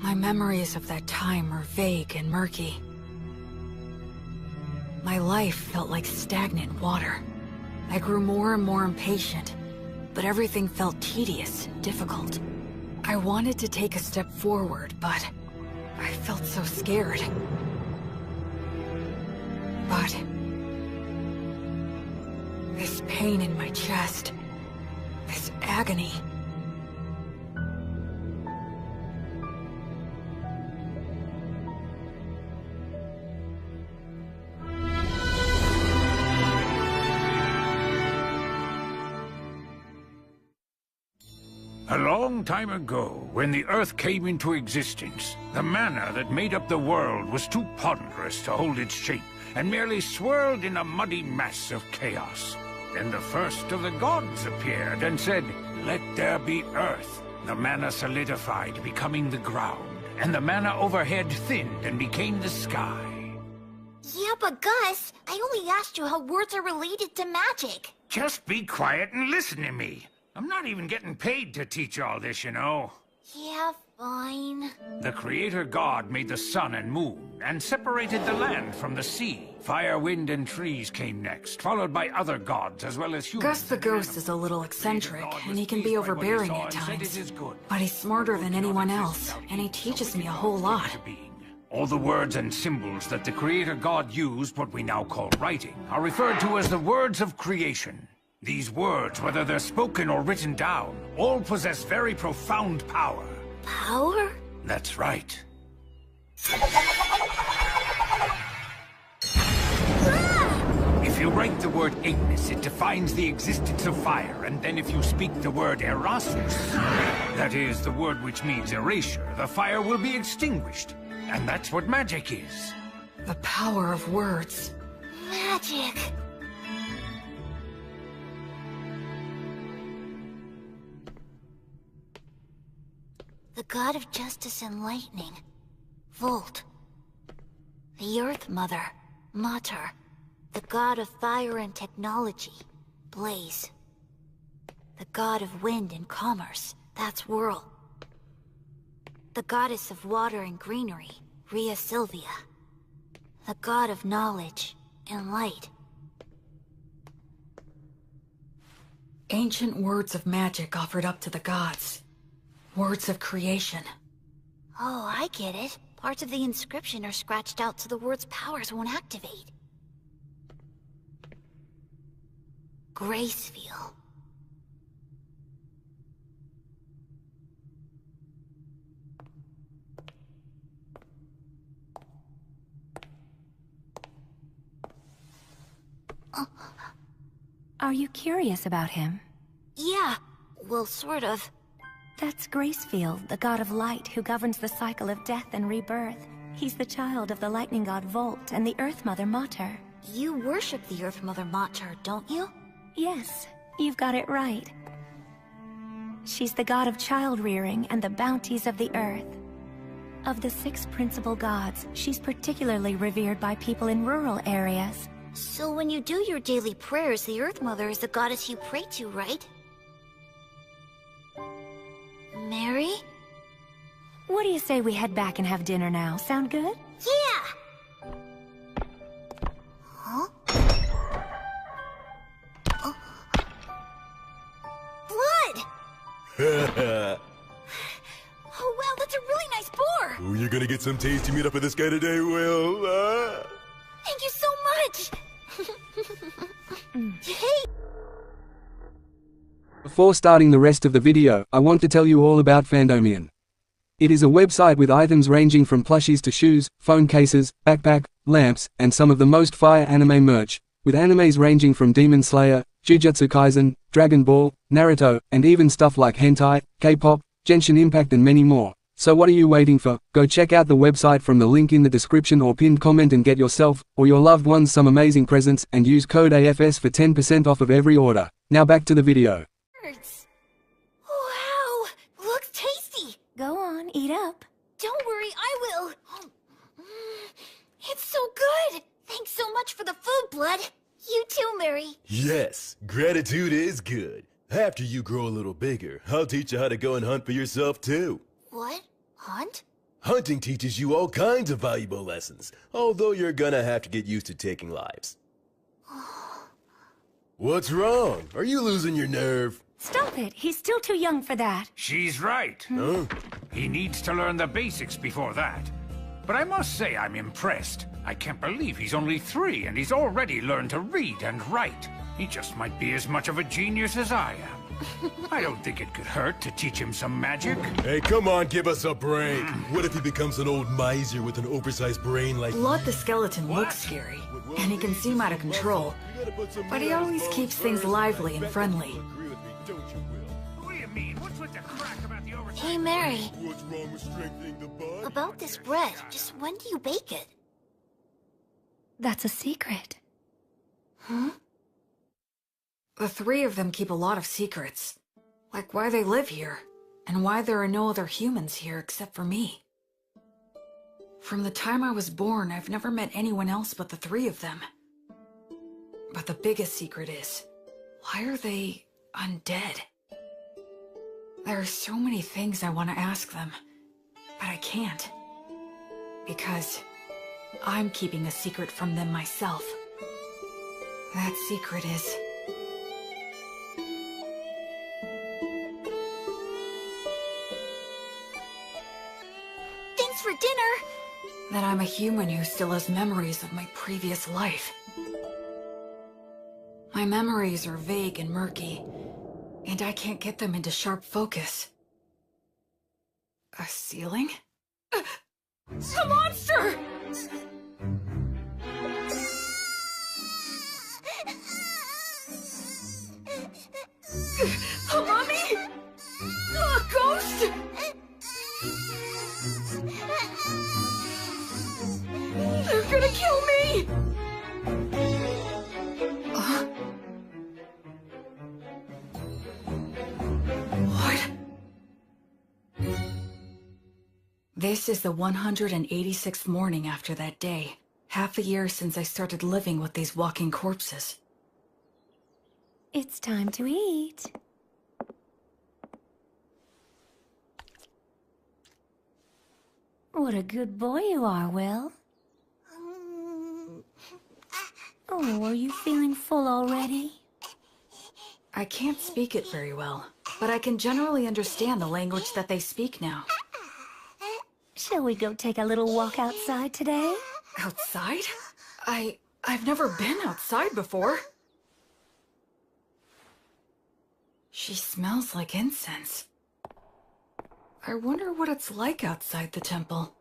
My memories of that time are vague and murky. My life felt like stagnant water. I grew more and more impatient, but everything felt tedious and difficult. I wanted to take a step forward, but I felt so scared. But this pain in my chest, this agony. A long time ago, when the Earth came into existence, the mana that made up the world was too ponderous to hold its shape, and merely swirled in a muddy mass of chaos. Then the first of the gods appeared and said, "Let there be Earth." The mana solidified, becoming the ground, and the mana overhead thinned and became the sky. Yeah, but Gus, I only asked you how words are related to magic. Just be quiet and listen to me. I'm not even getting paid to teach all this, you know. Yeah, fine. The Creator God made the sun and moon, and separated the land from the sea. Fire, wind, and trees came next, followed by other gods as well as humans. Gus the Ghost is a little eccentric, and he can be overbearing at times. But he's smarter than anyone else, and he teaches me a whole lot. All the words and symbols that the Creator God used, what we now call writing, are referred to as the words of creation. These words, whether they're spoken or written down, all possess very profound power. Power? That's right. If you write the word Ignis, it defines the existence of fire, and then if you speak the word Erasus, that is, the word which means erasure, the fire will be extinguished. And that's what magic is. The power of words. Magic. The god of justice and lightning, Volt. The Earth Mother, Mater. The god of fire and technology, Blaze. The god of wind and commerce, that's Whirl. The goddess of water and greenery, Rhea Sylvia. The god of knowledge and light. Ancient words of magic offered up to the gods. Words of creation. Oh, I get it. Parts of the inscription are scratched out so the word's powers won't activate. Gracefeel. Are you curious about him? Yeah, well, sort of. That's Gracefield, the god of light who governs the cycle of death and rebirth. He's the child of the lightning god Volt and the Earth Mother Mater. You worship the Earth Mother Mater, don't you? Yes, you've got it right. She's the god of child-rearing and the bounties of the earth. Of the 6 principal gods, she's particularly revered by people in rural areas. So when you do your daily prayers, the Earth Mother is the goddess you pray to, right? Mary? What do you say we head back and have dinner now? Sound good? Yeah! Huh? Oh. Blood! Oh, wow, that's a really nice boar! Oh, you're gonna get some tasty meat up with this guy today, Will. Thank you so much! Hey! Before starting the rest of the video, I want to tell you all about Fandomian. It is a website with items ranging from plushies to shoes, phone cases, backpack, lamps, and some of the most fire anime merch, with animes ranging from Demon Slayer, Jujutsu Kaisen, Dragon Ball, Naruto, and even stuff like hentai, K-pop, Genshin Impact and many more. So what are you waiting for? Go check out the website from the link in the description or pinned comment and get yourself, or your loved ones some amazing presents, and use code AFS for 10% off of every order. Now back to the video. Wow! Looks tasty! Go on, eat up. Don't worry, I will! It's so good! Thanks so much for the food, Blood! You too, Mary! Yes, gratitude is good. After you grow a little bigger, I'll teach you how to go and hunt for yourself too. What? Hunt? Hunting teaches you all kinds of valuable lessons, although you're gonna have to get used to taking lives. What's wrong? Are you losing your nerve? Stop it! He's still too young for that. She's right. Huh? He needs to learn the basics before that. But I must say I'm impressed. I can't believe he's only 3 and he's already learned to read and write. He just might be as much of a genius as I am. I don't think it could hurt to teach him some magic. Hey, come on, give us a break. What if he becomes an old miser with an oversized brain like... Blood the skeleton looks scary, and he can seem out of control. But he always keeps things lively and friendly. What do you mean? What's with the crack about the oversized... Hey, Mary. What's wrong with strengthening the bond? About this bread, just when do you bake it? That's a secret. Huh? The 3 of them keep a lot of secrets. Like why they live here, and why there are no other humans here except for me. From the time I was born, I've never met anyone else but the 3 of them. But the biggest secret is, why are they undead? There are so many things I want to ask them, but I can't. Because I'm keeping a secret from them myself. That secret is... Thanks for dinner! that I'm a human who still has memories of my previous life. My memories are vague and murky, and I can't get them into sharp focus. A ceiling? A monster! A mummy? A ghost? They're gonna kill me! What? This is the 186th morning after that day. Half a year since I started living with these walking corpses. It's time to eat. What a good boy you are, Will. Oh, are you feeling full already? I can't speak it very well, but I can generally understand the language that they speak now. Shall we go take a little walk outside today? Outside? I've never been outside before. She smells like incense. I wonder what it's like outside the temple.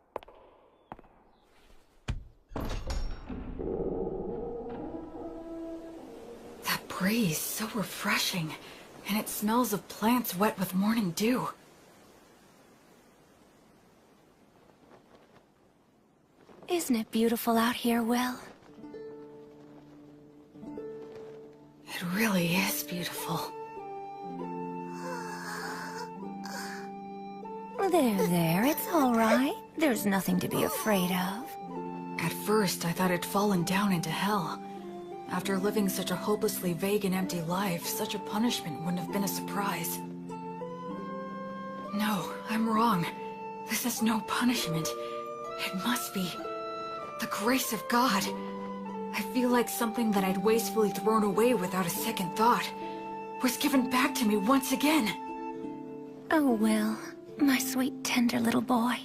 That breeze, so refreshing, and it smells of plants wet with morning dew. Isn't it beautiful out here, Will? It really is beautiful. There, it's all right. There's nothing to be afraid of. At first, I thought I'd fallen down into hell. After living such a hopelessly vague and empty life, such a punishment wouldn't have been a surprise. No, I'm wrong. This is no punishment. It must be the grace of God. I feel like something that I'd wastefully thrown away without a second thought was given back to me once again. Oh, Will, my sweet, tender little boy.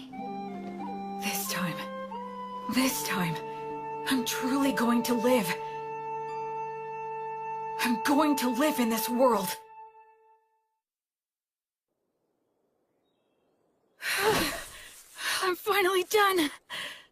This time, I'm truly going to live. I'm going to live in this world. I'm finally done.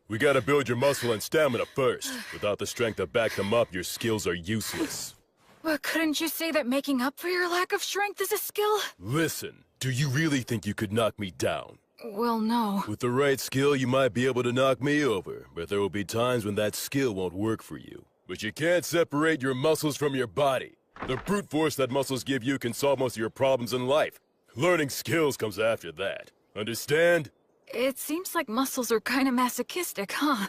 We gotta build your muscle and stamina first. Without the strength to back them up, your skills are useless. But couldn't you say that making up for your lack of strength is a skill? Listen, do you really think you could knock me down? Well, no. With the right skill, you might be able to knock me over, but there will be times when that skill won't work for you. But you can't separate your muscles from your body. The brute force that muscles give you can solve most of your problems in life. Learning skills comes after that. Understand? It seems like muscles are kinda masochistic, huh?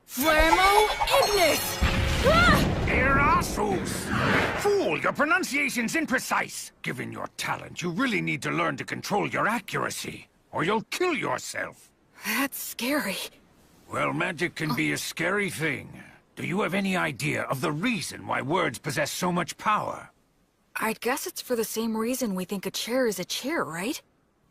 Flammo Ignis! Ah! Erasus! Fool! Your pronunciation's imprecise! Given your talent, you really need to learn to control your accuracy, or you'll kill yourself. That's scary. Well, magic can be a scary thing. Do you have any idea of the reason why words possess so much power? I guess it's for the same reason we think a chair is a chair, right?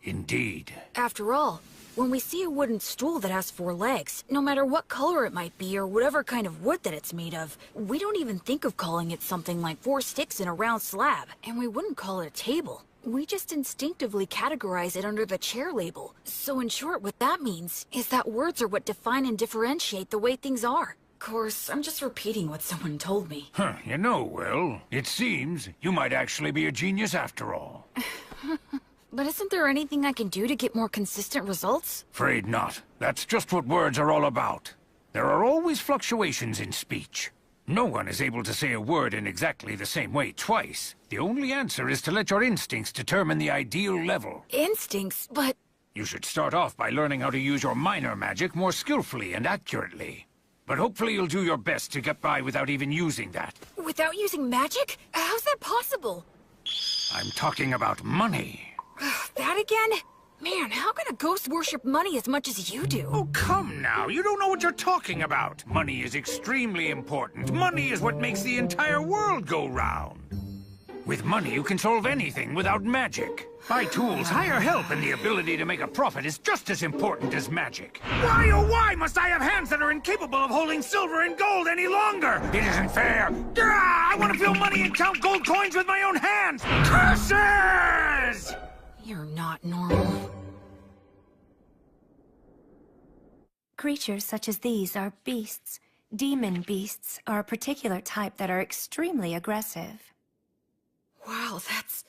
Indeed. After all, when we see a wooden stool that has 4 legs, no matter what color it might be or whatever kind of wood that it's made of, we don't even think of calling it something like 4 sticks in a round slab, and we wouldn't call it a table. We just instinctively categorize it under the chair label. So in short, what that means is that words are what define and differentiate the way things are. Of course, I'm just repeating what someone told me. Huh, you know, Will, it seems you might actually be a genius after all. But isn't there anything I can do to get more consistent results? Afraid not. That's just what words are all about. There are always fluctuations in speech. No one is able to say a word in exactly the same way twice. The only answer is to let your instincts determine the ideal level. Instincts, but... You should start off by learning how to use your minor magic more skillfully and accurately. But hopefully you'll do your best to get by without even using that. Without using magic? How's that possible? I'm talking about money. That again? Man, how can a ghost worship money as much as you do? Oh, come now. You don't know what you're talking about. Money is extremely important. Money is what makes the entire world go round. With money, you can solve anything without magic. Buy tools, hire help, and the ability to make a profit is just as important as magic. Why, oh why must I have hands that are incapable of holding silver and gold any longer? It isn't fair. I want to feel money and count gold coins with my own hands. Curses! You're not normal. Creatures such as these are beasts. Demon beasts are a particular type that are extremely aggressive. Wow, that's...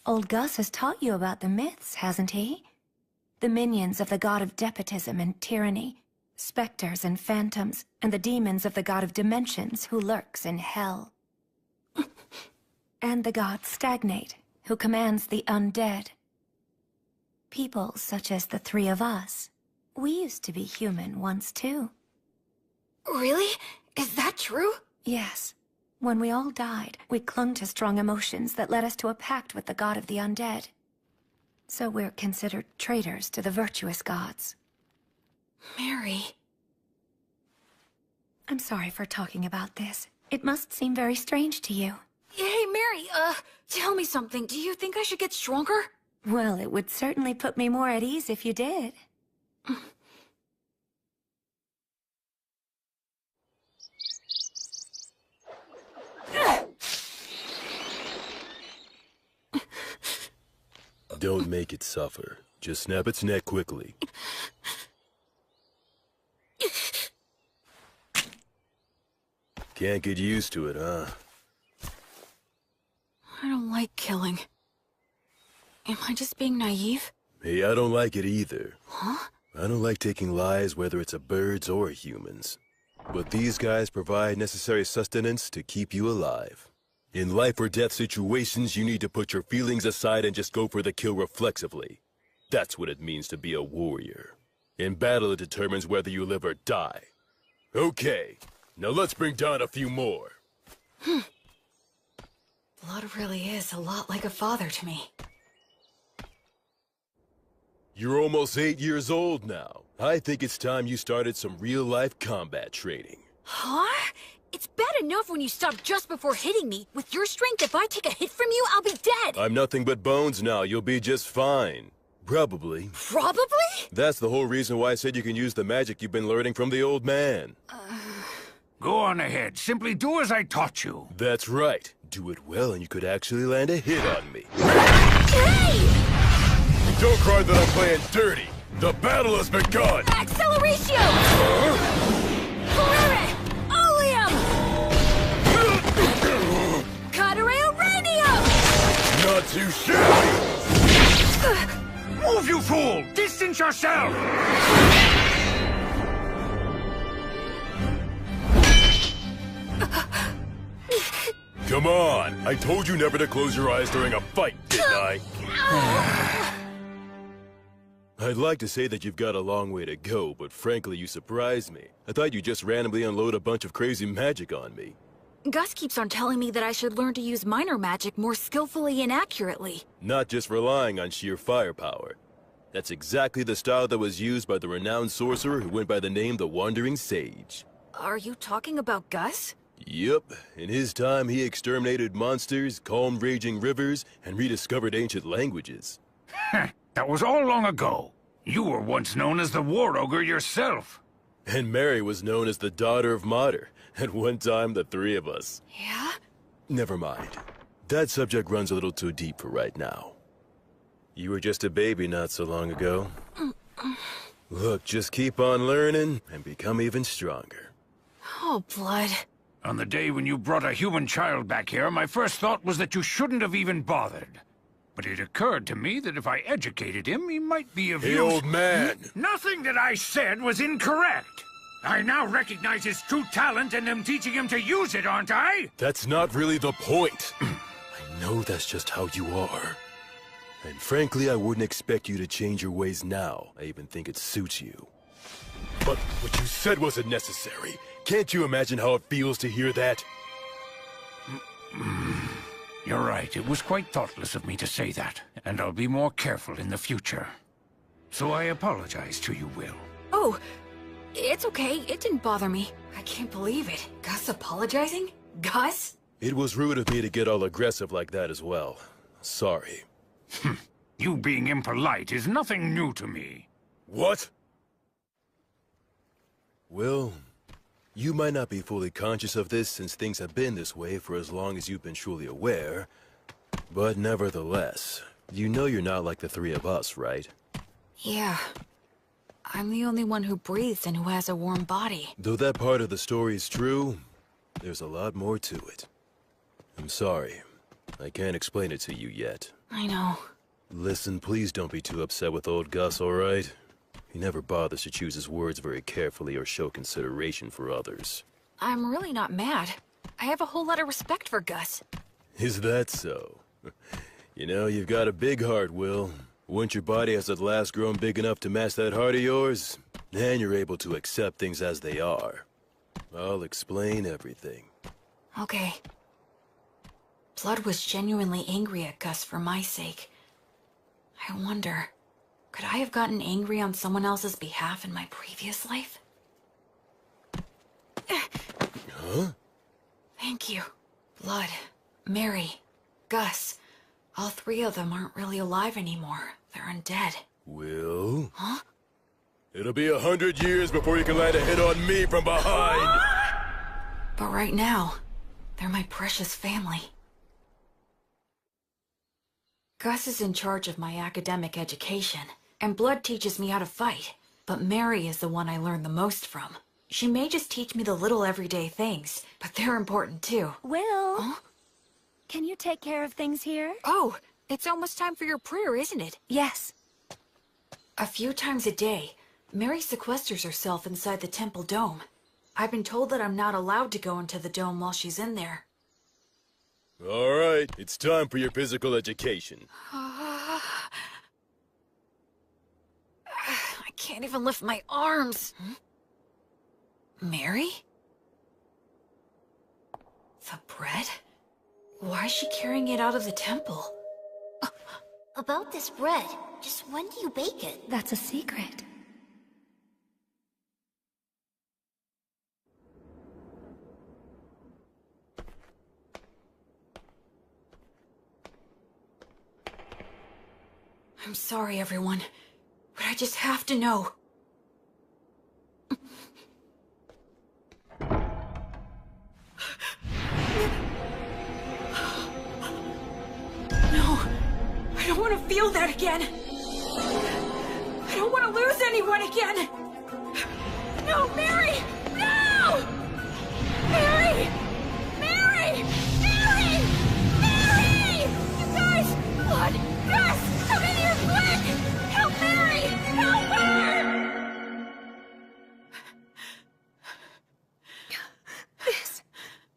Old Gus has taught you about the myths, hasn't he? The minions of the god of despotism and tyranny, specters and phantoms, and the demons of the god of dimensions who lurks in hell. And the god Stagnate, who commands the undead. People such as the 3 of us. We used to be human once too. Really? Is that true? Yes. When we all died, we clung to strong emotions that led us to a pact with the god of the undead. So we're considered traitors to the virtuous gods. Mary... I'm sorry for talking about this. It must seem very strange to you. Hey, Mary, tell me something. Do you think I should get stronger? Well, it would certainly put me more at ease if you did. Don't make it suffer. Just snap its neck quickly. Can't get used to it, huh? I don't like killing. Am I just being naive? Hey, I don't like it either. Huh? I don't like taking lives, whether it's a birds or humans. But these guys provide necessary sustenance to keep you alive. In life or death situations, you need to put your feelings aside and just go for the kill reflexively. That's what it means to be a warrior. In battle, it determines whether you live or die. Okay, now let's bring down a few more. Blood really is a lot like a father to me. You're almost 8 years old now. I think it's time you started some real-life combat training. Huh? It's bad enough when you stop just before hitting me. With your strength, if I take a hit from you, I'll be dead! I'm nothing but bones now. You'll be just fine. Probably. Probably? That's the whole reason why I said you can use the magic you've been learning from the old man. Go on ahead. Simply do as I taught you. That's right. Do it well and you could actually land a hit on me. Hey! Don't cry that I'm playing dirty. The battle has begun! Acceleratio! Ferrere! Oleum! Cadere Uranium! Not too shabby! Move, you fool! Distance yourself! Come on! I told you never to close your eyes during a fight, didn't I? I'd like to say that you've got a long way to go, but frankly, you surprised me. I thought you'd just randomly unload a bunch of crazy magic on me. Gus keeps on telling me that I should learn to use minor magic more skillfully and accurately. Not just relying on sheer firepower. That's exactly the style that was used by the renowned sorcerer who went by the name the Wandering Sage. Are you talking about Gus? Yup. In his time, he exterminated monsters, calmed raging rivers, and rediscovered ancient languages. That was all long ago. You were once known as the War Ogre yourself. And Mary was known as the Daughter of Mater. At one time, the three of us. Yeah? Never mind. That subject runs a little too deep for right now. You were just a baby not so long ago. Look, just keep on learning and become even stronger. Oh, Blood. On the day when you brought a human child back here, my first thought was that you shouldn't have even bothered. But it occurred to me that if I educated him, he might be of use. Hey, old man! Nothing that I said was incorrect! I now recognize his true talent and am teaching him to use it, aren't I? That's not really the point. I know that's just how you are. And frankly, I wouldn't expect you to change your ways now. I even think it suits you. But what you said wasn't necessary. Can't you imagine how it feels to hear that? You're right, it was quite thoughtless of me to say that, and I'll be more careful in the future. So I apologize to you, Will. Oh, it's okay. It didn't bother me. I can't believe it. Gus apologizing? Gus? It was rude of me to get all aggressive like that as well. Sorry. You being impolite is nothing new to me. What? Well, you might not be fully conscious of this since things have been this way for as long as you've been truly aware. But nevertheless, you know you're not like the three of us, right? Yeah. I'm the only one who breathes and who has a warm body. Though that part of the story is true, there's a lot more to it. I'm sorry. I can't explain it to you yet. I know. Listen, please don't be too upset with old Gus, all right? He never bothers to choose his words very carefully or show consideration for others. I'm really not mad. I have a whole lot of respect for Gus. Is that so? You know, you've got a big heart, Will. Once your body has at last grown big enough to match that heart of yours, then you're able to accept things as they are. I'll explain everything. Okay. Blood was genuinely angry at Gus for my sake. I wonder, could I have gotten angry on someone else's behalf in my previous life? Huh? Thank you. Blood, Mary, Gus. All three of them aren't really alive anymore. They're undead. Will? Huh? It'll be 100 years before you can land a hit on me from behind! But right now, they're my precious family. Gus is in charge of my academic education, and Blood teaches me how to fight. But Mary is the one I learn the most from. She may just teach me the little everyday things, but they're important too. Will? Huh? Can you take care of things here? Oh, it's almost time for your prayer, isn't it? Yes. A few times a day, Mary sequesters herself inside the temple dome. I've been told that I'm not allowed to go into the dome while she's in there. All right, it's time for your physical education. I can't even lift my arms. Mary? The bread? Why is she carrying it out of the temple? About this bread, just when do you bake it? That's a secret. I'm sorry, everyone, but I just have to know. No, I don't want to feel that again. I don't want to lose anyone again. No, Mary! No! Mary! Mary! Mary! Mary! You guys! Blood! Gus! Come in here quick! Help Mary! Help her!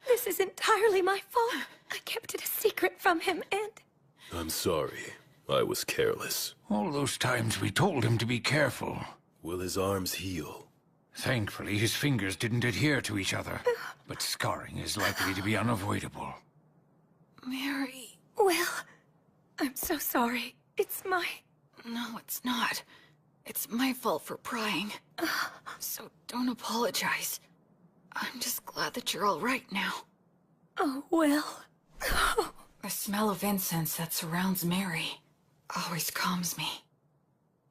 This is entirely my fault. I kept it a secret from him, and... I'm sorry. I was careless. All those times we told him to be careful. Will his arms heal? Thankfully, his fingers didn't adhere to each other, but scarring is likely to be unavoidable. Mary... Will, I'm so sorry. It's my... No, it's not. It's my fault for prying. So don't apologize. I'm just glad that you're all right now. Oh, Will. The smell of incense that surrounds Mary always calms me.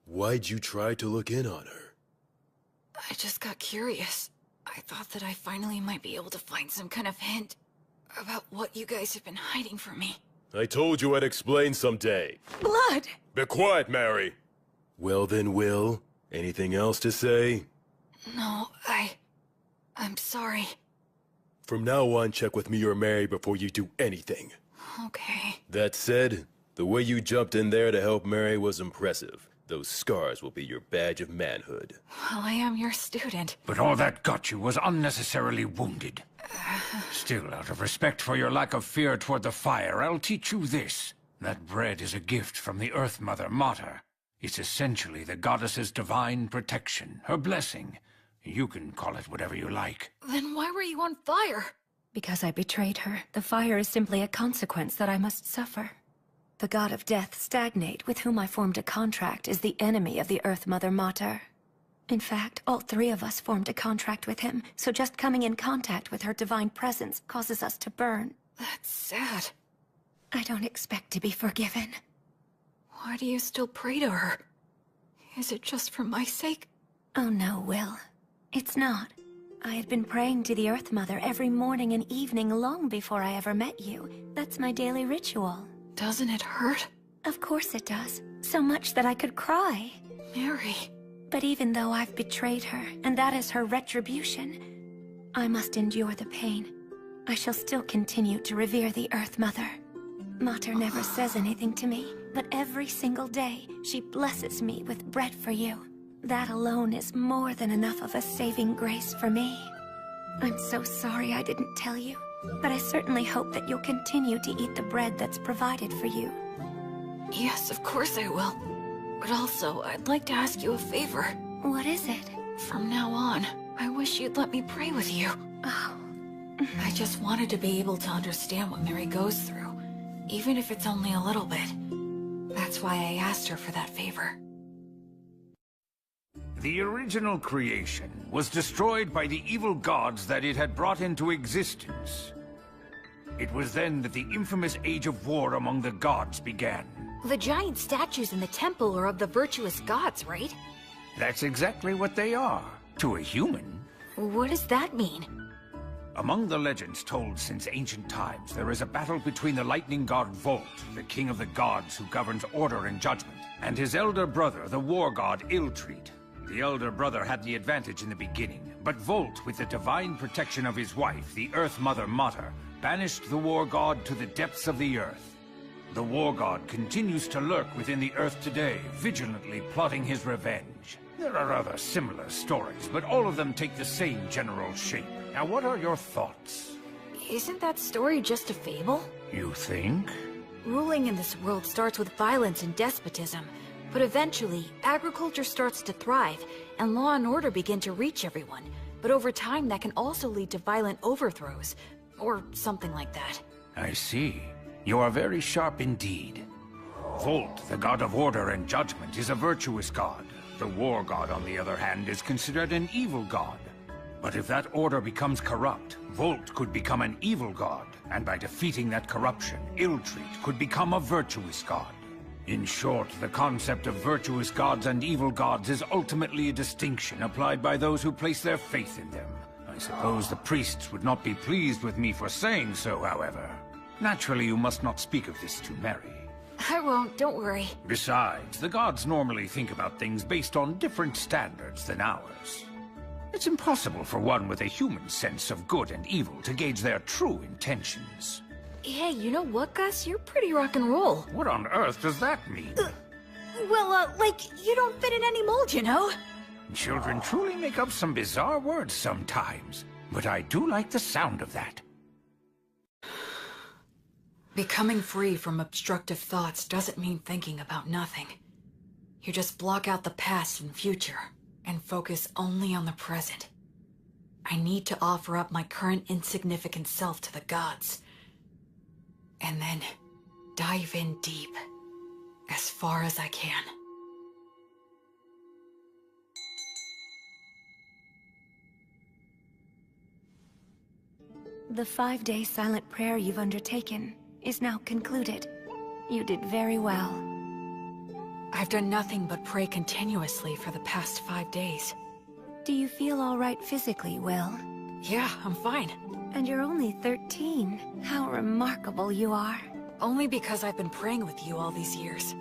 Why'd you try to look in on her? I just got curious. I thought that I finally might be able to find some kind of hint about what you guys have been hiding from me. I told you I'd explain someday. Blood! Be quiet, Mary! Well then, Will, anything else to say? No, I'm sorry. From now on, check with me or Mary before you do anything. Okay. That said, the way you jumped in there to help Mary was impressive. Those scars will be your badge of manhood. Well, I am your student. But all that got you was unnecessarily wounded. Still, out of respect for your lack of fear toward the fire, I'll teach you this. That bread is a gift from the Earth Mother Mater. It's essentially the goddess's divine protection, her blessing. You can call it whatever you like. Then why were you on fire? Because I betrayed her, the fire is simply a consequence that I must suffer. The god of death, Stagnate, with whom I formed a contract, is the enemy of the Earth Mother Mater. In fact, all three of us formed a contract with him, so just coming in contact with her divine presence causes us to burn. That's sad. I don't expect to be forgiven. Why do you still pray to her? Is it just for my sake? Oh no, Will. It's not. I had been praying to the Earth Mother every morning and evening long before I ever met you. That's my daily ritual. Doesn't it hurt? Of course it does. So much that I could cry. Mary... But even though I've betrayed her, and that is her retribution, I must endure the pain. I shall still continue to revere the Earth Mother. Mater never says anything to me, but every single day, she blesses me with bread for you. That alone is more than enough of a saving grace for me. I'm so sorry I didn't tell you, but I certainly hope that you'll continue to eat the bread that's provided for you. Yes, of course I will. But also, I'd like to ask you a favor. What is it? From now on, I wish you'd let me pray with you. Oh. I just wanted to be able to understand what Mary goes through, even if it's only a little bit. That's why I asked her for that favor. The original creation was destroyed by the evil gods that it had brought into existence. It was then that the infamous Age of War among the gods began. The giant statues in the temple are of the virtuous gods, right? That's exactly what they are, to a human. What does that mean? Among the legends told since ancient times, there is a battle between the lightning god Volt, the king of the gods who governs order and judgment, and his elder brother, the war god Illtreat. The elder brother had the advantage in the beginning, but Volt, with the divine protection of his wife, the Earth Mother Mater, banished the war god to the depths of the earth. The war god continues to lurk within the earth today, vigilantly plotting his revenge. There are other similar stories, but all of them take the same general shape. Now, what are your thoughts? Isn't that story just a fable? You think? Ruling in this world starts with violence and despotism, but eventually, agriculture starts to thrive, and law and order begin to reach everyone. But over time, that can also lead to violent overthrows, or something like that. I see. You are very sharp indeed. Volt, the god of order and judgment, is a virtuous god. The war god, on the other hand, is considered an evil god. But if that order becomes corrupt, Volt could become an evil god, and by defeating that corruption, Illtreat could become a virtuous god. In short, the concept of virtuous gods and evil gods is ultimately a distinction applied by those who place their faith in them. I suppose the priests would not be pleased with me for saying so, however. Naturally, you must not speak of this to Mary. I won't, don't worry. Besides, the gods normally think about things based on different standards than ours. It's impossible for one with a human sense of good and evil to gauge their true intentions. Hey, you know what, Gus? You're pretty rock and roll. What on earth does that mean? Like, you don't fit in any mold, you know? Children truly make up some bizarre words sometimes, but I do like the sound of that. Becoming free from obstructive thoughts doesn't mean thinking about nothing. You just block out the past and future. and focus only on the present. I need to offer up my current insignificant self to the gods. And then dive in deep, as far as I can. The 5-day silent prayer you've undertaken is now concluded. You did very well. I've done nothing but pray continuously for the past 5 days. Do you feel all right physically, Will? Yeah, I'm fine. And you're only 13. How remarkable you are. Only because I've been praying with you all these years.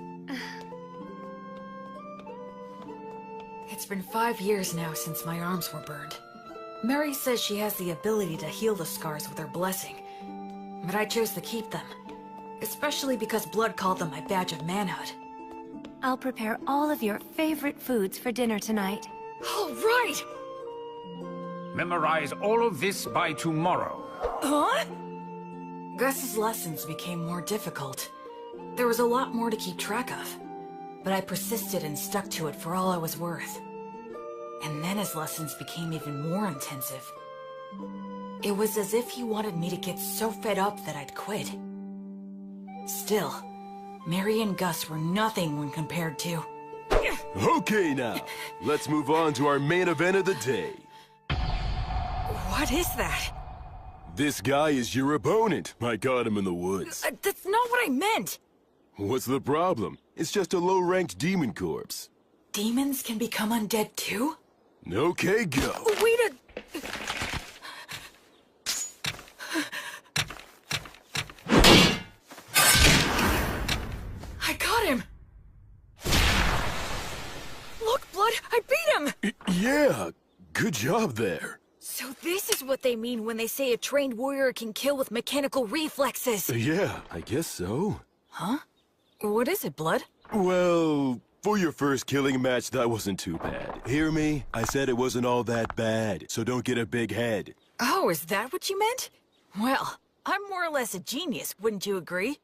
It's been 5 years now since my arms were burned. Mary says she has the ability to heal the scars with her blessing, but I chose to keep them. Especially because Blood called them my badge of manhood. I'll prepare all of your favorite foods for dinner tonight. All right! Memorize all of this by tomorrow. Huh? Gus's lessons became more difficult. There was a lot more to keep track of, but I persisted and stuck to it for all I was worth. And then his lessons became even more intensive. It was as if he wanted me to get so fed up that I'd quit. Still, Mary and Gus were nothing when compared to... Okay now, let's move on to our main event of the day. What is that? This guy is your opponent. I caught him in the woods. That's not what I meant! What's the problem? It's just a low-ranked demon corpse. Demons can become undead too? Okay, go. Wait a... I got him! Look, Blood, I beat him! Yeah, good job there. So this is what they mean when they say a trained warrior can kill with mechanical reflexes. Yeah, I guess so. Huh? What is it, Blood? Well, for your first killing match, that wasn't too bad. Hear me? I said it wasn't all that bad, so don't get a big head. Oh, is that what you meant? Well, I'm more or less a genius, wouldn't you agree?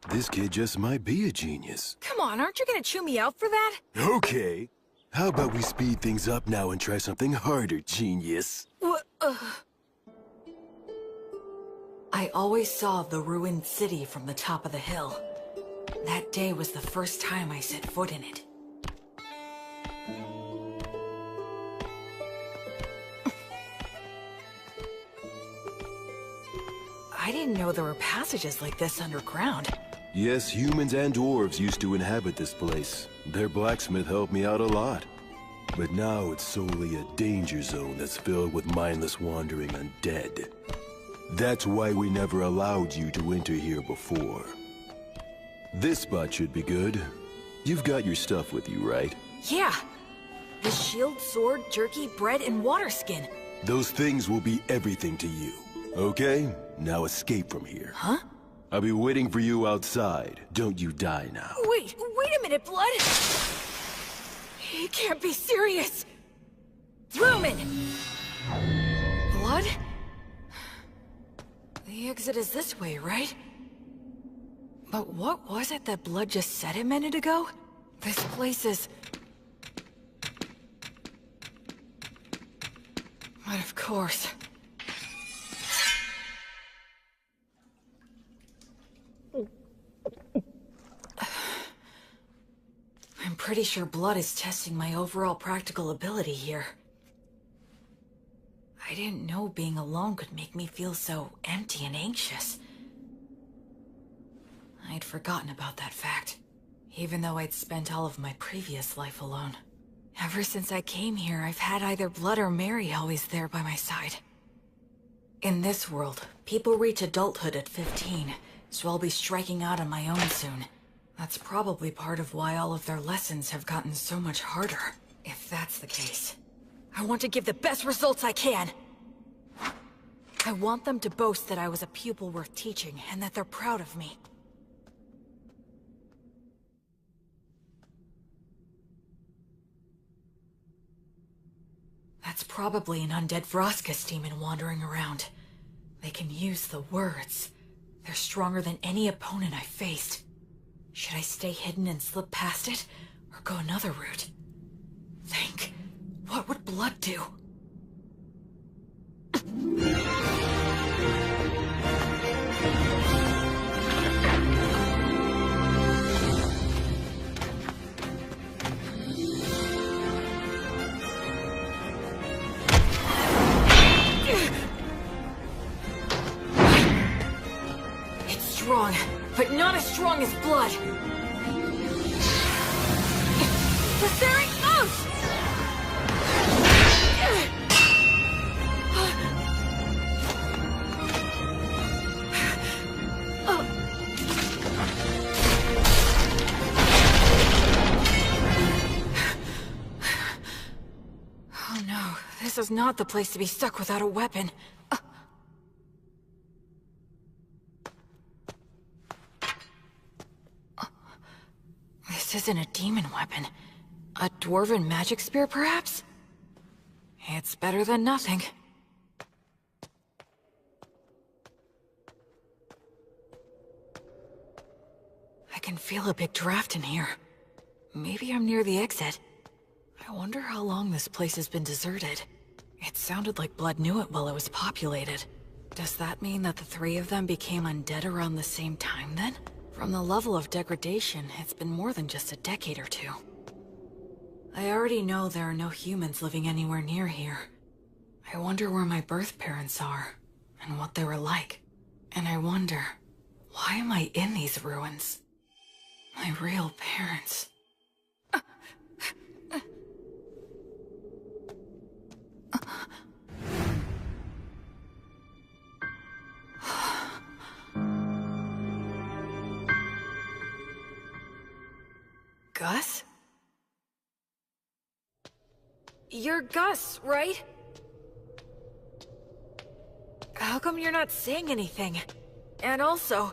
This kid just might be a genius. Come on, aren't you gonna chew me out for that? Okay. How about we speed things up now and try something harder, genius? What? I always saw the ruined city from the top of the hill. That day was the first time I set foot in it. I didn't know there were passages like this underground. Yes, humans and dwarves used to inhabit this place. Their blacksmith helped me out a lot. But now it's solely a danger zone that's filled with mindless wandering undead. That's why we never allowed you to enter here before. This spot should be good. You've got your stuff with you, right? Yeah. The shield, sword, jerky, bread, and water skin. Those things will be everything to you. Okay? Now escape from here. Huh? I'll be waiting for you outside. Don't you die now. Wait a minute, Blood! He can't be serious! Lumen! Blood? The exit is this way, right? But what was it that Blood just said a minute ago? This place is... But of course. I'm pretty sure Blood is testing my overall practical ability here. I didn't know being alone could make me feel so empty and anxious. I'd forgotten about that fact, even though I'd spent all of my previous life alone. Ever since I came here, I've had either Blood or Mary always there by my side. In this world, people reach adulthood at 15, so I'll be striking out on my own soon. That's probably part of why all of their lessons have gotten so much harder, if that's the case. I want to give the best results I can! I want them to boast that I was a pupil worth teaching, and that they're proud of me. That's probably an undead Vroskus demon wandering around. They can use the words. They're stronger than any opponent I faced. Should I stay hidden and slip past it, or go another route? Think. What would blood do? It's strong, but not as strong as blood. Oh no, this is not the place to be stuck without a weapon. This isn't a demon weapon. A dwarven magic spear, perhaps? It's better than nothing. I can feel a big draft in here. Maybe I'm near the exit. I wonder how long this place has been deserted. It sounded like Blood knew it while it was populated. Does that mean that the three of them became undead around the same time, then? From the level of degradation, it's been more than just a decade or two. I already know there are no humans living anywhere near here. I wonder where my birth parents are, and what they were like. And I wonder, why am I in these ruins? My real parents. Gus? You're Gus, right? How come you're not saying anything? And also,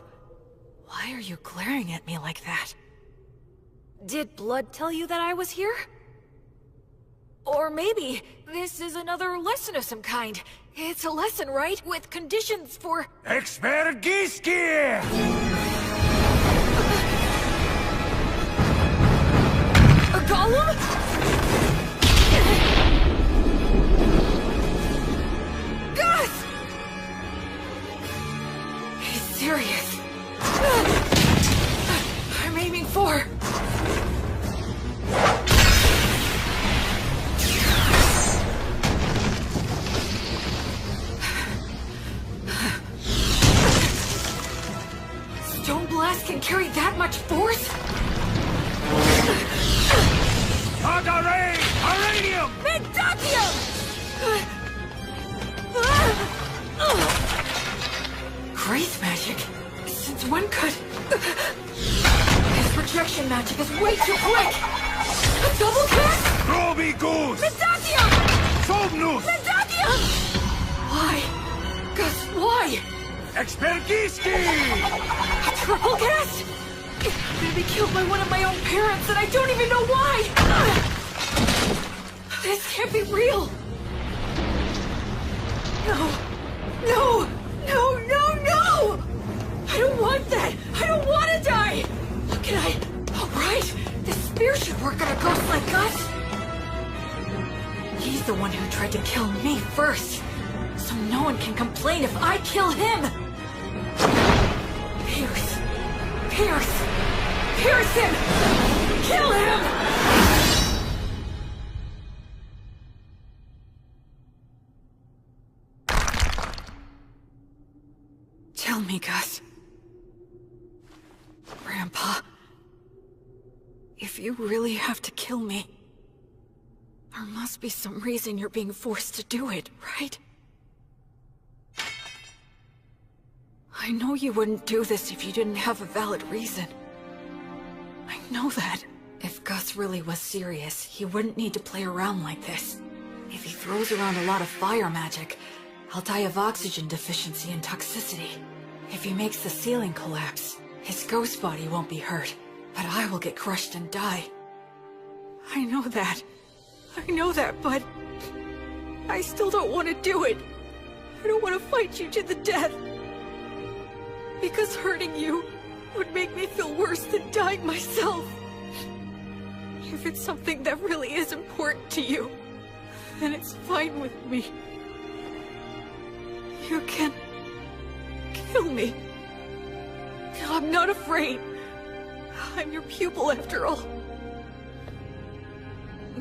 why are you glaring at me like that? Did Blood tell you that I was here? Or maybe this is another lesson of some kind. It's a lesson, right? With conditions for... Expergiski! A golem? Gus! He's serious. I'm aiming for... Stone Blast can carry that much force? Array! Arradium! Mendacium! Grace magic? Since when could... His projection magic is way too quick! A double cast? Groby Goose! Mendacium! Sobnus! Mendacium! Why? Gus, why? Expergiski! A triple cast? I'm gonna be killed by one of my own parents and I don't even know why! This can't be real! No! No! No, no, no! I don't want that! I don't want to die! How can I... Alright! This spear should work on a ghost like Gus! He's the one who tried to kill me first! So no one can complain if I kill him! Pierce! Pierce! Pierce him! Kill him! Tell me, Gus. Grandpa. If you really have to kill me, there must be some reason you're being forced to do it, right? I know you wouldn't do this if you didn't have a valid reason. I know that. If Gus really was serious, he wouldn't need to play around like this. If he throws around a lot of fire magic, I'll die of oxygen deficiency and toxicity. If he makes the ceiling collapse, his ghost body won't be hurt, but I will get crushed and die. I know that, but I still don't want to do it. I don't want to fight you to the death. Because hurting you would make me feel worse than dying myself. If it's something that really is important to you, then it's fine with me. You can kill me. I'm not afraid. I'm your pupil after all.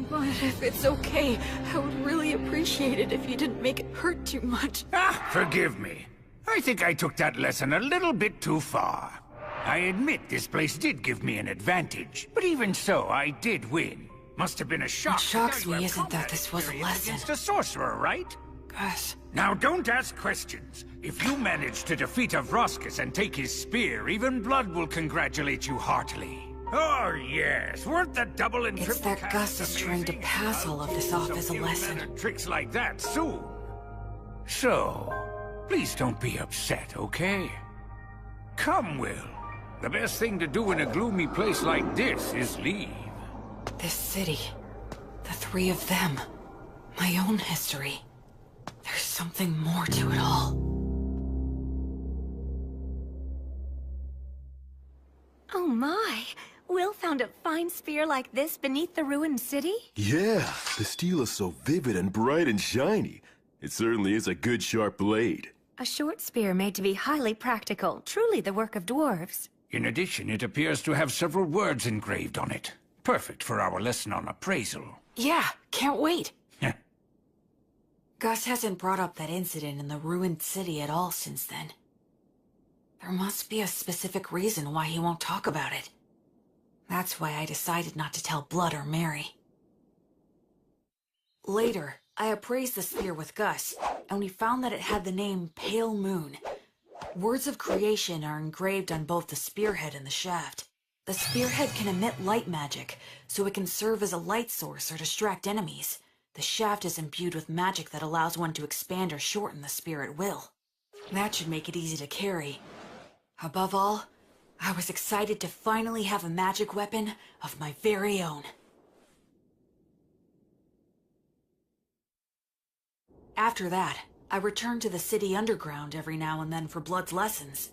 But if it's okay, I would really appreciate it if you didn't make it hurt too much. Ah, forgive me. I think I took that lesson a little bit too far. I admit this place did give me an advantage, but even so, I did win. Must have been a shock. What shocks me isn't that this was a lesson. Against a sorcerer, right? Gus. Now don't ask questions. If you manage to defeat Avroskis and take his spear, even Blood will congratulate you heartily. Oh yes, weren't the double and It's triple that Gus is trying to pass all of this off as a lesson. Tricks like that soon. So, please don't be upset, okay? Come, Will. The best thing to do in a gloomy place like this is leave. This city. The three of them. My own history. There's something more to it all. Oh my! Will found a fine spear like this beneath the ruined city? Yeah, the steel is so vivid and bright and shiny. It certainly is a good sharp blade. A short spear made to be highly practical, truly the work of dwarves. In addition, it appears to have several words engraved on it. Perfect for our lesson on appraisal. Yeah, can't wait. Gus hasn't brought up that incident in the ruined city at all since then. There must be a specific reason why he won't talk about it. That's why I decided not to tell Blood or Mary. Later, I appraised the spear with Gus, and we found that it had the name Pale Moon. Words of creation are engraved on both the spearhead and the shaft. The spearhead can emit light magic, so it can serve as a light source or distract enemies. The shaft is imbued with magic that allows one to expand or shorten the spear at will. That should make it easy to carry. Above all, I was excited to finally have a magic weapon of my very own. After that, I returned to the city underground every now and then for Blood's lessons.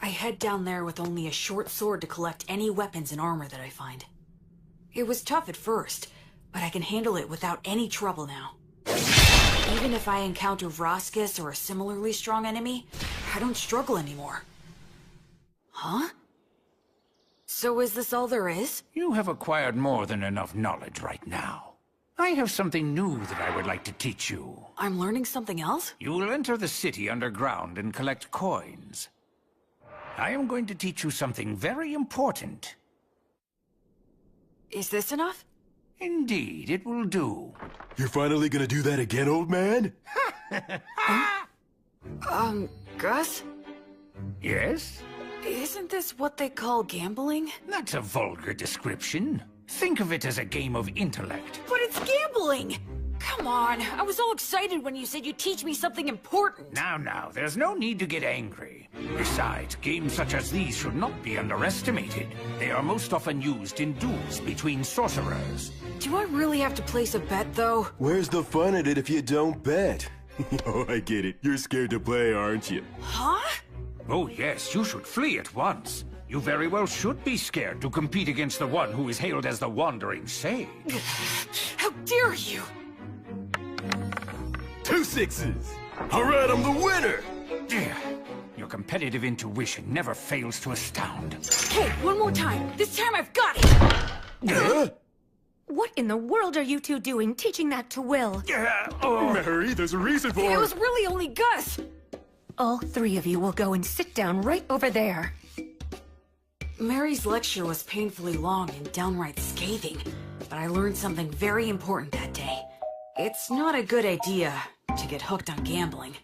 I head down there with only a short sword to collect any weapons and armor that I find. It was tough at first, but I can handle it without any trouble now. Even if I encounter Vroskis or a similarly strong enemy, I don't struggle anymore. Huh? So is this all there is? You have acquired more than enough knowledge right now. I have something new that I would like to teach you. I'm learning something else? You will enter the city underground and collect coins. I am going to teach you something very important. Is this enough? Indeed, it will do. You're finally gonna do that again, old man? Gus? Yes? Isn't this what they call gambling? That's a vulgar description. Think of it as a game of intellect. But it's gambling! Come on, I was all excited when you said you'd teach me something important. Now, there's no need to get angry. Besides, games such as these should not be underestimated. They are most often used in duels between sorcerers. Do I really have to place a bet, though? Where's the fun in it if you don't bet? Oh, I get it. You're scared to play, aren't you? Huh? Oh yes, you should flee at once. You very well should be scared to compete against the one who is hailed as the Wandering Sage. How dare you! 2 sixes! Alright, I'm the winner! Your competitive intuition never fails to astound. Hey, one more time! This time I've got it! Huh? What in the world are you two doing, teaching that to Will? Mary, there's a reason for It it! was really only Gus! All three of you will go and sit down right over there. Mary's lecture was painfully long and downright scathing, but I learned something very important that day. It's not a good idea to get hooked on gambling.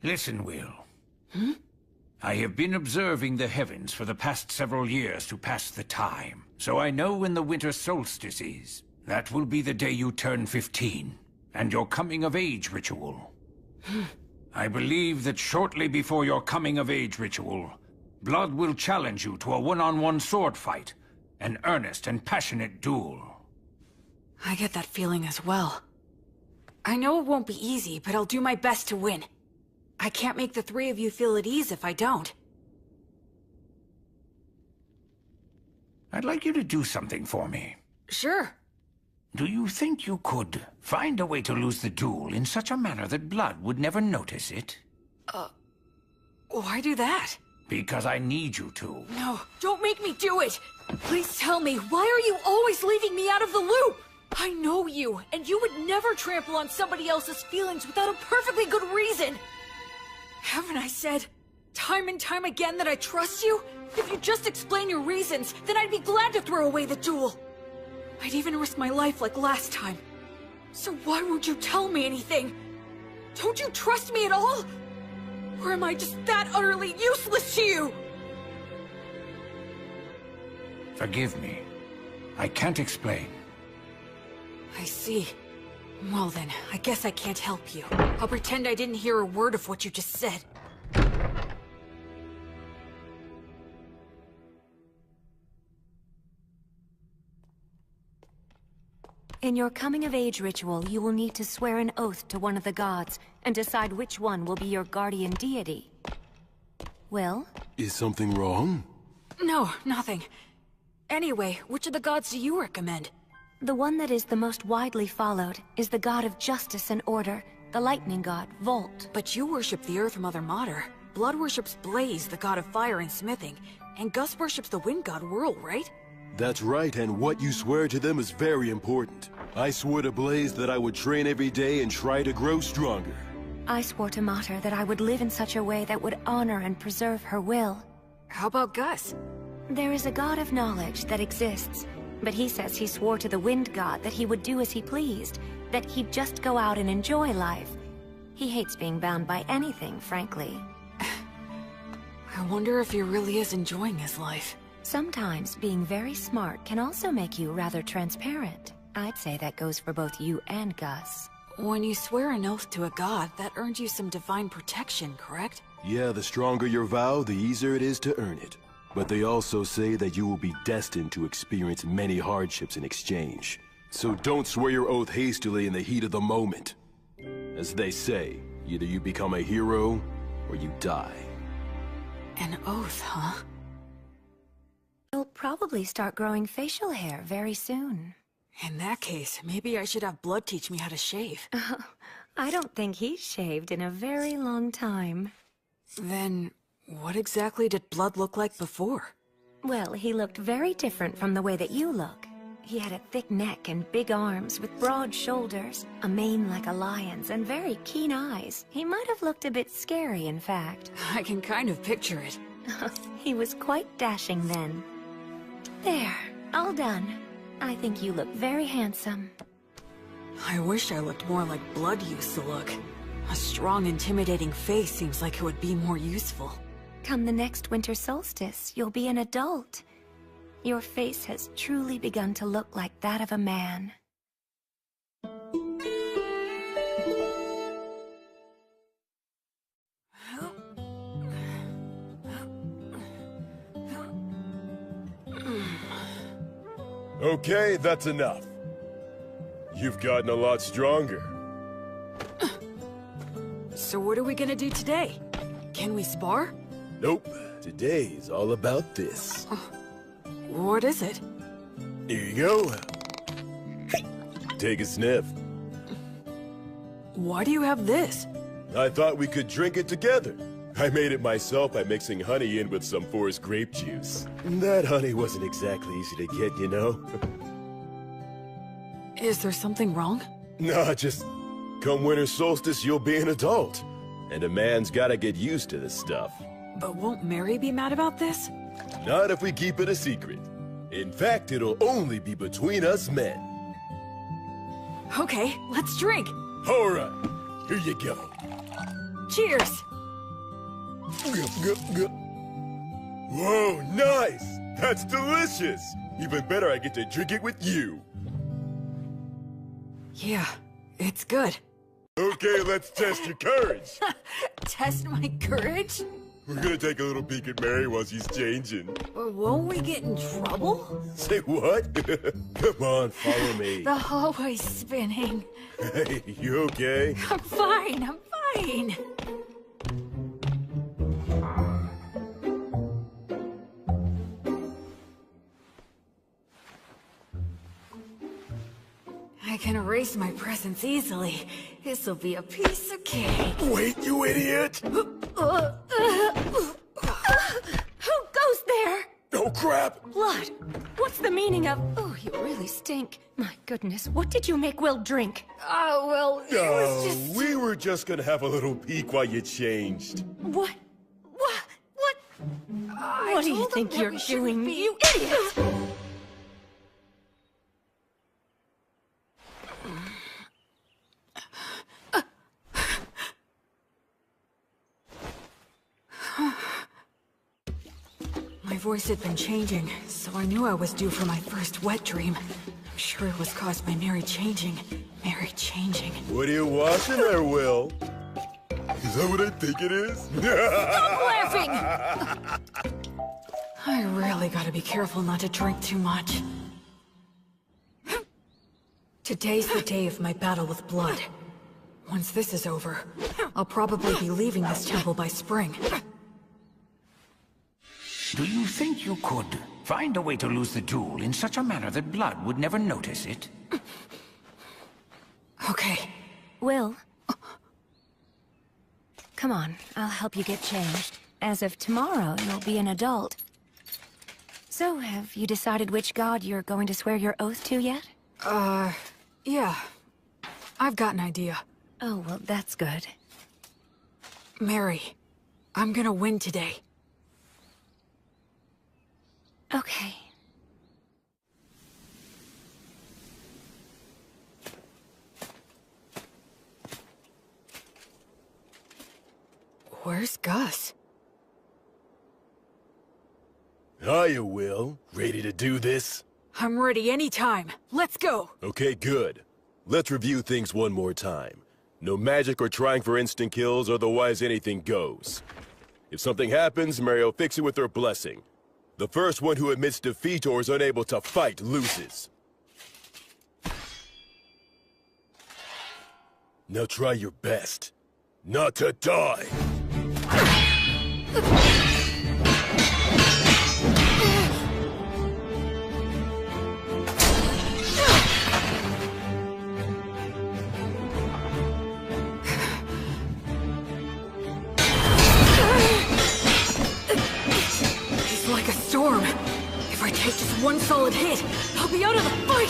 Listen, Will. I have been observing the heavens for the past several years to pass the time, so I know when the winter solstice is. That will be the day you turn 15, and your coming-of-age ritual. I believe that shortly before your coming-of-age ritual, Blood will challenge you to a one-on-one sword fight, an earnest and passionate duel. I get that feeling as well. I know it won't be easy, but I'll do my best to win. I can't make the three of you feel at ease if I don't. I'd like you to do something for me. Sure. Do you think you could find a way to lose the jewel in such a manner that Blood would never notice it? Why do that? Because I need you to. No, don't make me do it! Please tell me, why are you always leaving me out of the loop? I know you, and you would never trample on somebody else's feelings without a perfectly good reason! Haven't I said, time and time again, that I trust you? If you just explain your reasons, then I'd be glad to throw away the jewel. I'd even risk my life like last time. So why won't you tell me anything? Don't you trust me at all? Or am I just that utterly useless to you? Forgive me. I can't explain. I see. Well then, I guess I can't help you. I'll pretend I didn't hear a word of what you just said. In your coming-of-age ritual, you will need to swear an oath to one of the gods, and decide which one will be your guardian deity. Will? Is something wrong? No, nothing. Anyway, which of the gods do you recommend? The one that is the most widely followed is the god of justice and order, the lightning god, Volt. But you worship the Earth Mother Mater. Blood worships Blaze, the god of fire and smithing. And Gus worships the wind god Whirl, right? That's right, and what you swear to them is very important. I swore to Blaze that I would train every day and try to grow stronger. I swore to Mater that I would live in such a way that would honor and preserve her will. How about Gus? There is a god of knowledge that exists, but he says he swore to the wind god that he would do as he pleased, that he'd just go out and enjoy life. He hates being bound by anything, frankly. I wonder if he really is enjoying his life. Sometimes being very smart can also make you rather transparent. I'd say that goes for both you and Gus. When you swear an oath to a god, that earns you some divine protection, correct? Yeah, the stronger your vow, the easier it is to earn it. But they also say that you will be destined to experience many hardships in exchange. So don't swear your oath hastily in the heat of the moment. As they say, either you become a hero, or you die. An oath, huh? You'll probably start growing facial hair very soon. In that case, maybe I should have Blood teach me how to shave. I don't think he's shaved in a very long time. Then, what exactly did Blood look like before? Well, he looked very different from the way that you look. He had a thick neck and big arms with broad shoulders, a mane like a lion's, and very keen eyes. He might have looked a bit scary, in fact. I can kind of picture it. He was quite dashing then. There, all done. I think you look very handsome. I wish I looked more like Blood used to look. A strong, intimidating face seems like it would be more useful. Come the next winter solstice, you'll be an adult. Your face has truly begun to look like that of a man. Okay, that's enough. You've gotten a lot stronger. So what are we gonna do today? Can we spar? Nope. Today is all about this. What is it? Here you go. Take a sniff. Why do you have this? I thought we could drink it together. I made it myself by mixing honey in with some forest grape juice. That honey wasn't exactly easy to get, you know? Is there something wrong? Nah, just come winter solstice, you'll be an adult. And a man's gotta get used to this stuff. But won't Mary be mad about this? Not if we keep it a secret. In fact, it'll only be between us men. Okay, let's drink. All right, here you go. Cheers! Whoa, nice! That's delicious! Even better, I get to drink it with you. Yeah, it's good. Okay, let's test your courage. Test my courage? We're gonna take a little peek at Mary while she's changing. Won't we get in trouble? Say what? Come on, follow me. The hallway's spinning. Hey, you okay? I'm fine. can erase my presence easily. This'll be a piece of cake. Wait, you idiot! Who goes there? Oh, crap! Blood. What's the meaning of... Oh, you really stink. My goodness, what did you make Will drink? Oh, well, it was just... we were just gonna have a little peek while you changed. What? What do you told him think that you're we shouldn't doing, be- you idiot? My voice had been changing, so I knew I was due for my first wet dream. I'm sure it was caused by Mary changing. Mary changing. What are you watching there, Will? Is that what I think it is? Stop laughing! I really gotta be careful not to drink too much. Today's the day of my battle with blood. Once this is over, I'll probably be leaving this temple by spring. Do you think you could find a way to lose the jewel in such a manner that blood would never notice it? Okay. Will? Come on, I'll help you get changed. As of tomorrow, you'll be an adult. So, have you decided which god you're going to swear your oath to yet? Yeah. I've got an idea. Oh, well, that's good. Mary, I'm gonna win today. Okay. Where's Gus? Hiya, Will. Ready to do this? I'm ready anytime. Let's go! Okay, good. Let's review things one more time. No magic or trying for instant kills, otherwise anything goes. If something happens, Mary will fix it with her blessing. The first one who admits defeat or is unable to fight loses. Now try your best. Not to die! He's like a storm. If I take just one solid hit, I'll be out of the fight!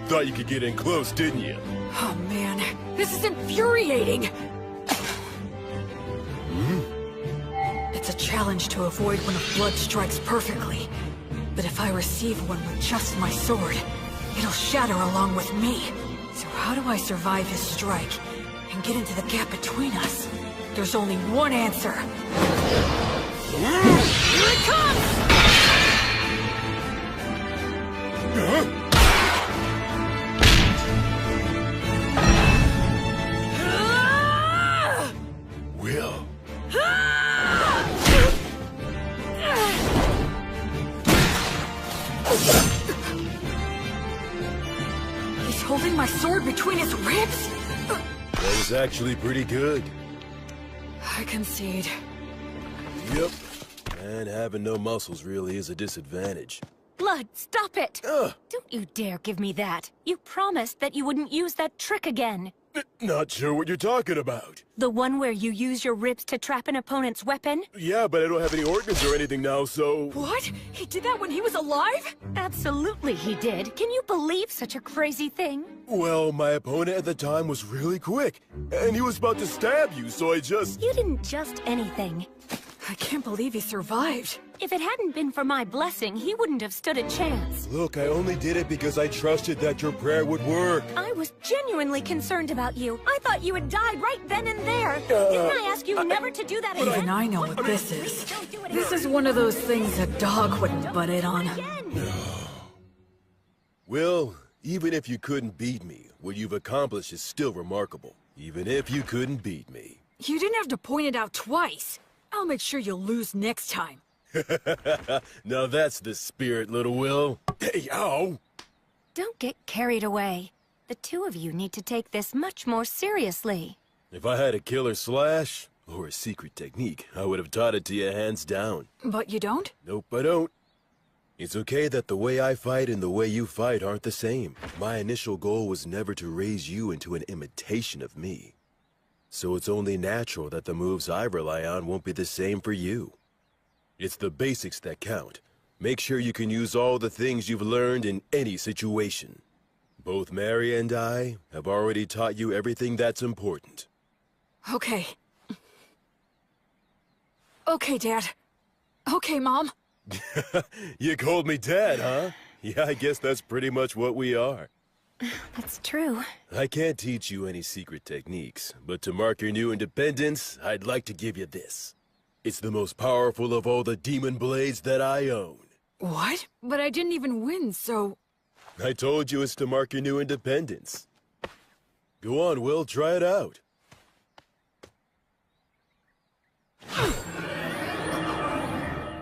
Thought you could get in close, didn't you? Oh man, this is infuriating! It's a challenge to avoid when a blood strikes perfectly. But if I receive one with just my sword, it'll shatter along with me. So how do I survive his strike and get into the gap between us? There's only one answer. Here it comes! Will. He's holding my sword between his ribs? That was actually pretty good. I concede. Yep. And having no muscles really is a disadvantage. Blood, stop it! Ugh. Don't you dare give me that. You promised that you wouldn't use that trick again. Not sure what you're talking about. The one where you use your ribs to trap an opponent's weapon? Yeah, but I don't have any organs or anything now, so... What? He did that when he was alive? Absolutely he did. Can you believe such a crazy thing? Well, my opponent at the time was really quick, and he was about to stab you, so I just... You didn't just anything. I can't believe he survived. If it hadn't been for my blessing, he wouldn't have stood a chance. Look, I only did it because I trusted that your prayer would work. I was genuinely concerned about you. I thought you had died right then and there. Didn't I ask you never to do that again? Even I know what this is. This is one of those things a dog wouldn't butt in on. Will, even if you couldn't beat me, what you've accomplished is still remarkable. Even if you couldn't beat me. You didn't have to point it out twice. I'll make sure you'll lose next time. Now that's the spirit, little Will. Hey, ow! Don't get carried away. The two of you need to take this much more seriously. If I had a killer slash, or a secret technique, I would have taught it to you hands down. But you don't? Nope, I don't. It's okay that the way I fight and the way you fight aren't the same. My initial goal was never to raise you into an imitation of me. So it's only natural that the moves I rely on won't be the same for you. It's the basics that count. Make sure you can use all the things you've learned in any situation. Both Mary and I have already taught you everything that's important. Okay. Okay, Dad. Okay, Mom. You called me Dad, huh? Yeah, I guess that's pretty much what we are. That's true. I can't teach you any secret techniques, but to mark your new independence, I'd like to give you this. It's the most powerful of all the demon blades that I own. What? But I didn't even win, so... I told you it's to mark your new independence. Go on, Will, try it out.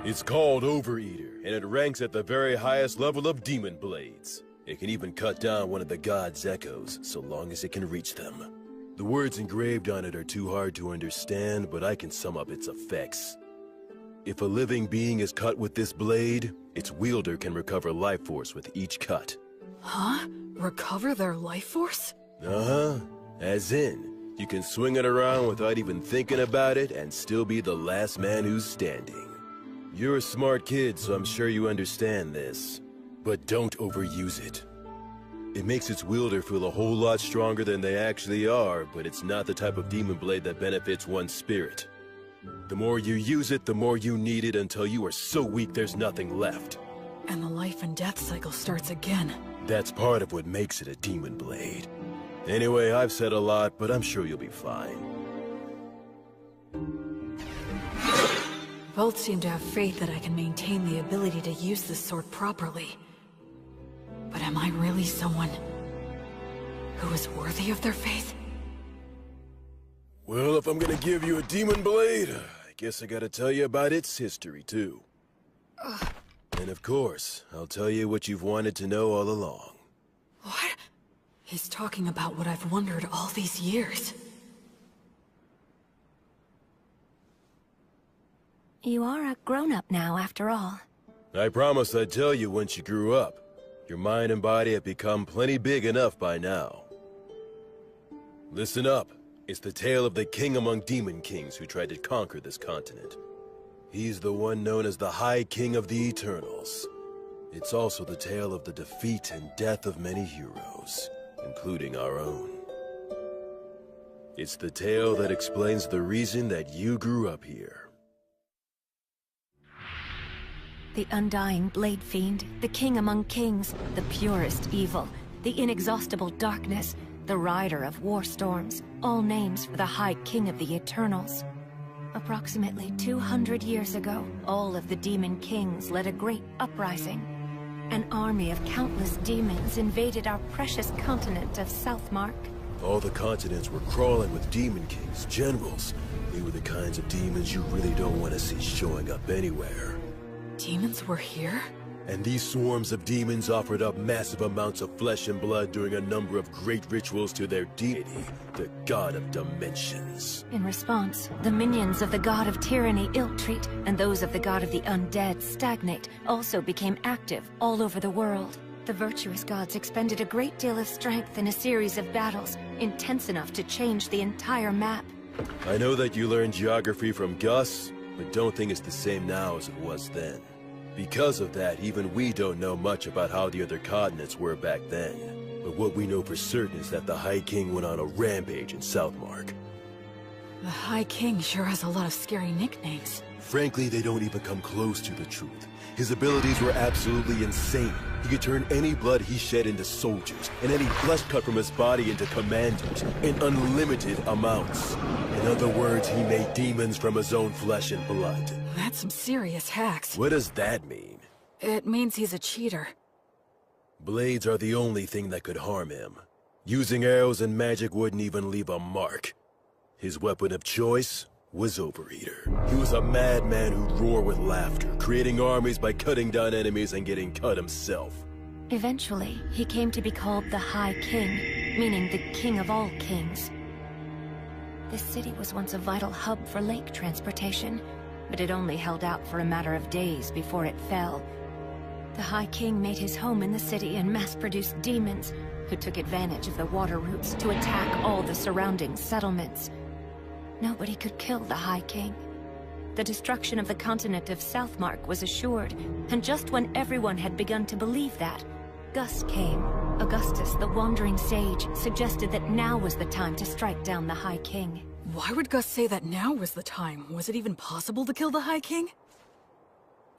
It's called Overeater, and it ranks at the very highest level of demon blades. It can even cut down one of the god's echoes, so long as it can reach them. The words engraved on it are too hard to understand, but I can sum up its effects. If a living being is cut with this blade, its wielder can recover life force with each cut. Huh? Recover their life force? Uh-huh. As in, you can swing it around without even thinking about it and still be the last man who's standing. You're a smart kid, so I'm sure you understand this. But don't overuse it. It makes its wielder feel a whole lot stronger than they actually are, but it's not the type of demon blade that benefits one's spirit. The more you use it, the more you need it until you are so weak there's nothing left. And the life and death cycle starts again. That's part of what makes it a demon blade. Anyway, I've said a lot, but I'm sure you'll be fine. Both seem to have faith that I can maintain the ability to use this sword properly. But am I really someone who is worthy of their faith? Well, if I'm gonna give you a demon blade, I guess I gotta tell you about its history, too. And of course, I'll tell you what you've wanted to know all along. What? He's talking about what I've wondered all these years. You are a grown-up now, after all. I promised I'd tell you once you grew up. Your mind and body have become plenty big enough by now. Listen up. It's the tale of the king among demon kings who tried to conquer this continent. He's the one known as the High King of the Eternals. It's also the tale of the defeat and death of many heroes, including our own. It's the tale that explains the reason that you grew up here. The undying Blade Fiend, the king among kings, the purest evil, the inexhaustible darkness, the rider of war storms, all names for the High King of the Eternals. Approximately 200 years ago, all of the demon kings led a great uprising. An army of countless demons invaded our precious continent of Southmark. All the continents were crawling with demon kings, generals. They were the kinds of demons you really don't want to see showing up anywhere. Demons were here? And these swarms of demons offered up massive amounts of flesh and blood during a number of great rituals to their deity, the God of Dimensions. In response, the minions of the God of Tyranny ill-treat, and those of the God of the Undead stagnate, also became active all over the world. The virtuous gods expended a great deal of strength in a series of battles, intense enough to change the entire map. I know that you learned geography from Gus, but don't think it's the same now as it was then. Because of that, even we don't know much about how the other continents were back then. But what we know for certain is that the High King went on a rampage in Southmark. The High King sure has a lot of scary nicknames. Frankly, they don't even come close to the truth. His abilities were absolutely insane. He could turn any blood he shed into soldiers, and any flesh cut from his body into commandos, in unlimited amounts. In other words, he made demons from his own flesh and blood. That's some serious hacks. What does that mean? It means he's a cheater. Blades are the only thing that could harm him. Using arrows and magic wouldn't even leave a mark. His weapon of choice was Overeater. He was a madman who'd roar with laughter, creating armies by cutting down enemies and getting cut himself. Eventually, he came to be called the High King, meaning the King of all Kings. This city was once a vital hub for lake transportation, but it only held out for a matter of days before it fell. The High King made his home in the city and mass-produced demons who took advantage of the water routes to attack all the surrounding settlements. Nobody could kill the High King. The destruction of the continent of Southmark was assured, and just when everyone had begun to believe that, Gus came. Augustus, the wandering sage, suggested that now was the time to strike down the High King. Why would Gus say that now was the time? Was it even possible to kill the High King?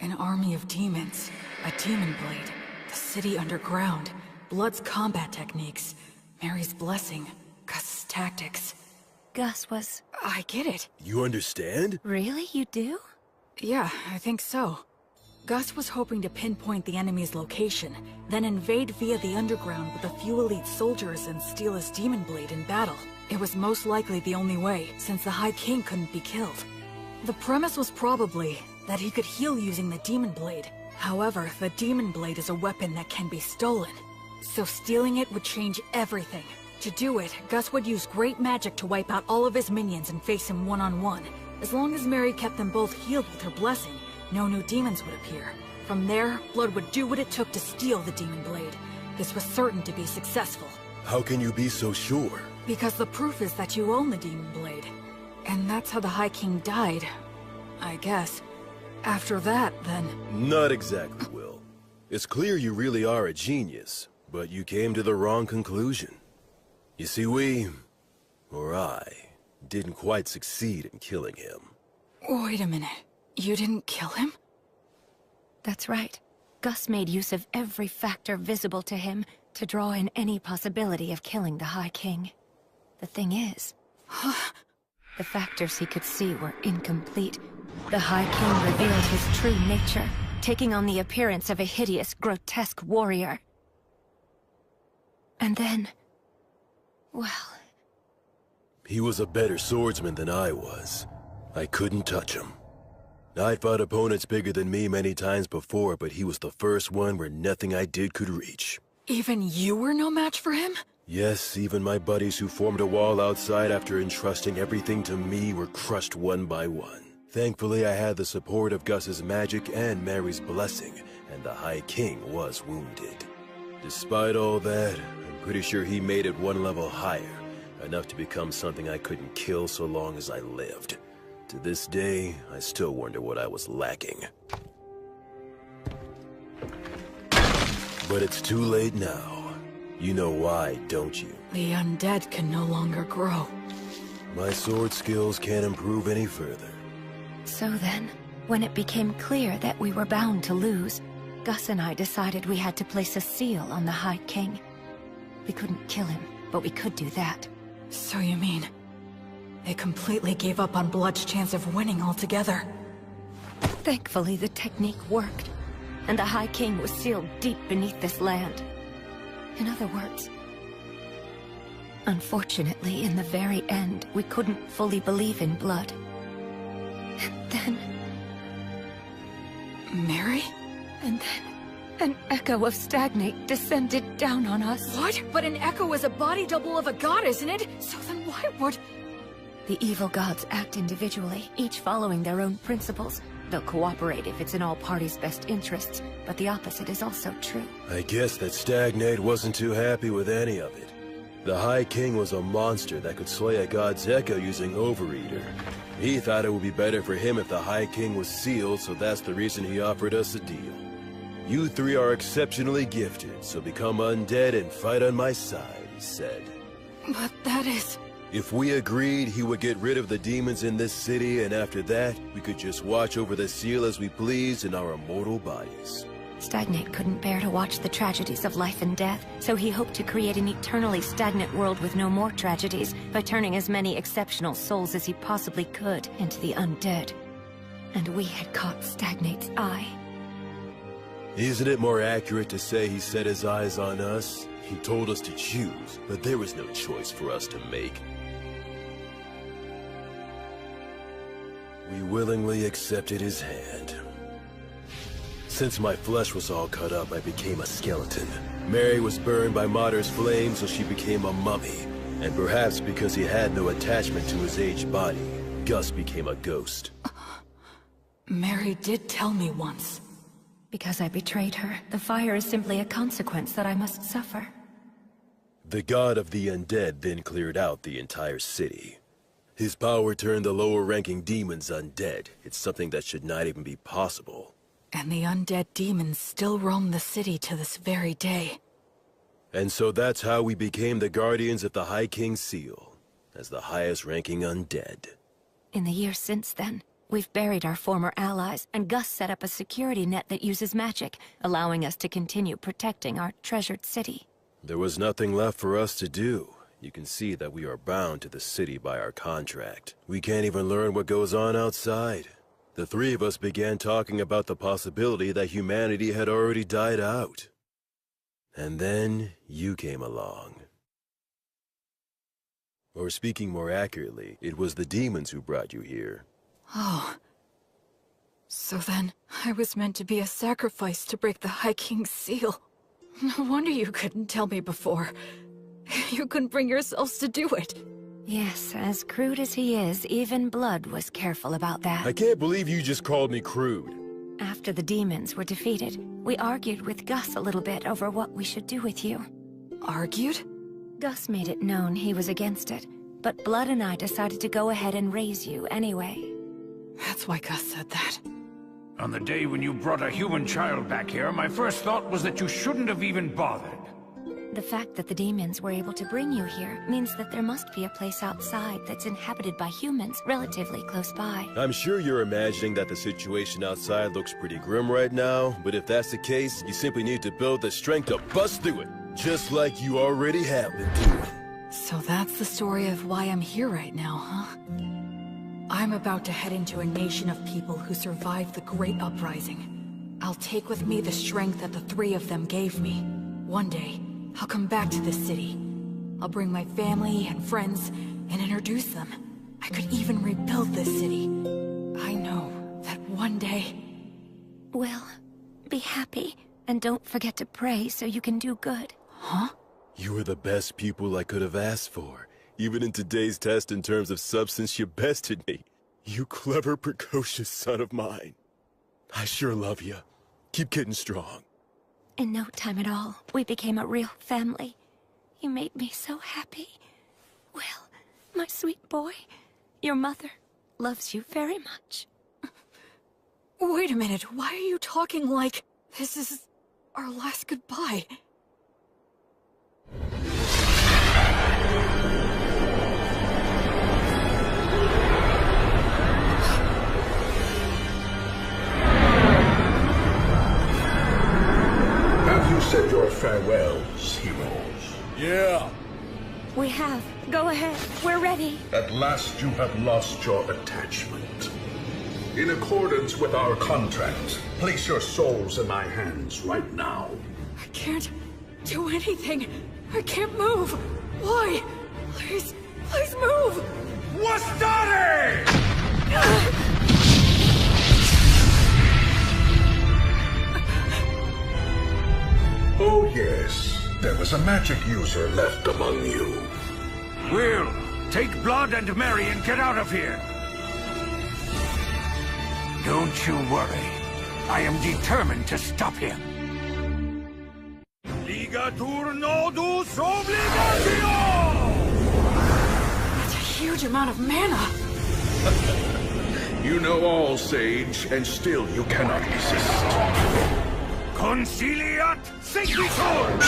An army of demons, a demon blade, the city underground, Blood's combat techniques, Mary's blessing, Gus's tactics. Gus was... I get it. You understand? Really? You do? Yeah, I think so. Gus was hoping to pinpoint the enemy's location, then invade via the underground with a few elite soldiers and steal his demon blade in battle. It was most likely the only way, since the High King couldn't be killed. The premise was probably that he could heal using the demon blade. However, the demon blade is a weapon that can be stolen, so stealing it would change everything. To do it, Gus would use great magic to wipe out all of his minions and face him one-on-one. As long as Mary kept them both healed with her blessing, no new demons would appear. From there, Blood would do what it took to steal the demon blade. This was certain to be successful. How can you be so sure? Because the proof is that you own the demon blade. And that's how the High King died, I guess. After that, then... Not exactly, Will. It's clear you really are a genius, but you came to the wrong conclusion. You see, I, didn't quite succeed in killing him. Wait a minute. You didn't kill him? That's right. Gus made use of every factor visible to him to draw in any possibility of killing the High King. The thing is, the factors he could see were incomplete. The High King revealed his true nature, taking on the appearance of a hideous, grotesque warrior. And then... well... He was a better swordsman than I was. I couldn't touch him. I'd fought opponents bigger than me many times before, but he was the first one where nothing I did could reach. Even you were no match for him? Yes, even my buddies who formed a wall outside after entrusting everything to me were crushed one by one. Thankfully, I had the support of Gus's magic and Mary's blessing, and the High King was wounded. Despite all that, I'm pretty sure he made it one level higher, enough to become something I couldn't kill so long as I lived. To this day, I still wonder what I was lacking. But it's too late now. You know why, don't you? The undead can no longer grow. My sword skills can't improve any further. So then, when it became clear that we were bound to lose, Gus and I decided we had to place a seal on the High King. We couldn't kill him, but we could do that. So you mean... they completely gave up on Blood's chance of winning altogether? Thankfully, the technique worked, and the High King was sealed deep beneath this land. In other words... unfortunately, in the very end, we couldn't fully believe in Blood. And then... Mary? And then... an echo of Stagnate descended down on us. What? But an echo is a body double of a god, isn't it? So then why would... The evil gods act individually, each following their own principles. They'll cooperate if it's in all parties' best interests, but the opposite is also true. I guess that Stagnate wasn't too happy with any of it. The High King was a monster that could slay a god's echo using Overeater. He thought it would be better for him if the High King was sealed, so that's the reason he offered us a deal. You three are exceptionally gifted, so become undead and fight on my side, he said. But that is... If we agreed, he would get rid of the demons in this city, and after that, we could just watch over the seal as we pleased in our immortal bodies. Stagnate couldn't bear to watch the tragedies of life and death, so he hoped to create an eternally stagnant world with no more tragedies by turning as many exceptional souls as he possibly could into the undead. And we had caught Stagnate's eye. Isn't it more accurate to say he set his eyes on us? He told us to choose, but there was no choice for us to make. We willingly accepted his hand. Since my flesh was all cut up, I became a skeleton. Mary was burned by Martyr's flame, so she became a mummy. And perhaps because he had no attachment to his aged body, Gus became a ghost. Mary did tell me once. Because I betrayed her, the fire is simply a consequence that I must suffer. The god of the undead then cleared out the entire city. His power turned the lower-ranking demons undead. It's something that should not even be possible. And the undead demons still roam the city to this very day. And so that's how we became the guardians of the High King's Seal, as the highest-ranking undead. In the years since then, we've buried our former allies, and Gus set up a security net that uses magic, allowing us to continue protecting our treasured city. There was nothing left for us to do. You can see that we are bound to the city by our contract. We can't even learn what goes on outside. The three of us began talking about the possibility that humanity had already died out. And then you came along. Or speaking more accurately, it was the demons who brought you here. Oh. So then, I was meant to be a sacrifice to break the High King's seal. No wonder you couldn't tell me before. You couldn't bring yourselves to do it. Yes, as crude as he is, even Blood was careful about that. I can't believe you just called me crude. After the demons were defeated, we argued with Gus a little bit over what we should do with you. Argued? Gus made it known he was against it, but Blood and I decided to go ahead and raise you anyway. That's why Gus said that. On the day when you brought a human child back here, my first thought was that you shouldn't have even bothered. The fact that the demons were able to bring you here means that there must be a place outside that's inhabited by humans relatively close by. I'm sure you're imagining that the situation outside looks pretty grim right now, but if that's the case, you simply need to build the strength to bust through it, just like you already have been doing. So that's the story of why I'm here right now, huh? I'm about to head into a nation of people who survived the Great Uprising. I'll take with me the strength that the three of them gave me. One day, I'll come back to this city. I'll bring my family and friends and introduce them. I could even rebuild this city. I know that one day... Well, be happy, and don't forget to pray so you can do good. Huh? You were the best pupil I could have asked for. Even in today's test in terms of substance, you bested me. You clever, precocious son of mine. I sure love you. Keep getting strong. In no time at all, we became a real family. You made me so happy. Well, my sweet boy, your mother loves you very much. Wait a minute, why are you talking like this is our last goodbye? Said your farewells, heroes. Yeah. We have. Go ahead. We're ready. At last you have lost your attachment. In accordance with our contract, place your souls in my hands right now. I can't do anything. I can't move. Why? Please, please move. What's that? Oh yes, there was a magic user left among you. Will, take Blood and Mary and get out of here. Don't you worry. I am determined to stop him. Ligatur nodus obligatio! That's a huge amount of mana. You know all, Sage, and still you cannot resist. Conciliat sequitur!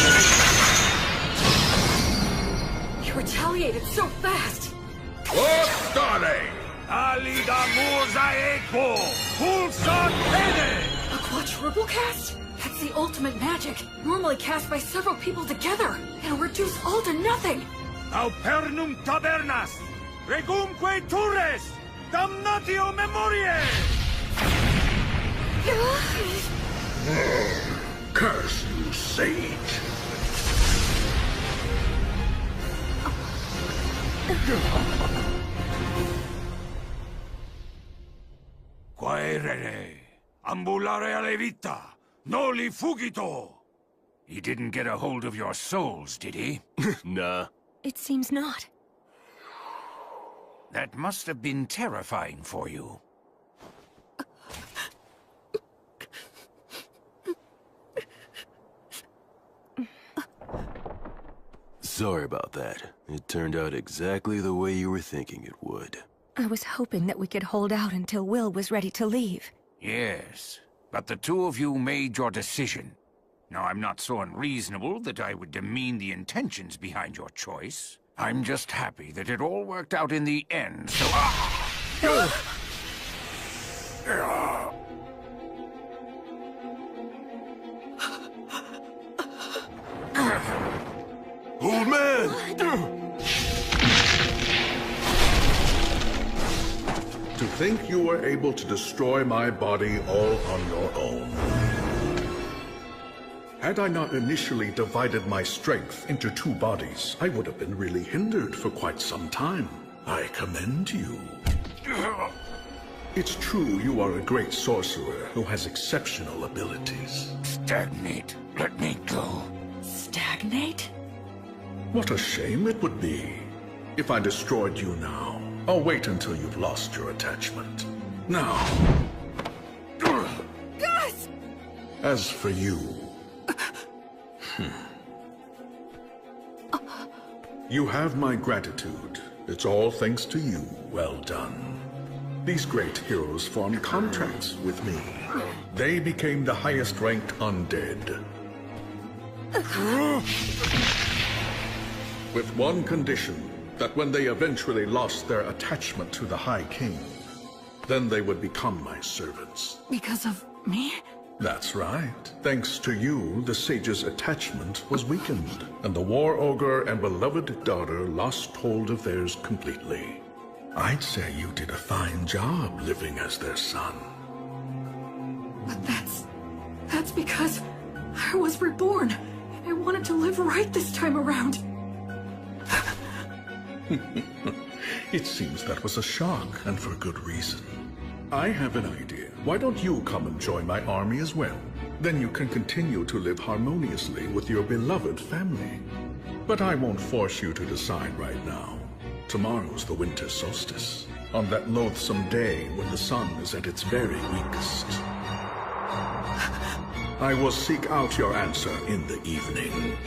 You retaliated so fast. Ostare! Alida mosaico! Pulsat pene! A quadruple cast? That's the ultimate magic. Normally cast by several people together. It'll reduce all to nothing. Aupernum tabernas! Regumque turres! Damnatio memoriae! Curse you, Sage! Quaerere, ambulare alle vita, noli fugito! He didn't get a hold of your souls, did he? Nah. It seems not. That must have been terrifying for you. Sorry about that. It turned out exactly the way you were thinking it would. I was hoping that we could hold out until Will was ready to leave. Yes, but the two of you made your decision. Now, I'm not so unreasonable that I would demean the intentions behind your choice. I'm just happy that it all worked out in the end, so... Old man! To think you were able to destroy my body all on your own. Had I not initially divided my strength into two bodies, I would have been really hindered for quite some time. I commend you. It's true you are a great sorcerer who has exceptional abilities. Stagnate. Let me go. Stagnate? What a shame it would be if I destroyed you now. I'll wait until you've lost your attachment. Now. Gus! As for you... You have my gratitude. It's all thanks to you. Well done. These great heroes formed contracts with me. They became the highest-ranked undead. With one condition, that when they eventually lost their attachment to the High King, then they would become my servants. Because of me? That's right. Thanks to you, the sage's attachment was weakened, and the war ogre and beloved daughter lost hold of theirs completely. I'd say you did a fine job living as their son. But that's because I was reborn. I wanted to live right this time around. It seems that was a shock, and for good reason. I have an idea. Why don't you come and join my army as well? Then you can continue to live harmoniously with your beloved family. But I won't force you to decide right now. Tomorrow's the winter solstice, on that loathsome day when the sun is at its very weakest. I will seek out your answer in the evening.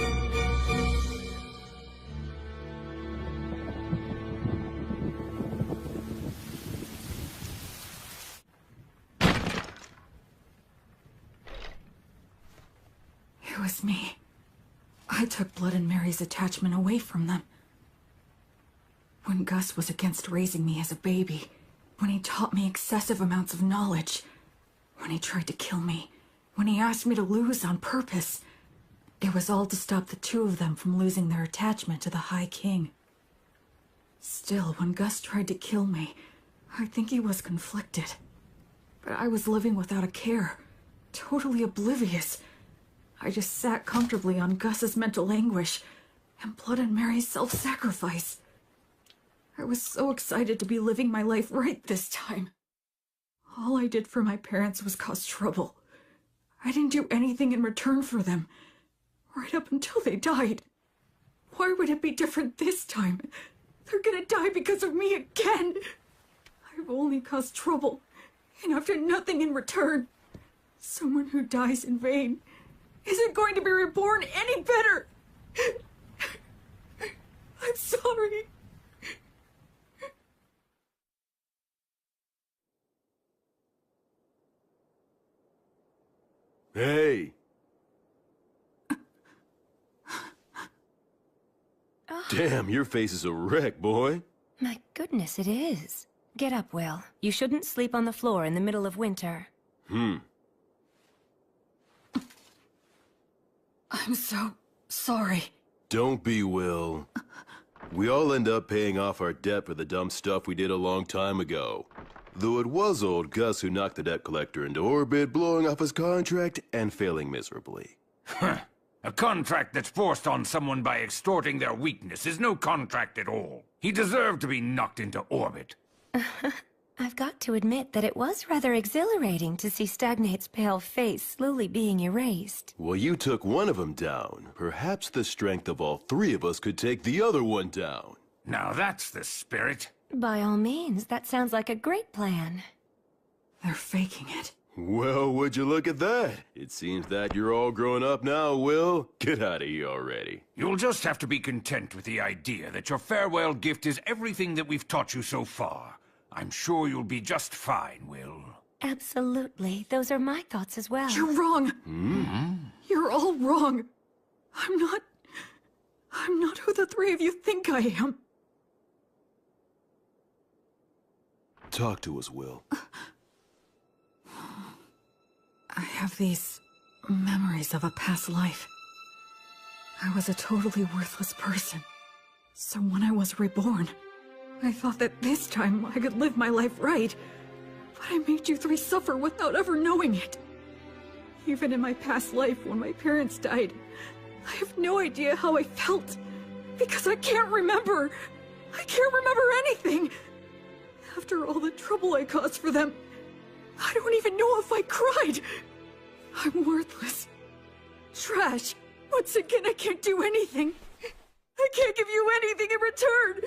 It was me. I took Blood and Mary's attachment away from them. When Gus was against raising me as a baby, when he taught me excessive amounts of knowledge, when he tried to kill me, when he asked me to lose on purpose, it was all to stop the two of them from losing their attachment to the High King. Still, when Gus tried to kill me, I think he was conflicted. But I was living without a care, totally oblivious. I just sat comfortably on Gus's mental anguish and Blood and Mary's self-sacrifice. I was so excited to be living my life right this time. All I did for my parents was cause trouble. I didn't do anything in return for them, right up until they died. Why would it be different this time? They're gonna die because of me again. I've only caused trouble, and I've done nothing in return. Someone who dies in vain isn't going to be reborn any better. I'm sorry. Hey! Damn, your face is a wreck, boy. My goodness, it is. Get up, Will. You shouldn't sleep on the floor in the middle of winter. I'm so sorry. Don't be, Will. We all end up paying off our debt for the dumb stuff we did a long time ago. Though it was old Gus who knocked the debt collector into orbit, blowing off his contract and failing miserably. A contract that's forced on someone by extorting their weakness is no contract at all. He deserved to be knocked into orbit. I've got to admit that it was rather exhilarating to see Stagnate's pale face slowly being erased. Well, you took one of them down. Perhaps the strength of all three of us could take the other one down. Now that's the spirit. By all means, that sounds like a great plan. They're faking it. Well, would you look at that? It seems that you're all grown up now, Will. Get out of here already. You'll just have to be content with the idea that your farewell gift is everything that we've taught you so far. I'm sure you'll be just fine, Will. Absolutely. Those are my thoughts as well. You're wrong. You're all wrong. I'm not who the three of you think I am. Talk to us, Will. I have these memories of a past life. I was a totally worthless person. So when I was reborn, I thought that this time I could live my life right. But I made you three suffer without ever knowing it. Even in my past life, when my parents died, I have no idea how I felt. Because I can't remember. I can't remember anything. After all the trouble I caused for them, I don't even know if I cried. I'm worthless. Trash. Once again, I can't do anything. I can't give you anything in return.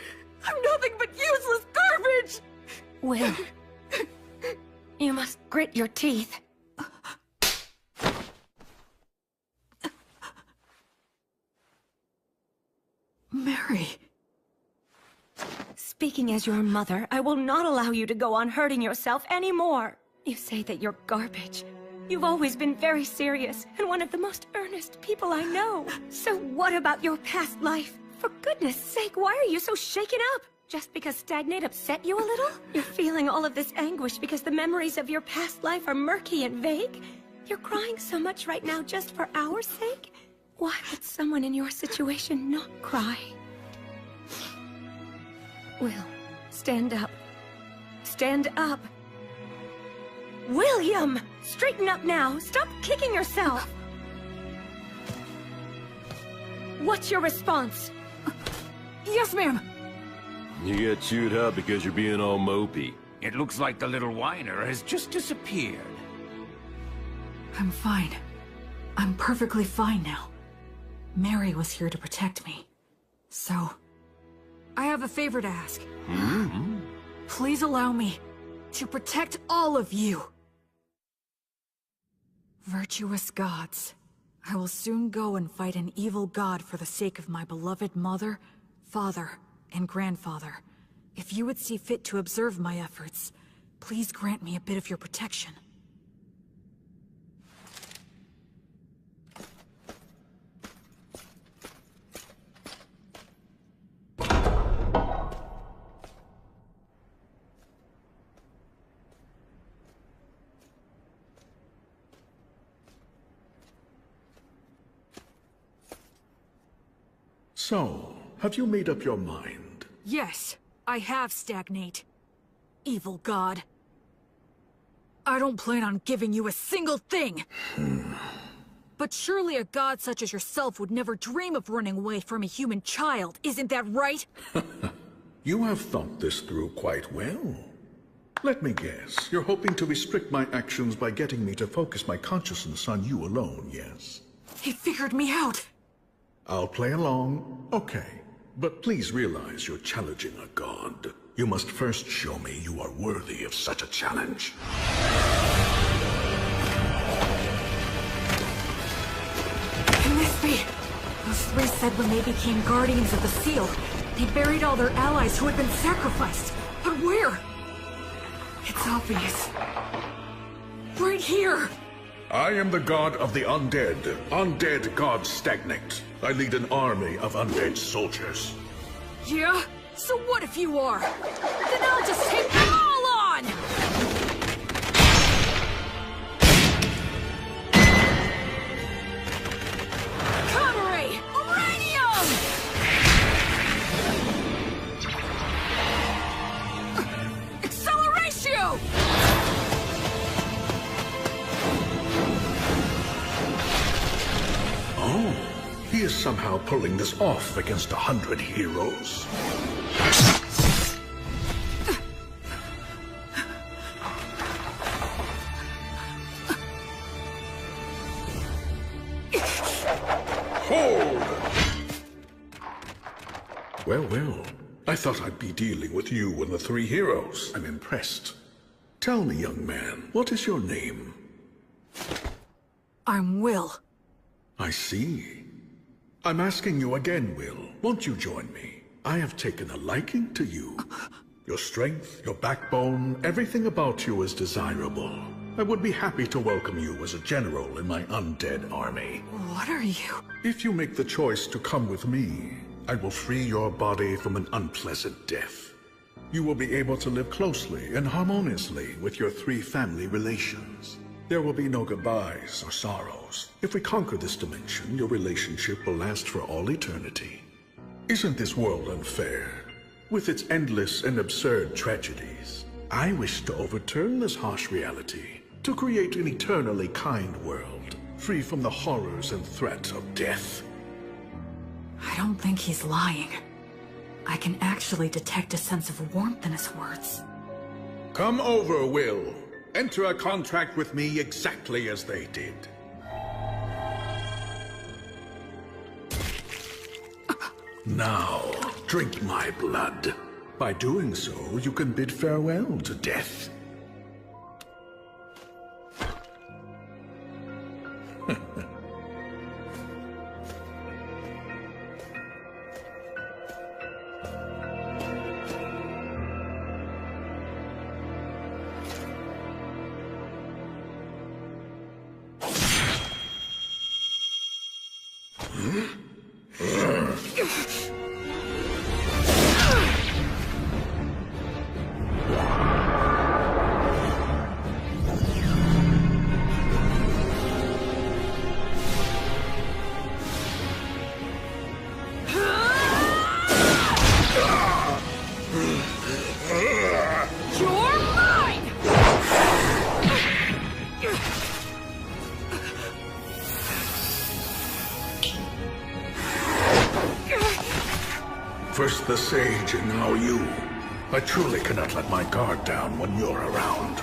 I'm nothing but useless garbage! Will, you must grit your teeth. Mary. Speaking as your mother, I will not allow you to go on hurting yourself anymore. You say that you're garbage. You've always been very serious and one of the most earnest people I know. So what about your past life? For goodness sake, why are you so shaken up? Just because Stagnate upset you a little? You're feeling all of this anguish because the memories of your past life are murky and vague? You're crying so much right now just for our sake? Why would someone in your situation not cry? Will, stand up. Stand up. William! Straighten up now. Stop kicking yourself. What's your response? Yes, ma'am. You get chewed up because you're being all mopey. It looks like the little whiner has just disappeared. I'm fine. I'm perfectly fine now. Mary was here to protect me. So, I have a favor to ask. Please allow me to protect all of you. Virtuous gods, I will soon go and fight an evil god for the sake of my beloved mother, father, and grandfather. If you would see fit to observe my efforts, please grant me a bit of your protection. So, have you made up your mind? Yes, I have, Stagnate. Evil god. I don't plan on giving you a single thing! But surely a god such as yourself would never dream of running away from a human child, isn't that right? You have thought this through quite well. Let me guess, you're hoping to restrict my actions by getting me to focus my consciousness on you alone, yes? He figured me out! I'll play along, okay. But please realize you're challenging a god. You must first show me you are worthy of such a challenge. Can this be? Those three said when they became guardians of the seal, they buried all their allies who had been sacrificed. But where? It's obvious. Right here! I am the god of the undead. Undead god Stagnate. I lead an army of undead soldiers. Yeah? So what if you are? Then I'll just take them all on! Camere! Uranium! Acceleratio! Oh, he is somehow pulling this off against 100 heroes. Hold! Well, well. I thought I'd be dealing with you and the three heroes. I'm impressed. Tell me, young man, what is your name? I'm Will. I see. I'm asking you again, Will. Won't you join me? I have taken a liking to you. Your strength, your backbone, everything about you is desirable. I would be happy to welcome you as a general in my undead army. What are you? If you make the choice to come with me, I will free your body from an unpleasant death. You will be able to live closely and harmoniously with your three family relations. There will be no goodbyes or sorrows. If we conquer this dimension, your relationship will last for all eternity. Isn't this world unfair? With its endless and absurd tragedies, I wish to overturn this harsh reality, to create an eternally kind world, free from the horrors and threats of death. I don't think he's lying. I can actually detect a sense of warmth in his words. Come over, Will. Enter a contract with me exactly as they did. Now, drink my blood. By doing so, you can bid farewell to death. First the sage, and now you. I truly cannot let my guard down when you're around.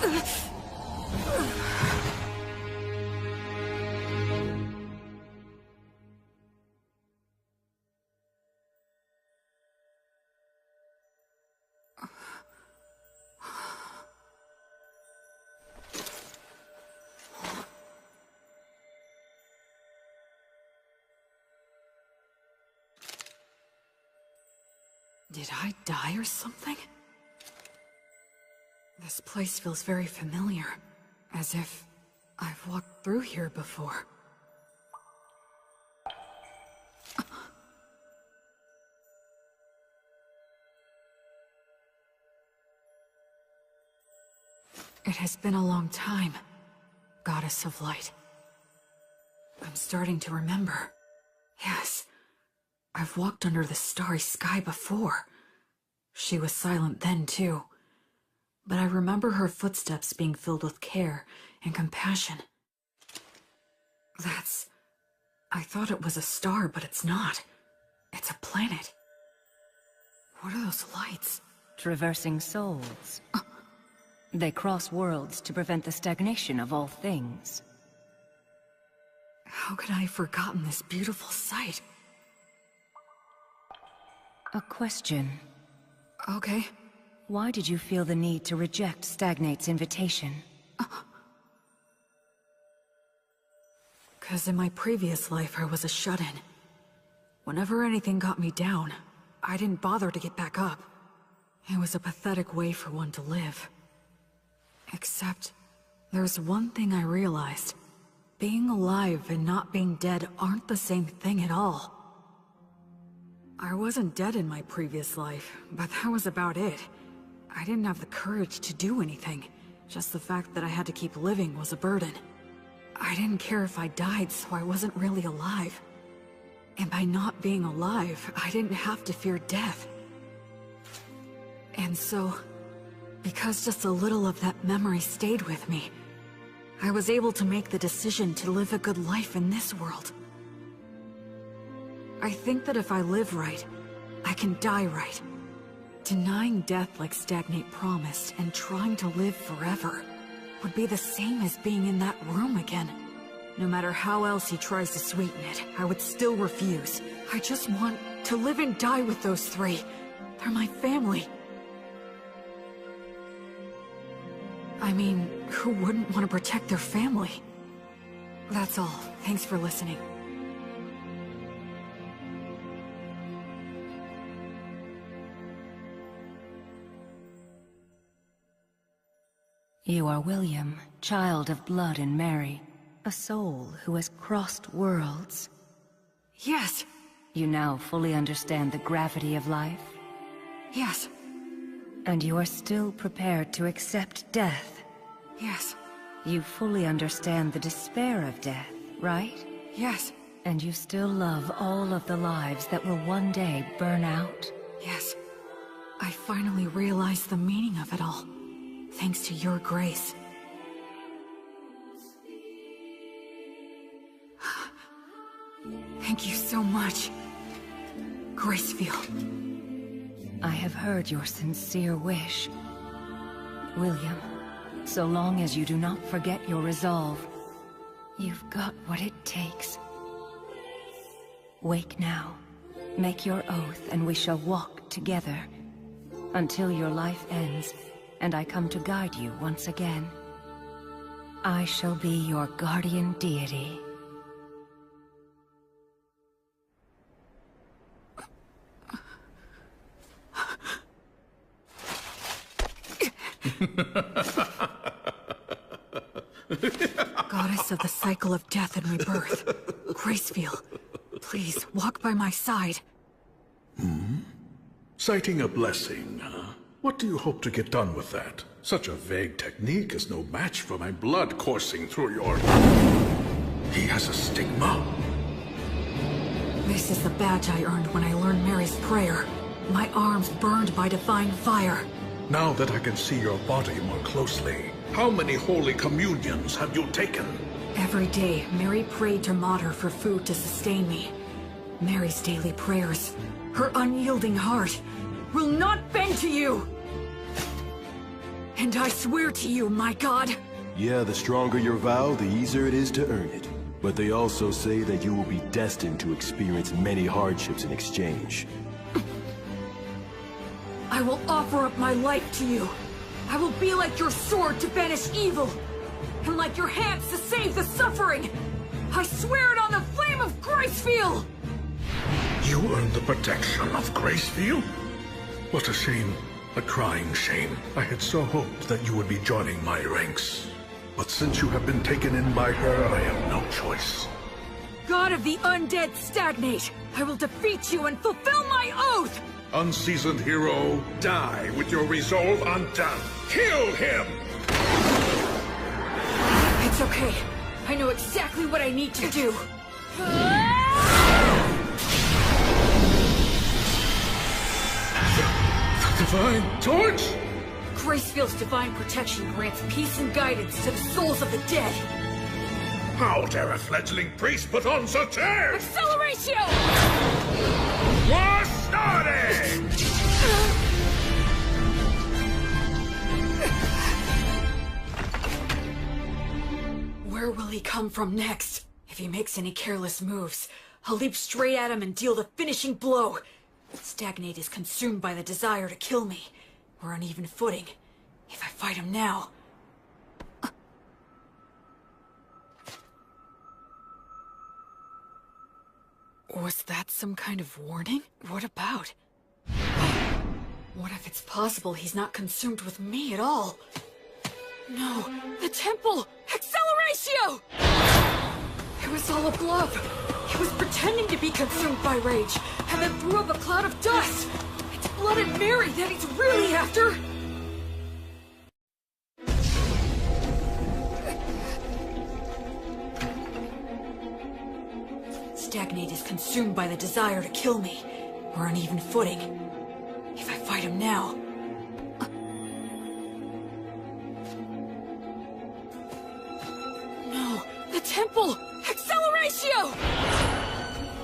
Did I die or something? This place feels very familiar, as if I've walked through here before. It has been a long time, Goddess of Light. I'm starting to remember. Yes. I've walked under the starry sky before. She was silent then, too. But I remember her footsteps being filled with care and compassion. I thought it was a star, but it's not. It's a planet. What are those lights? Traversing souls. They cross worlds to prevent the stagnation of all things. How could I have forgotten this beautiful sight? A question. Okay. Why did you feel the need to reject Stagnate's invitation? 'Cause in my previous life I was a shut-in. Whenever anything got me down, I didn't bother to get back up. It was a pathetic way for one to live. Except, there's one thing I realized. Being alive and not being dead aren't the same thing at all. I wasn't dead in my previous life, but that was about it. I didn't have the courage to do anything. Just the fact that I had to keep living was a burden. I didn't care if I died, so I wasn't really alive. And by not being alive, I didn't have to fear death. And so, because just a little of that memory stayed with me, I was able to make the decision to live a good life in this world. I think that if I live right, I can die right. Denying death like Stagnate promised and trying to live forever would be the same as being in that room again. No matter how else he tries to sweeten it, I would still refuse. I just want to live and die with those three. They're my family. I mean, who wouldn't want to protect their family? That's all. Thanks for listening. You are William, child of blood and Mary, a soul who has crossed worlds. Yes. You now fully understand the gravity of life? Yes. And you are still prepared to accept death? Yes. You fully understand the despair of death, right? Yes. And you still love all of the lives that will one day burn out? Yes. I finally realized the meaning of it all. Thanks to your grace. Thank you so much, Gracefield. I have heard your sincere wish. William, so long as you do not forget your resolve, you've got what it takes. Wake now. Make your oath and we shall walk together. Until your life ends, and I come to guide you once again. I shall be your guardian deity. Goddess of the cycle of death and rebirth, Gracefield, please walk by my side. Citing a blessing, huh? What do you hope to get done with that? Such a vague technique is no match for my blood coursing through your... He has a stigma. This is the badge I earned when I learned Mary's prayer. My arms burned by divine fire. Now that I can see your body more closely, how many holy communions have you taken? Every day, Mary prayed to Mater for food to sustain me. Mary's daily prayers, her unyielding heart, will not bend to you! And I swear to you, my god... Yeah, the stronger your vow, the easier it is to earn it. But they also say that you will be destined to experience many hardships in exchange. I will offer up my life to you. I will be like your sword to banish evil, and like your hands to save the suffering. I swear it on the flame of Gracefield! You earned the protection of Gracefield? What a shame. A crying shame. I had so hoped that you would be joining my ranks. But since you have been taken in by her, I have no choice. God of the undead stagnate! I will defeat you and fulfill my oath! Unseasoned hero, die with your resolve undone. Kill him! It's okay. I know exactly what I need to do. The divine torch? Gracefield's divine protection grants peace and guidance to the souls of the dead. How dare a fledgling priest put on such airs? Acceleratio! War starting! Where will he come from next? If he makes any careless moves, I'll leap straight at him and deal the finishing blow. Stagnate is consumed by the desire to kill me. We're on even footing. If I fight him now... Was that some kind of warning? What about? What if it's possible he's not consumed with me at all? No, the temple! Acceleratio! It was all a bluff. He was pretending to be consumed by rage, and then threw up a cloud of dust. It's Blood and Mary that he's really after. Stagnate is consumed by the desire to kill me. We're on even footing. If I fight him now... No, the temple! Acceleratio!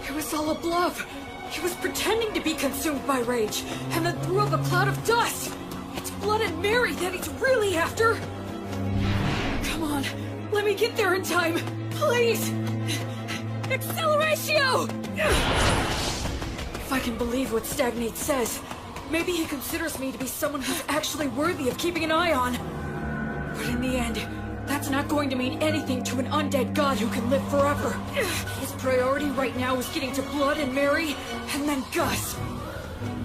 It was all a bluff. He was pretending to be consumed by rage, and then threw up a cloud of dust. It's Blood and Mary that he's really after. Come on, let me get there in time. Please! Acceleratio! If I can believe what Stagnate says, maybe he considers me to be someone who's actually worthy of keeping an eye on. But in the end, that's not going to mean anything to an undead god who can live forever. His priority right now is getting to Blood and Mary, and then Gus.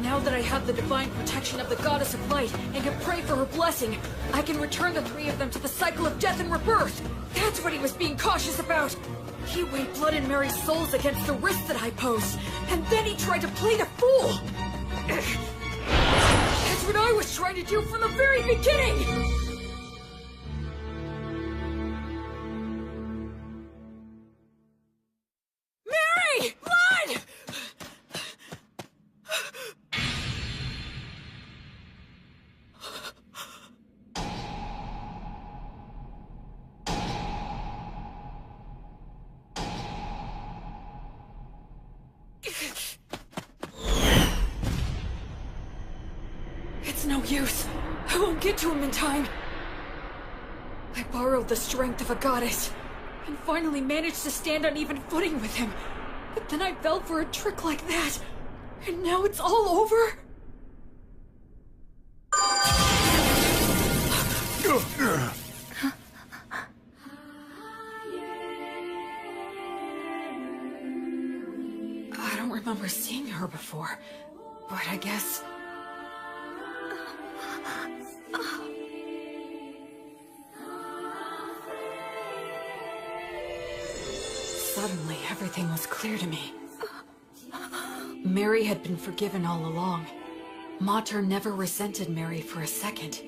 Now that I have the divine protection of the Goddess of Light and can pray for her blessing, I can return the three of them to the cycle of death and rebirth. That's what he was being cautious about. He weighed Blood and Mary's souls against the risk that I posed, and then he tried to play the fool. That's what I was trying to do from the very beginning! Mary! Blood! It's no use. I won't get to him in time. I borrowed the strength of a goddess, and finally managed to stand on even footing with him. But then I fell for a trick like that, and now it's all over? I don't remember seeing her before, but I guess... Suddenly, everything was clear to me. Mary had been forgiven all along. Mater never resented Mary for a second.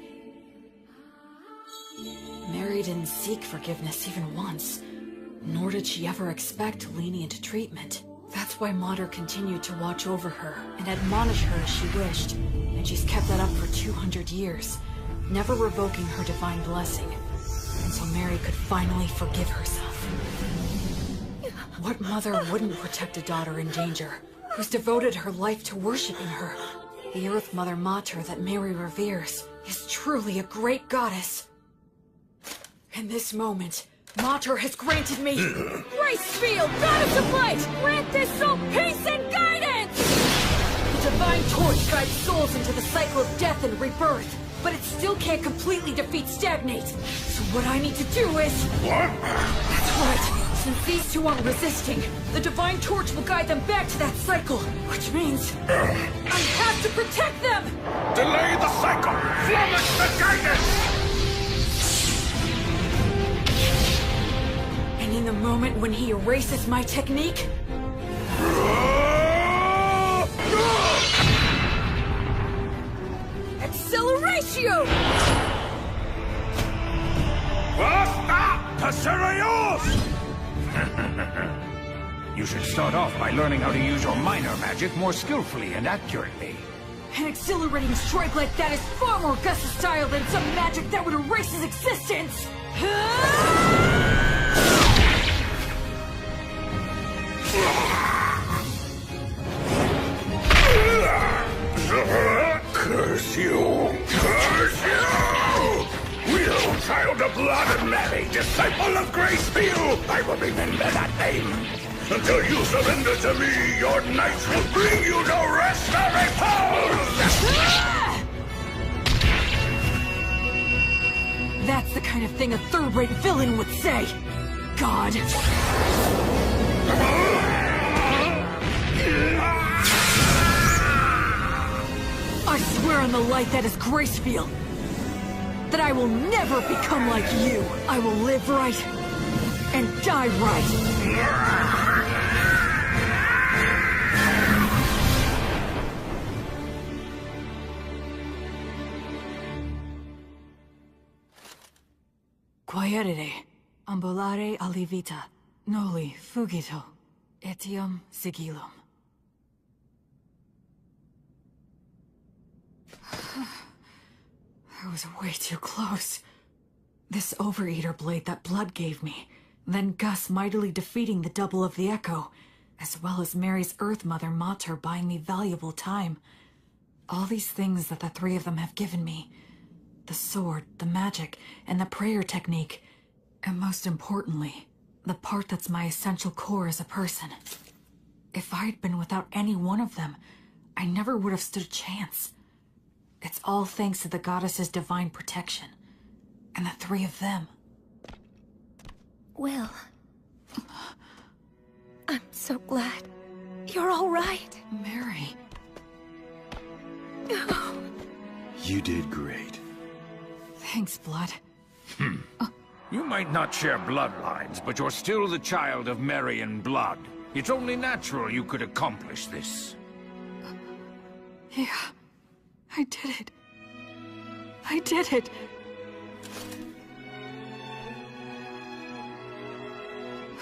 Mary didn't seek forgiveness even once, nor did she ever expect lenient treatment. That's why Mater continued to watch over her and admonish her as she wished, and she's kept that up for 200 years, never revoking her divine blessing, until Mary could finally forgive herself. What mother wouldn't protect a daughter in danger, who's devoted her life to worshipping her? The Earth Mother Mater that Mary reveres is truly a great goddess. In this moment, Mater has granted me Grace Field, Goddess of Light! Grant this soul peace and guidance! The Divine Torch guides souls into the cycle of death and rebirth, but it still can't completely defeat Stagnate. So what I need to do is... What? That's right. Since these two aren't resisting, the Divine Torch will guide them back to that cycle, which means... I have to protect them! Delay the cycle! Flummox the guidance! And in the moment when he erases my technique... Acceleratio! Basta! Passerios! You should start off by learning how to use your minor magic more skillfully and accurately. An exhilarating strike like that is far more Gus's style than some magic that would erase his existence! Curse you! Curse you! Will, child of Blood and Mary, disciple of Gracefield! I will remember that name. Until you surrender to me, your knights will bring you no rest or repose! That's the kind of thing a third-rate villain would say. God. I swear on the light that is Gracefield, that I will never become like you. I will live right and die right. Quaerere, ambulare alivita, noli fugito, etiam sigillum. I was way too close. This Overeater blade that Blood gave me, then Gus mightily defeating the double of the Echo, as well as Mary's Earth Mother Mater buying me valuable time. All these things that the three of them have given me. The sword, the magic, and the prayer technique. And most importantly, The part that's my essential core as a person. If I'd been without any one of them, I never would have stood a chance. It's all thanks to the goddess's divine protection. And the three of them. Will. I'm so glad. You're all right. Mary. You did great. Thanks, Blood. You might not share bloodlines, but you're still the child of Marian blood. It's only natural you could accomplish this. Yeah, I did it. I did it.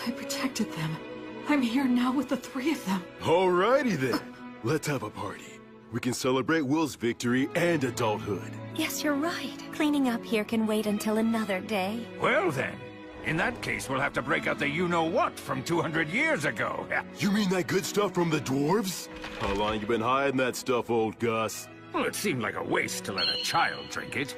I protected them. I'm here now with the three of them. Alrighty then. Let's have a party. We can celebrate Will's victory and adulthood. Yes, you're right. Cleaning up here can wait until another day. Well then, in that case we'll have to break out the you-know-what from 200 years ago. You mean that good stuff from the dwarves? How long you been hiding that stuff, old Gus? Well, it seemed like a waste to let a child drink it.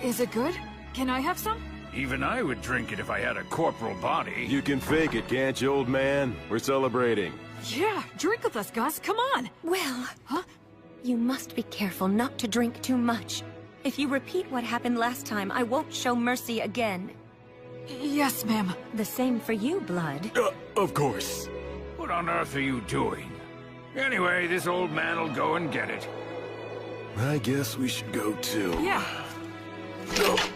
Is it good? Can I have some? Even I would drink it if I had a corporal body. You can fake it, can't you, old man? We're celebrating. Yeah, drink with us, Gus. Come on. Will. Huh? You must be careful not to drink too much. If you repeat what happened last time, I won't show mercy again. Yes, ma'am. The same for you, Blood. Of course. What on earth are you doing? Anyway, this old man will go and get it. I guess we should go too. Yeah. Oh.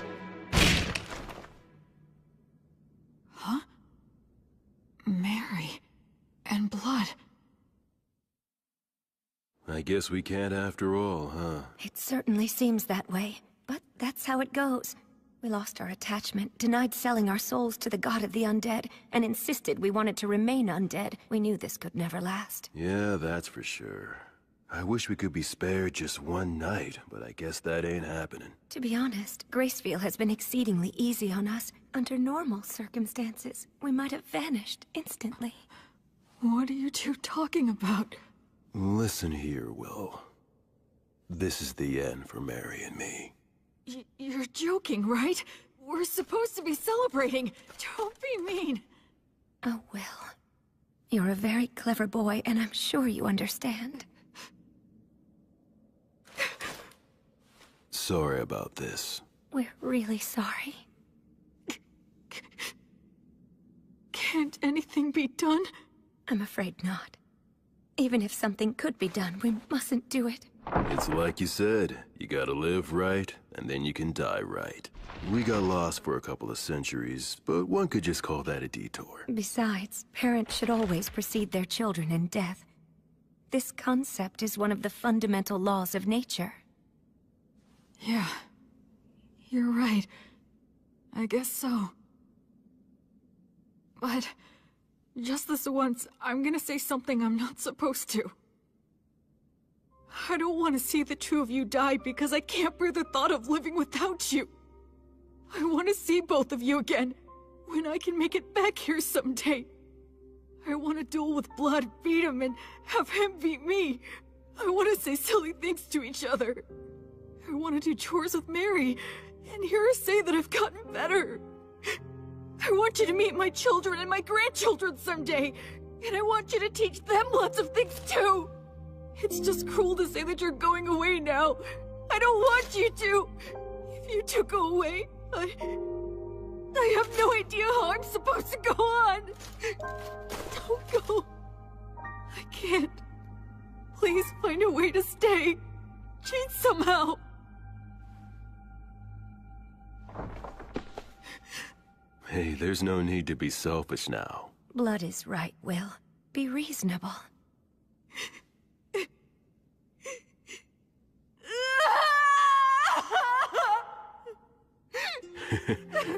Huh? Mary. And Blood. I guess we can't after all, huh? It certainly seems that way, but that's how it goes. We lost our attachment, denied selling our souls to the god of the undead, and insisted we wanted to remain undead. We knew this could never last. Yeah, that's for sure. I wish we could be spared just one night, but I guess that ain't happening. To be honest, Graceville has been exceedingly easy on us. Under normal circumstances, we might have vanished instantly. What are you two talking about? Listen here, Will. This is the end for Mary and me. You're joking, right? We're supposed to be celebrating. Don't be mean. Oh, Will. You're a very clever boy, and I'm sure you understand. Sorry about this. We're really sorry. Can't anything be done? I'm afraid not. Even if something could be done, we mustn't do it. It's like you said, you gotta live right, and then you can die right. We got lost for a couple of centuries, but one could just call that a detour. Besides, parents should always precede their children in death. This concept is one of the fundamental laws of nature. Yeah. You're right. I guess so. But... just this once, I'm gonna say something I'm not supposed to. I don't want to see the two of you die because I can't bear the thought of living without you. I want to see both of you again, when I can make it back here someday. I want to duel with Blood, beat him, and have him beat me. I want to say silly things to each other. I want to do chores with Mary, and hear her say that I've gotten better. I want you to meet my children and my grandchildren someday, and I want you to teach them lots of things too. It's just cruel to say that you're going away now. I don't want you to. If you two go away, I have no idea how I'm supposed to go on. Don't go. I can't. Please find a way to stay. Cheat somehow. Hey, there's no need to be selfish now. Blood is right, Will. Be reasonable.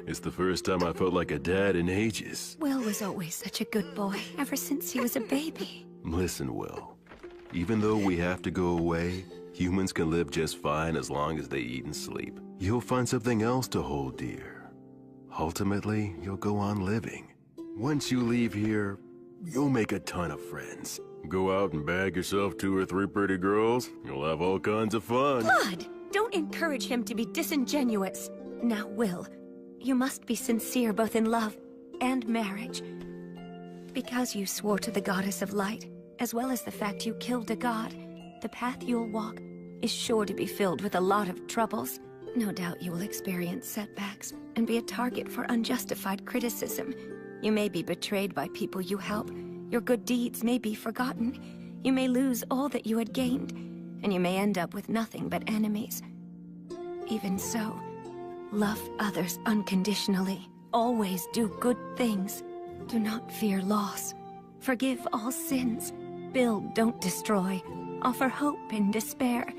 It's the first time I felt like a dad in ages. Will was always such a good boy, ever since he was a baby. Listen, Will. Even though we have to go away, humans can live just fine as long as they eat and sleep. You'll find something else to hold dear. Ultimately, you'll go on living. Once you leave here, you'll make a ton of friends. Go out and bag yourself 2 or 3 pretty girls. You'll have all kinds of fun. Blood! Don't encourage him to be disingenuous. Now, Will, you must be sincere both in love and marriage. Because you swore to the goddess of light, as well as the fact you killed a god, the path you'll walk is sure to be filled with a lot of troubles. No doubt you will experience setbacks and be a target for unjustified criticism. You may be betrayed by people you help. Your good deeds may be forgotten. You may lose all that you had gained, and you may end up with nothing but enemies. Even so, love others unconditionally. Always do good things. Do not fear loss. Forgive all sins. Build, don't destroy. Offer hope in despair.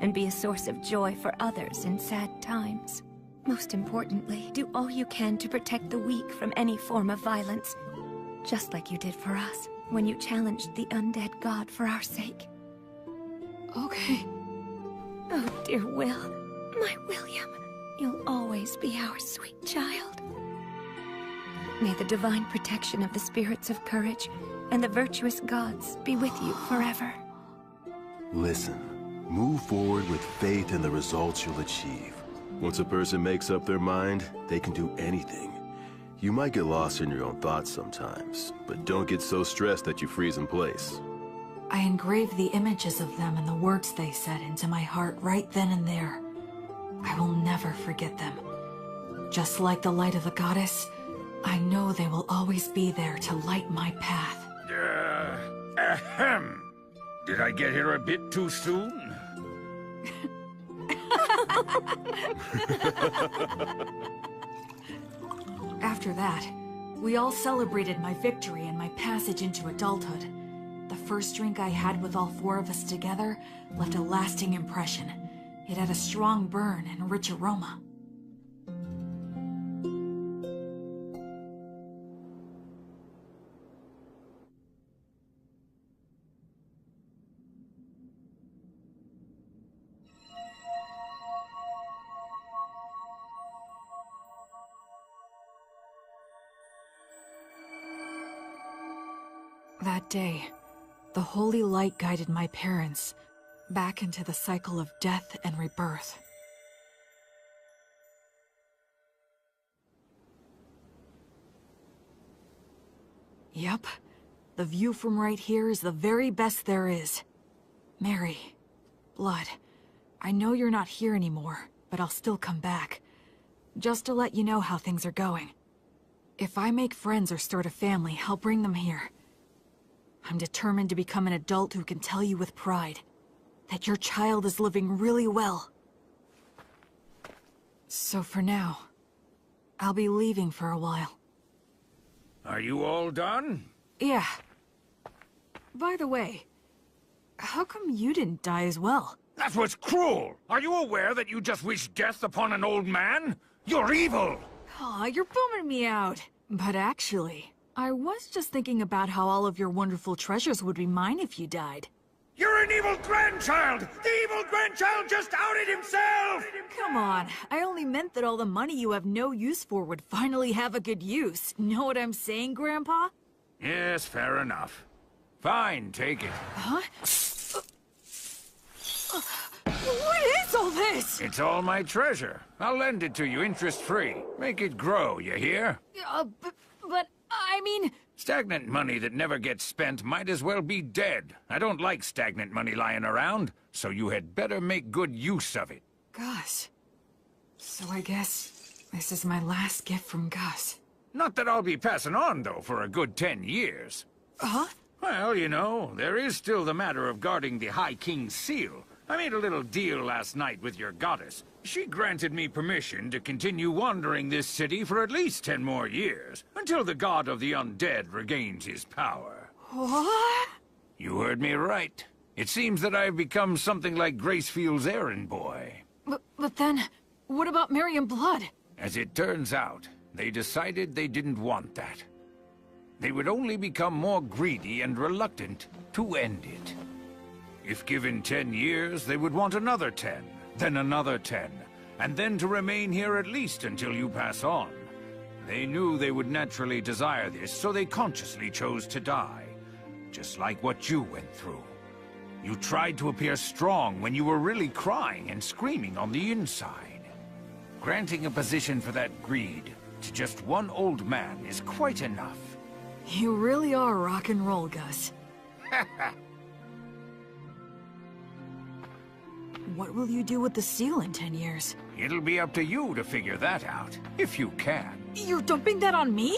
And be a source of joy for others in sad times. Most importantly, do all you can to protect the weak from any form of violence. Just like you did for us, when you challenged the undead god for our sake. Okay. Oh, dear Will. My William. You'll always be our sweet child. May the divine protection of the spirits of courage and the virtuous gods be with you forever. Listen, move forward with faith in the results you'll achieve. Once a person makes up their mind, they can do anything. You might get lost in your own thoughts sometimes, but don't get so stressed that you freeze in place. I engraved the images of them and the words they said into my heart right then and there. I will never forget them. Just like the light of the goddess, I know they will always be there to light my path. Ahem. Did I get here a bit too soon? After that, we all celebrated my victory and my passage into adulthood. The first drink I had with all four of us together left a lasting impression. It had a strong burn and a rich aroma. That day, the holy light guided my parents back into the cycle of death and rebirth. Yep, the view from right here is the very best there is. Mary, Blood, I know you're not here anymore, but I'll still come back. Just to let you know how things are going. If I make friends or start a family, I'll bring them here. I'm determined to become an adult who can tell you with pride that your child is living really well. So for now, I'll be leaving for a while. Are you all done? Yeah. By the way, how come you didn't die as well? That was cruel! Are you aware that you just wished death upon an old man? You're evil! Aw, you're bumming me out. But actually, I was just thinking about how all of your wonderful treasures would be mine if you died. You're an evil grandchild! The evil grandchild just outed himself! Come on, I only meant that all the money you have no use for would finally have a good use. Know what I'm saying, Grandpa? Yes, fair enough. Fine, take it. Huh? What is all this? It's all my treasure. I'll lend it to you interest-free. Make it grow, you hear? But I mean... Stagnant money that never gets spent might as well be dead. I don't like stagnant money lying around, so you had better make good use of it. Gus. So I guess this is my last gift from Gus. Not that I'll be passing on, though, for a good 10 years. Huh? Well, you know, there is still the matter of guarding the High King's seal. I made a little deal last night with your goddess. She granted me permission to continue wandering this city for at least 10 more years, until the god of the undead regains his power. What? You heard me right. It seems that I've become something like Gracefield's errand boy. But then, what about Mary and Blood? As it turns out, they decided they didn't want that. They would only become more greedy and reluctant to end it. If given 10 years, they would want another 10, then another 10, and then to remain here at least until you pass on. They knew they would naturally desire this, so they consciously chose to die. Just like what you went through. You tried to appear strong when you were really crying and screaming on the inside. Granting a position for that greed to just one old man is quite enough. You really are rock and roll, Gus. What will you do with the seal in 10 years? It'll be up to you to figure that out, if you can. You're dumping that on me?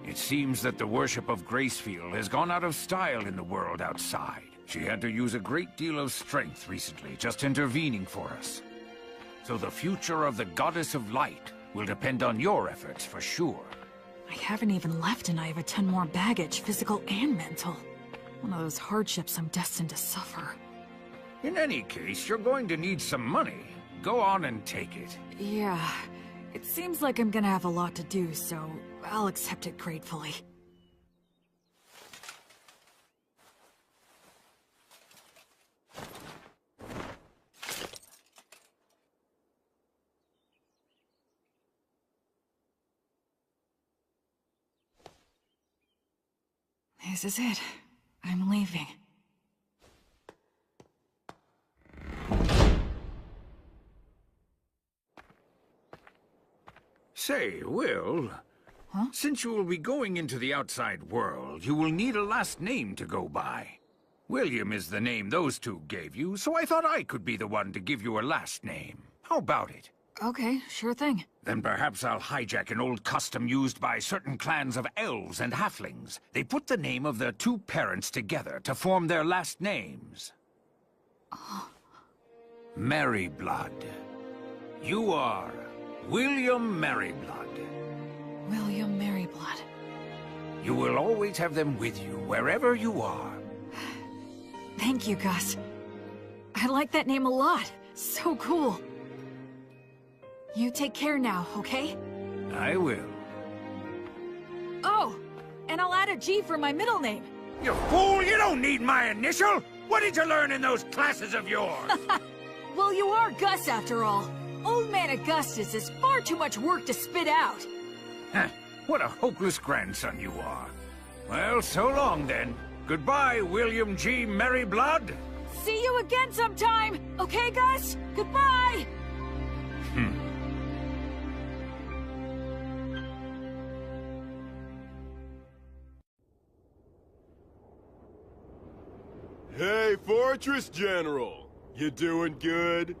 It seems that the worship of Gracefield has gone out of style in the world outside. She had to use a great deal of strength recently, just intervening for us. So the future of the Goddess of Light will depend on your efforts for sure. I haven't even left and I have a ton more baggage, physical and mental. One of those hardships I'm destined to suffer. In any case, you're going to need some money. Go on and take it. Yeah, it seems like I'm gonna have a lot to do, so I'll accept it gratefully. This is it. I'm leaving. Say, Will... Huh? Since you will be going into the outside world, you will need a last name to go by. William is the name those two gave you, so I thought I could be the one to give you a last name. How about it? Okay, sure thing. Then perhaps I'll hijack an old custom used by certain clans of elves and halflings. They put the name of their two parents together to form their last names. Merryblood. You are William Merryblood. William Merryblood. You will always have them with you, wherever you are. Thank you, Gus. I like that name a lot. So cool. You take care now, okay? I will. Oh, and I'll add a G for my middle name. You fool! You don't need my initial! What did you learn in those classes of yours? Well, you are Gus after all. Old Man Augustus is far too much work to spit out. Huh, what a hopeless grandson you are. Well, so long then. Goodbye, William G. Merryblood. See you again sometime, okay, Gus? Goodbye! Hey, Fortress General! You doing good?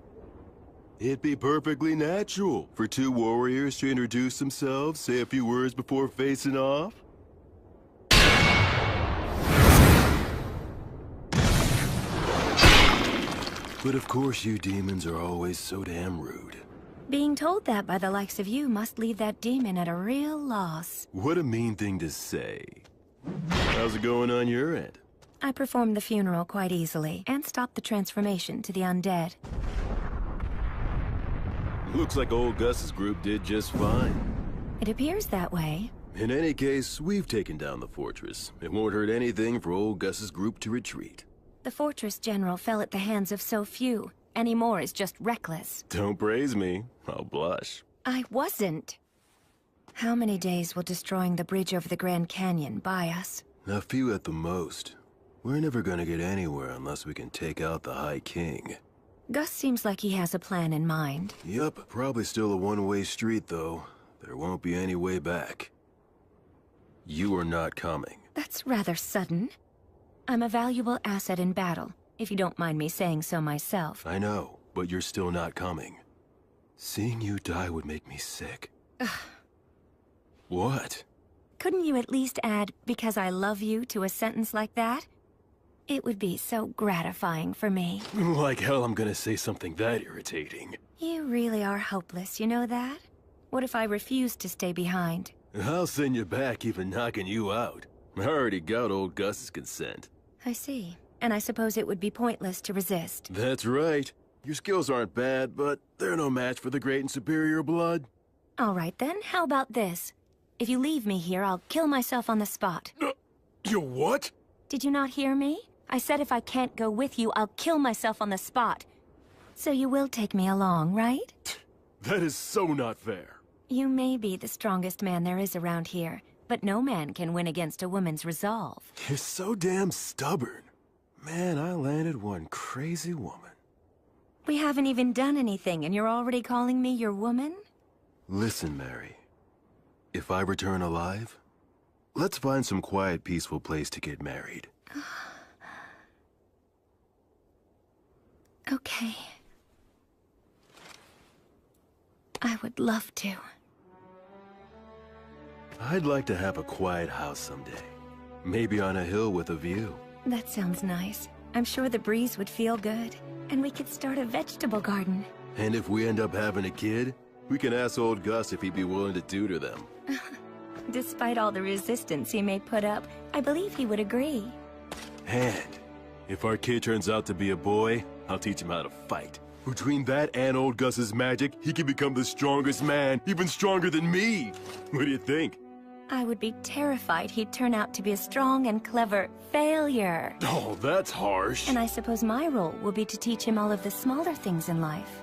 It'd be perfectly natural for two warriors to introduce themselves, say a few words before facing off. But of course you demons are always so damn rude. Being told that by the likes of you must leave that demon at a real loss. What a mean thing to say. How's it going on your end? I performed the funeral quite easily, and stopped the transformation to the undead. Looks like old Gus's group did just fine. It appears that way. In any case, we've taken down the fortress. It won't hurt anything for old Gus's group to retreat. The Fortress General fell at the hands of so few. Any more is just reckless. Don't praise me. I'll blush. I wasn't. How many days will destroying the bridge over the Grand Canyon buy us? A few at the most. We're never gonna get anywhere unless we can take out the High King. Gus seems like he has a plan in mind. Yup, probably still a one-way street, though. There won't be any way back. You are not coming. That's rather sudden. I'm a valuable asset in battle, if you don't mind me saying so myself. I know, but you're still not coming. Seeing you die would make me sick. What? Couldn't you at least add, "because I love you," to a sentence like that? It would be so gratifying for me. Like hell I'm gonna say something that irritating. You really are hopeless, you know that? What if I refuse to stay behind? I'll send you back even knocking you out. I already got old Gus's consent. I see. And I suppose it would be pointless to resist. That's right. Your skills aren't bad, but they're no match for the great and superior blood. All right then, how about this? If you leave me here, I'll kill myself on the spot. You what? Did you not hear me? I said if I can't go with you, I'll kill myself on the spot. So you will take me along, right? That is so not fair. You may be the strongest man there is around here, but no man can win against a woman's resolve. You're so damn stubborn. Man, I landed one crazy woman. We haven't even done anything, and you're already calling me your woman? Listen, Mary. If I return alive, let's find some quiet, peaceful place to get married. Okay. I would love to. I'd like to have a quiet house someday. Maybe on a hill with a view. That sounds nice. I'm sure the breeze would feel good. And we could start a vegetable garden. And if we end up having a kid, we can ask old Gus if he'd be willing to tutor them. Despite all the resistance he may put up, I believe he would agree. And if our kid turns out to be a boy, I'll teach him how to fight. Between that and old Gus's magic, he can become the strongest man, even stronger than me. What do you think? I would be terrified he'd turn out to be a strong and clever failure. Oh, that's harsh. And I suppose my role will be to teach him all of the smaller things in life.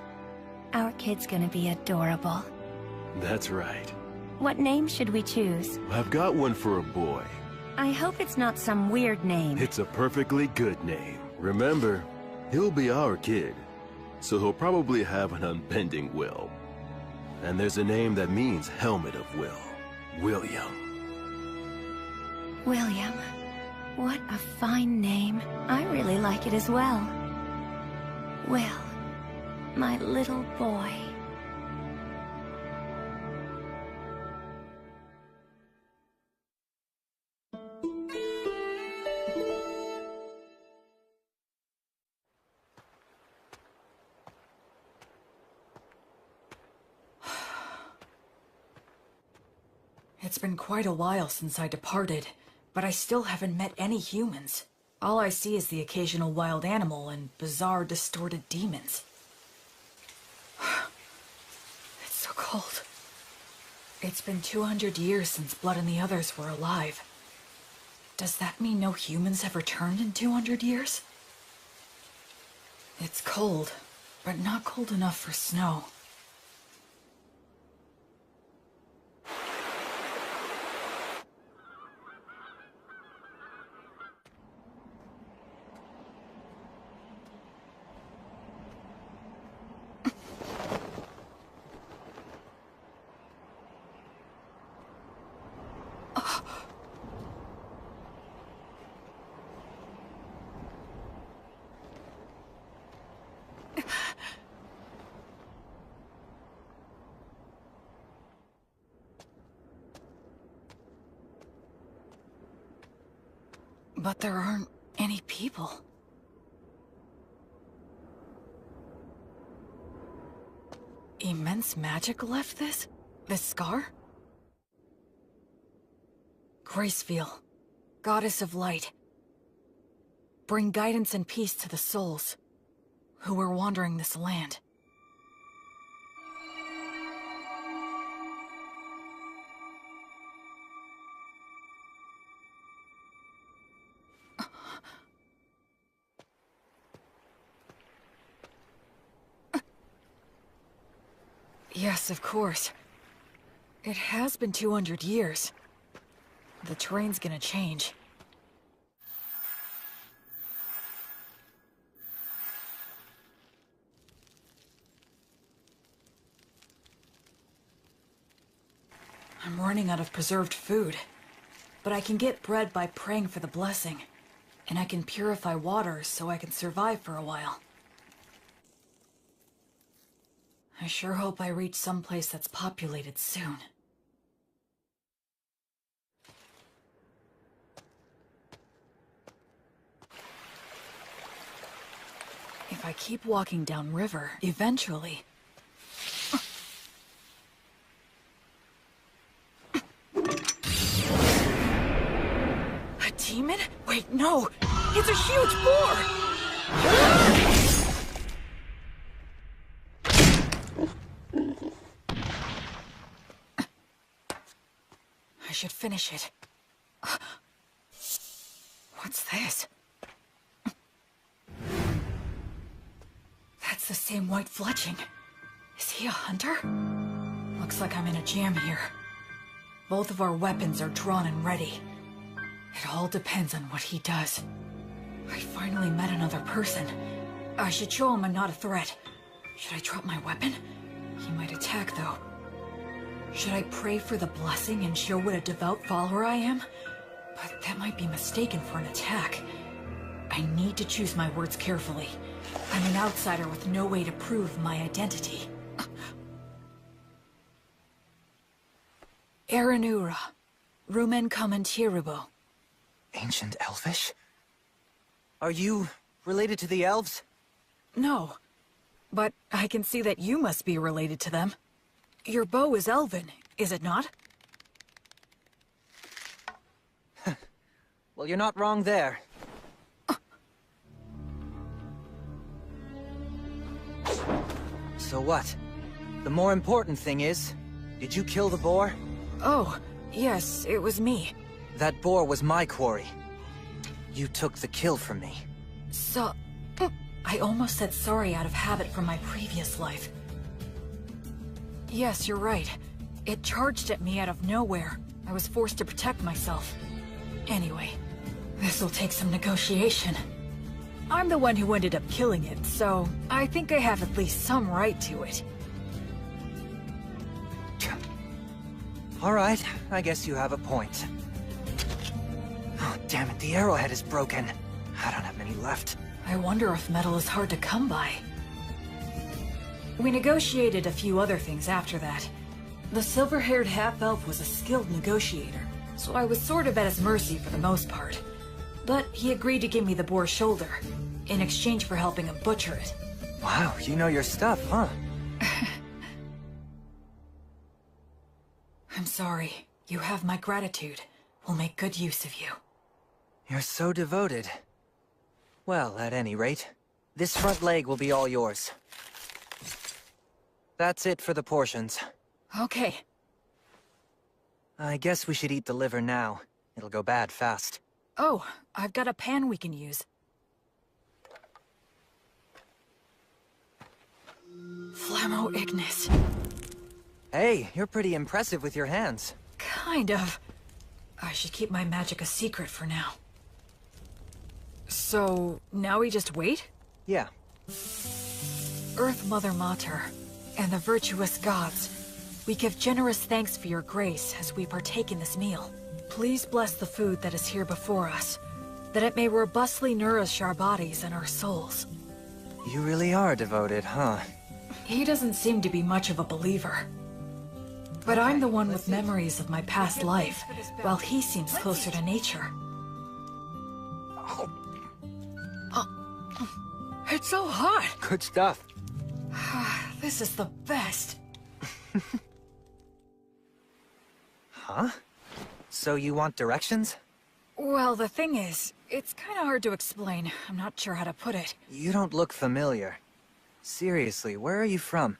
Our kid's gonna be adorable. That's right. What name should we choose? I've got one for a boy. I hope it's not some weird name. It's a perfectly good name. Remember, he'll be our kid, so he'll probably have an unbending will. And there's a name that means Helmet of Will. William. William. What a fine name. I really like it as well. Will. My little boy. It's been quite a while since I departed, but I still haven't met any humans. All I see is the occasional wild animal and bizarre, distorted demons. It's so cold. It's been 200 years since Blood and the others were alive. Does that mean no humans have returned in 200 years? It's cold, but not cold enough for snow. But there aren't any people. Immense magic left this? This scar? Gracefeel, goddess of light. Bring guidance and peace to the souls who were wandering this land. Yes, of course. It has been 200 years. The terrain's gonna change. I'm running out of preserved food. But I can get bread by praying for the blessing. And I can purify water so I can survive for a while. I sure hope I reach someplace that's populated soon. If I keep walking downriver, eventually... A demon? Wait, no! It's a huge boar! I should finish it. What's this? That's the same white fletching. Is he a hunter? Looks like I'm in a jam here. Both of our weapons are drawn and ready. It all depends on what he does. I finally met another person. I should show him I'm not a threat. Should I drop my weapon? He might attack, though. Should I pray for the blessing and show what a devout follower I am? But that might be mistaken for an attack. I need to choose my words carefully. I'm an outsider with no way to prove my identity. Aranura, Rumen Commentiribo. Ancient Elvish? Are you related to the elves? No, but I can see that you must be related to them. Your bow is elven, is it not? Well, you're not wrong there. So what? The more important thing is, did you kill the boar? Oh, yes, it was me. That boar was my quarry. You took the kill from me. So... I almost said sorry out of habit from my previous life. Yes, you're right. It charged at me out of nowhere. I was forced to protect myself. Anyway, this'll take some negotiation. I'm the one who ended up killing it, so I think I have at least some right to it. All right, I guess you have a point. Oh, damn it, the arrowhead is broken. I don't have many left. I wonder if metal is hard to come by. We negotiated a few other things after that. The silver-haired half-elf was a skilled negotiator, so I was sort of at his mercy for the most part. But he agreed to give me the boar's shoulder, in exchange for helping him butcher it. Wow, you know your stuff, huh? I'm sorry. You have my gratitude. We'll make good use of you. You're so devoted. Well, at any rate, this front leg will be all yours. That's it for the portions. Okay. I guess we should eat the liver now. It'll go bad fast. Oh, I've got a pan we can use. Flammo Ignis. Hey, you're pretty impressive with your hands. Kind of. I should keep my magic a secret for now. So, now we just wait? Yeah. Earth Mother Mater, and the virtuous gods, we give generous thanks for your grace as we partake in this meal. Please bless the food that is here before us, that it may robustly nourish our bodies and our souls. You really are devoted, huh? He doesn't seem to be much of a believer. But I'm the one with memories of my past life, while he seems closer to nature. It's so hot! Good stuff. This is the best. Huh? So you want directions? Well, the thing is, it's kinda hard to explain. I'm not sure how to put it. You don't look familiar. Seriously, where are you from?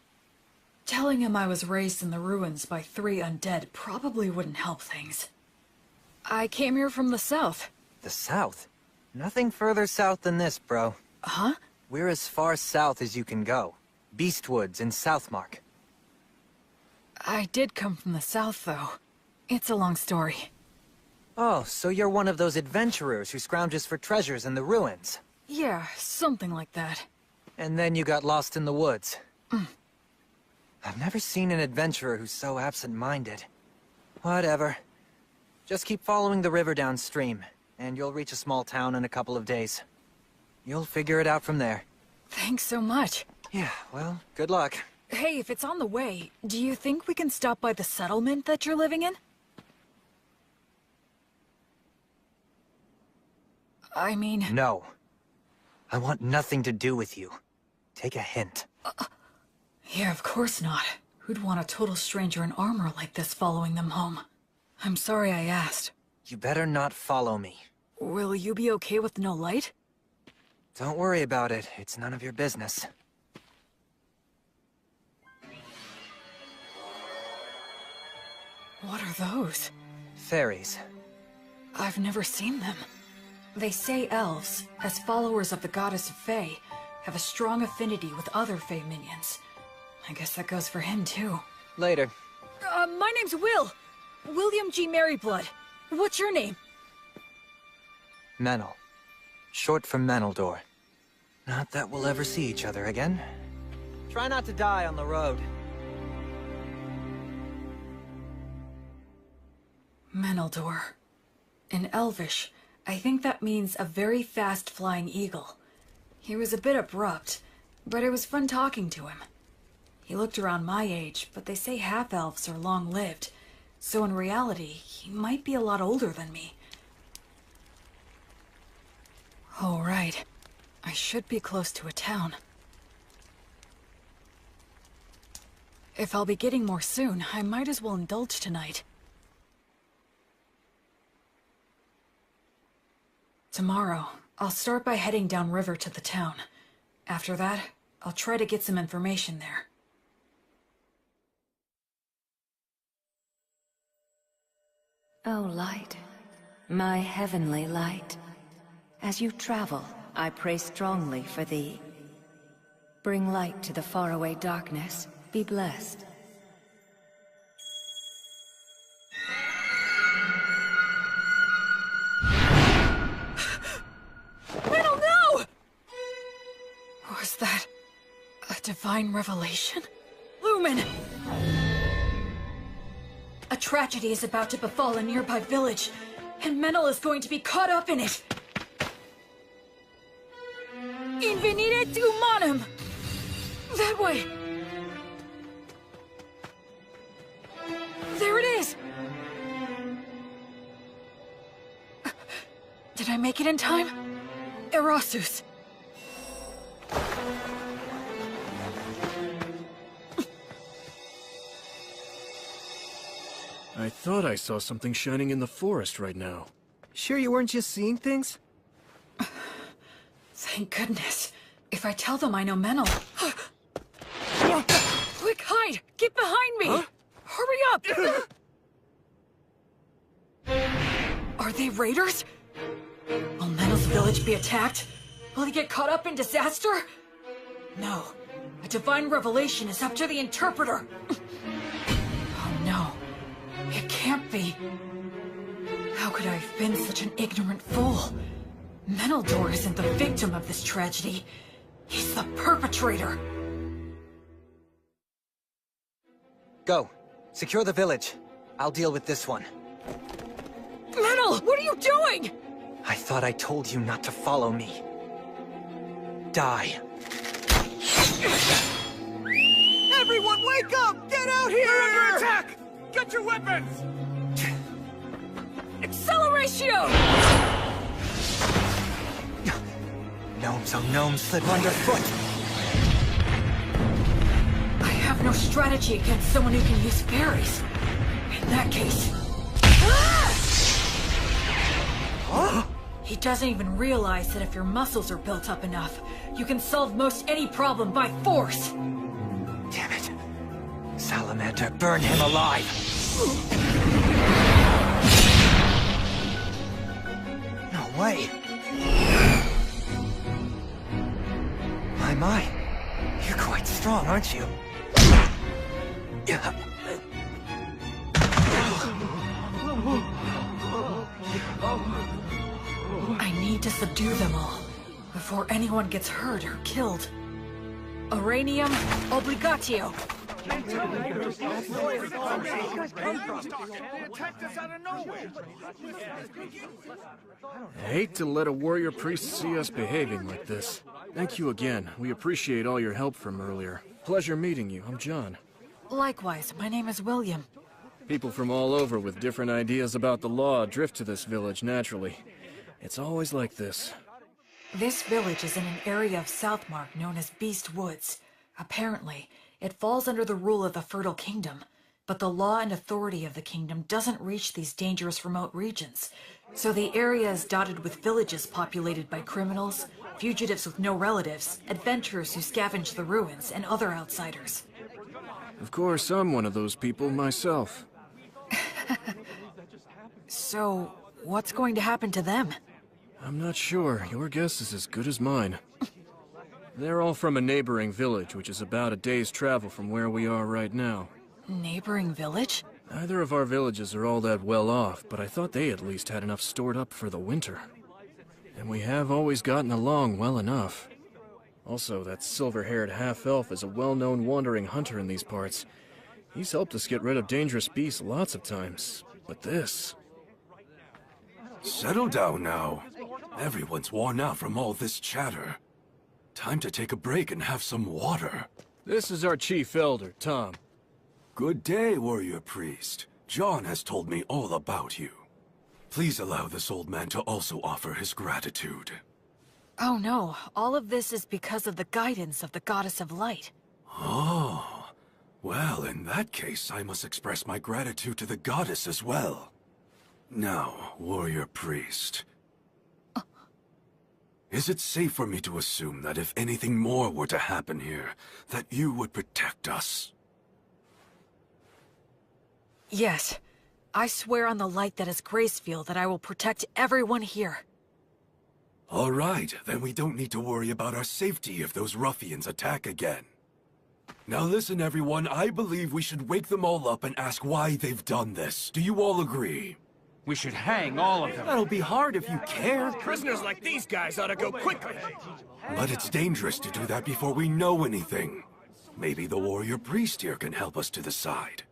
Telling him I was raised in the ruins by 3 undead probably wouldn't help things. I came here from the south. The south? Nothing further south than this, bro. Huh? We're as far south as you can go. Beastwoods in Southmark. I did come from the south, though. It's a long story. Oh, so you're one of those adventurers who scrounges for treasures in the ruins. Yeah, something like that. And then you got lost in the woods. I've never seen an adventurer who's so absent-minded. Whatever. Just keep following the river downstream, and you'll reach a small town in a couple of days. You'll figure it out from there. Thanks so much. Yeah, well, good luck. Hey, if it's on the way, do you think we can stop by the settlement that you're living in? I mean... No. I want nothing to do with you. Take a hint. Yeah, of course not. Who'd want a total stranger in armor like this following them home? I'm sorry I asked. You better not follow me. Will you be okay with no light? Don't worry about it. It's none of your business. What are those? Fairies. I've never seen them. They say elves, as followers of the goddess of Fae, have a strong affinity with other Fae minions. I guess that goes for him, too. Later. My name's Will. William G. Merryblood. What's your name? Menel. Short for Meneldor. Not that we'll ever see each other again. Try not to die on the road. Menaldor. In Elvish, I think that means a very fast flying eagle. He was a bit abrupt, but it was fun talking to him. He looked around my age, but they say half-elves are long-lived, so in reality, he might be a lot older than me. Oh, right. I should be close to a town. If I'll be getting more soon, I might as well indulge tonight. Tomorrow, I'll start by heading downriver to the town. After that, I'll try to get some information there. Oh, light, my heavenly light. As you travel, I pray strongly for thee. Bring light to the faraway darkness. Be blessed. Metal, no! Was that a divine revelation? Lumen! A tragedy is about to befall a nearby village, and Menel is going to be caught up in it. Invenire humanum! That way! There it is! Did I make it in time? Erasus. I thought I saw something shining in the forest right now. Sure you weren't just seeing things? Thank goodness. If I tell them I know Menel... Quick, hide! Get behind me! Huh? Hurry up! Are they raiders? Will Menel's village be attacked? Will he get caught up in disaster? No. A divine revelation is up to the interpreter. Oh no. It can't be. How could I have been such an ignorant fool? Menaldor isn't the victim of this tragedy. He's the perpetrator. Go. Secure the village. I'll deal with this one. Menel, what are you doing? I thought I told you not to follow me. Die. Everyone wake up! Get out here! We're under attack! Get your weapons! Acceleratio! Gnomes, oh gnomes, slip underfoot! I have no strategy against someone who can use fairies. In that case... Huh? He doesn't even realize that if your muscles are built up enough, you can solve most any problem by force! Damn it. Salamander, burn him alive! No way! My, you're quite strong, aren't you? I need to subdue them all, before anyone gets hurt or killed. Uranium obligatio. I hate to let a warrior priest see us behaving like this. Thank you again. We appreciate all your help from earlier. Pleasure meeting you. I'm John. Likewise, my name is William. People from all over with different ideas about the law drift to this village naturally. It's always like this. This village is in an area of Southmark known as Beast Woods. Apparently, it falls under the rule of the Fertile Kingdom, but the law and authority of the kingdom doesn't reach these dangerous remote regions, so the area is dotted with villages populated by criminals, fugitives with no relatives, adventurers who scavenge the ruins, and other outsiders. Of course, I'm one of those people myself. So, what's going to happen to them? I'm not sure. Your guess is as good as mine. They're all from a neighboring village, which is about a day's travel from where we are right now. Neighboring village? Neither of our villages are all that well off, but I thought they at least had enough stored up for the winter. And we have always gotten along well enough. Also, that silver-haired half-elf is a well-known wandering hunter in these parts. He's helped us get rid of dangerous beasts lots of times. But this... Settle down now. Everyone's worn out from all this chatter. Time to take a break and have some water. This is our chief elder, Tom. Good day, warrior priest. John has told me all about you. Please allow this old man to also offer his gratitude. Oh no, all of this is because of the guidance of the Goddess of Light. Oh, well, in that case, I must express my gratitude to the goddess as well. Now, warrior priest. Is it safe for me to assume that if anything more were to happen here, that you would protect us? Yes. I swear on the light that is Gracefield that I will protect everyone here. All right, then we don't need to worry about our safety if those ruffians attack again. Now listen, everyone, I believe we should wake them all up and ask why they've done this. Do you all agree? We should hang all of them. That'll be hard if you care. Prisoners like these guys ought to go quickly. But it's dangerous to do that before we know anything. Maybe the warrior priest here can help us to decide.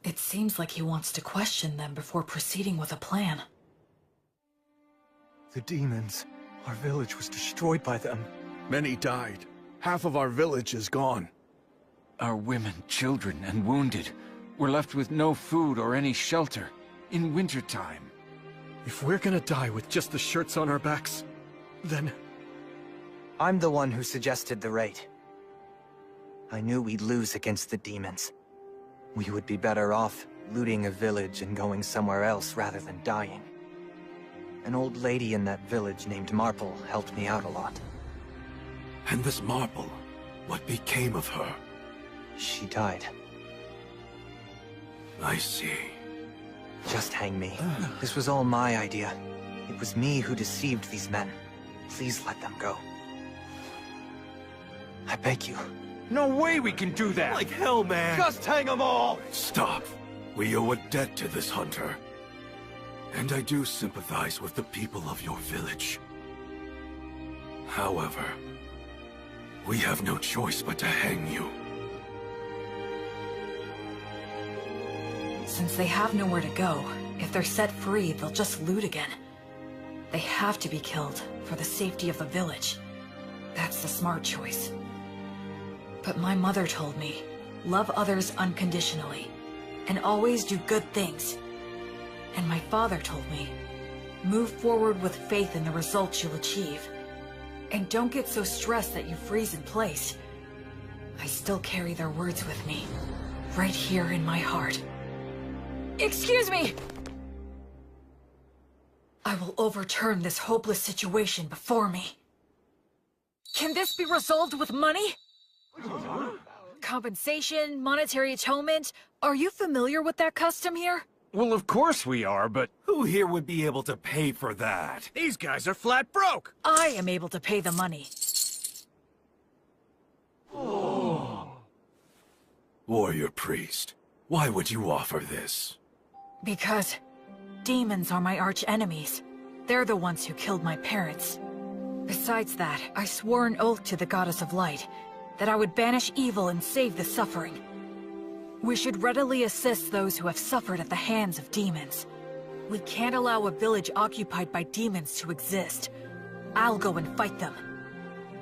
It seems like he wants to question them before proceeding with a plan. The demons. Our village was destroyed by them. Many died. Half of our village is gone. Our women, children, and wounded were left with no food or any shelter in wintertime. If we're gonna die with just the shirts on our backs, then... I'm the one who suggested the raid. I knew we'd lose against the demons. We would be better off looting a village and going somewhere else rather than dying. An old lady in that village named Marple helped me out a lot. And this Marple, what became of her? She died. I see. Just hang me. This was all my idea. It was me who deceived these men. Please let them go. I beg you. No way we can do that! Like hell, man! Just hang them all! Stop. We owe a debt to this hunter. And I do sympathize with the people of your village. However, we have no choice but to hang you. Since they have nowhere to go, if they're set free, they'll just loot again. They have to be killed for the safety of the village. That's the smart choice. But my mother told me, love others unconditionally, and always do good things. And my father told me, move forward with faith in the results you'll achieve. And don't get so stressed that you freeze in place. I still carry their words with me, right here in my heart. Excuse me! I will overturn this hopeless situation before me. Can this be resolved with money? Compensation, monetary atonement? Are you familiar with that custom here? Well, of course we are, but... Who here would be able to pay for that? These guys are flat broke! I am able to pay the money. Warrior priest, why would you offer this? Because demons are my arch enemies. They're the ones who killed my parents. Besides that, I swore an oath to the Goddess of Light that I would banish evil and save the suffering. We should readily assist those who have suffered at the hands of demons. We can't allow a village occupied by demons to exist. I'll go and fight them.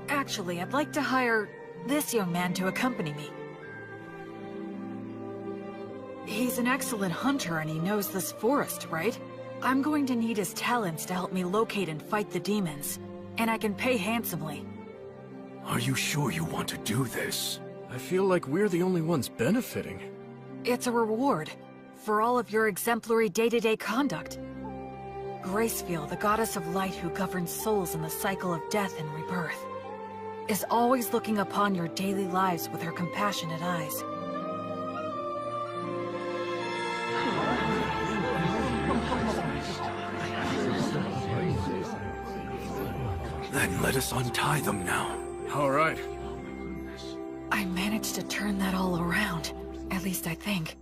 Actually, I'd like to hire this young man to accompany me. He's an excellent hunter and he knows this forest, right? I'm going to need his talents to help me locate and fight the demons. And I can pay handsomely. Are you sure you want to do this? I feel like we're the only ones benefiting. It's a reward for all of your exemplary day-to-day conduct. Gracefield, the Goddess of Light who governs souls in the cycle of death and rebirth, is always looking upon your daily lives with her compassionate eyes. Then let us untie them now. All right. I managed to turn that all around. At least I think.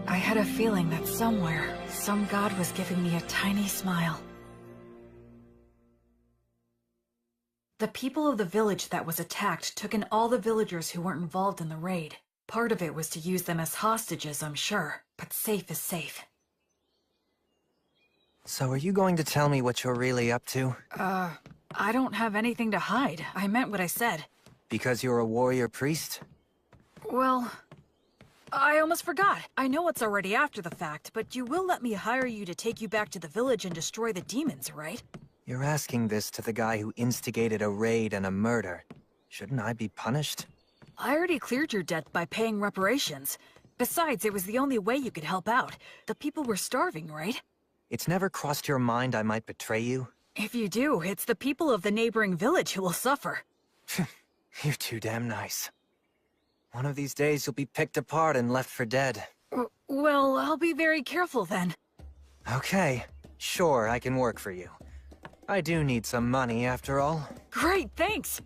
I had a feeling that somewhere, some god was giving me a tiny smile. The people of the village that was attacked took in all the villagers who weren't involved in the raid. Part of it was to use them as hostages, I'm sure, but safe is safe. So are you going to tell me what you're really up to? I don't have anything to hide. I meant what I said. Because you're a warrior priest? Well, I almost forgot. I know it's already after the fact, but you will let me hire you to take you back to the village and destroy the demons, right? You're asking this to the guy who instigated a raid and a murder. Shouldn't I be punished? I already cleared your debt by paying reparations. Besides, it was the only way you could help out. The people were starving, right? It's never crossed your mind I might betray you? If you do, it's the people of the neighboring village who will suffer. You're too damn nice. One of these days you'll be picked apart and left for dead. Well, I'll be very careful then. Okay, sure, I can work for you. I do need some money, after all. Great, thanks!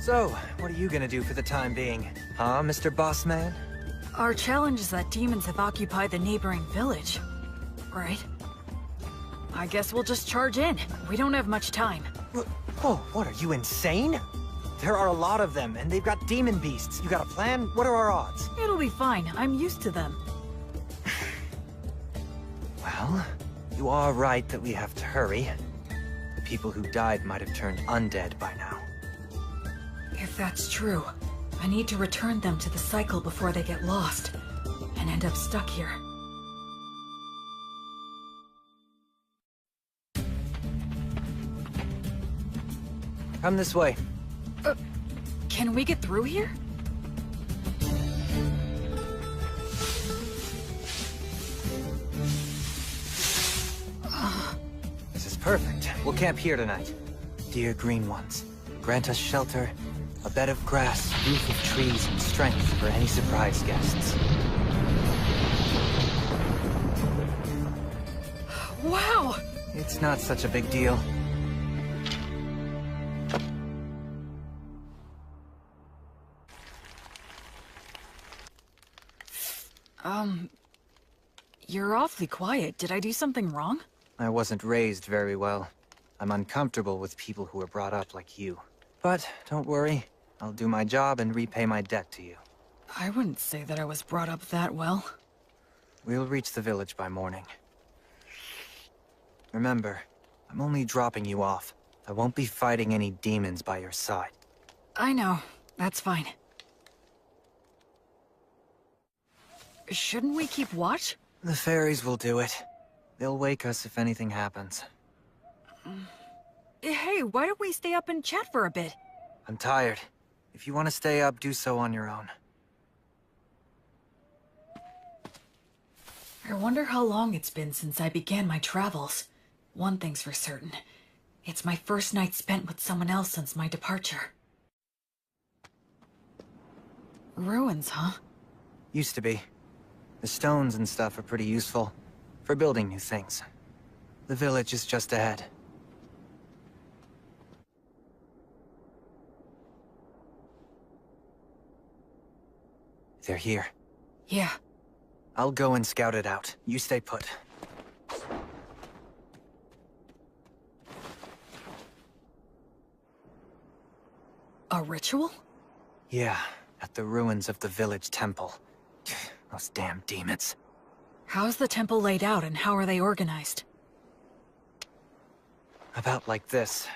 So, what are you gonna do for the time being? Huh, Mr. Boss Man? Our challenge is that demons have occupied the neighboring village, right? I guess we'll just charge in. We don't have much time. Oh, what, are you insane? There are a lot of them, and they've got demon beasts. You got a plan? What are our odds? It'll be fine. I'm used to them. Well, you are right that we have to hurry. The people who died might have turned undead by now. If that's true, I need to return them to the cycle before they get lost and end up stuck here. Come this way. Can we get through here? This is perfect. We'll camp here tonight. Dear Green Ones, grant us shelter, a bed of grass, roof of trees, and strength for any surprise guests. Wow! It's not such a big deal. You're awfully quiet. Did I do something wrong? I wasn't raised very well. I'm uncomfortable with people who were brought up like you. But don't worry, I'll do my job and repay my debt to you. I wouldn't say that I was brought up that well. We'll reach the village by morning. Remember, I'm only dropping you off. I won't be fighting any demons by your side. I know. That's fine. Shouldn't we keep watch? The fairies will do it. They'll wake us if anything happens. Hey, why don't we stay up and chat for a bit? I'm tired. If you want to stay up, do so on your own. I wonder how long it's been since I began my travels. One thing's for certain. It's my first night spent with someone else since my departure. Ruins, huh? Used to be. The stones and stuff are pretty useful for building new things. The village is just ahead. They're here. Yeah. I'll go and scout it out. You stay put. A ritual? Yeah, at the ruins of the village temple. Those damn demons. How's the temple laid out and how are they organized? About like this.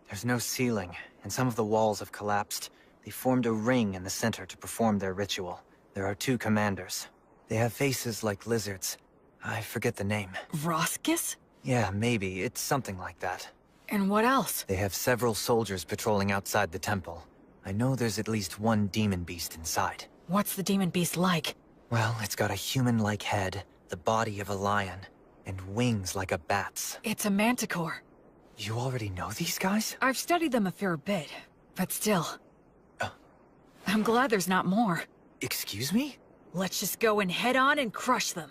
There's no ceiling, and some of the walls have collapsed. They formed a ring in the center to perform their ritual. There are 2 commanders. They have faces like lizards. I forget the name. Vroskis? Yeah, maybe. It's something like that. And what else? They have several soldiers patrolling outside the temple. I know there's at least 1 demon beast inside. What's the demon beast like? Well, it's got a human-like head, the body of a lion, and wings like a bat's. It's a manticore. You already know these guys? I've studied them a fair bit, but still. I'm glad there's not more. Excuse me? Let's just go and head on and crush them.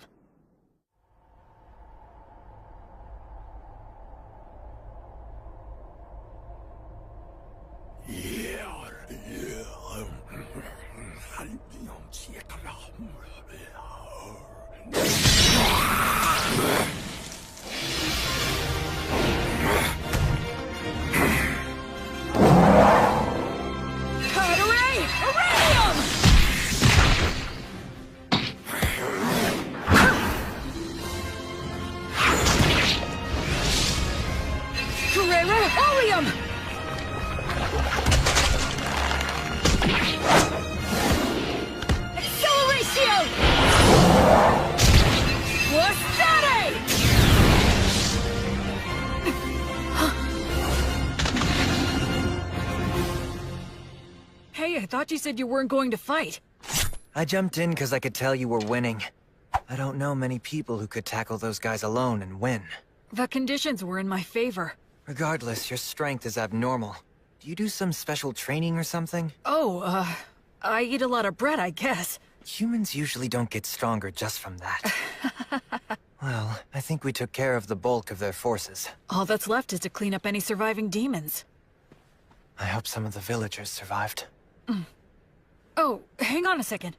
Cut around! thought you said you weren't going to fight. I jumped in because I could tell you were winning. I don't know many people who could tackle those guys alone and win. The conditions were in my favor. Regardless, your strength is abnormal. Do you do some special training or something? Oh, I eat a lot of bread, I guess. Humans usually don't get stronger just from that. Well, I think we took care of the bulk of their forces. All that's left is to clean up any surviving demons. I hope some of the villagers survived. Oh, hang on a second.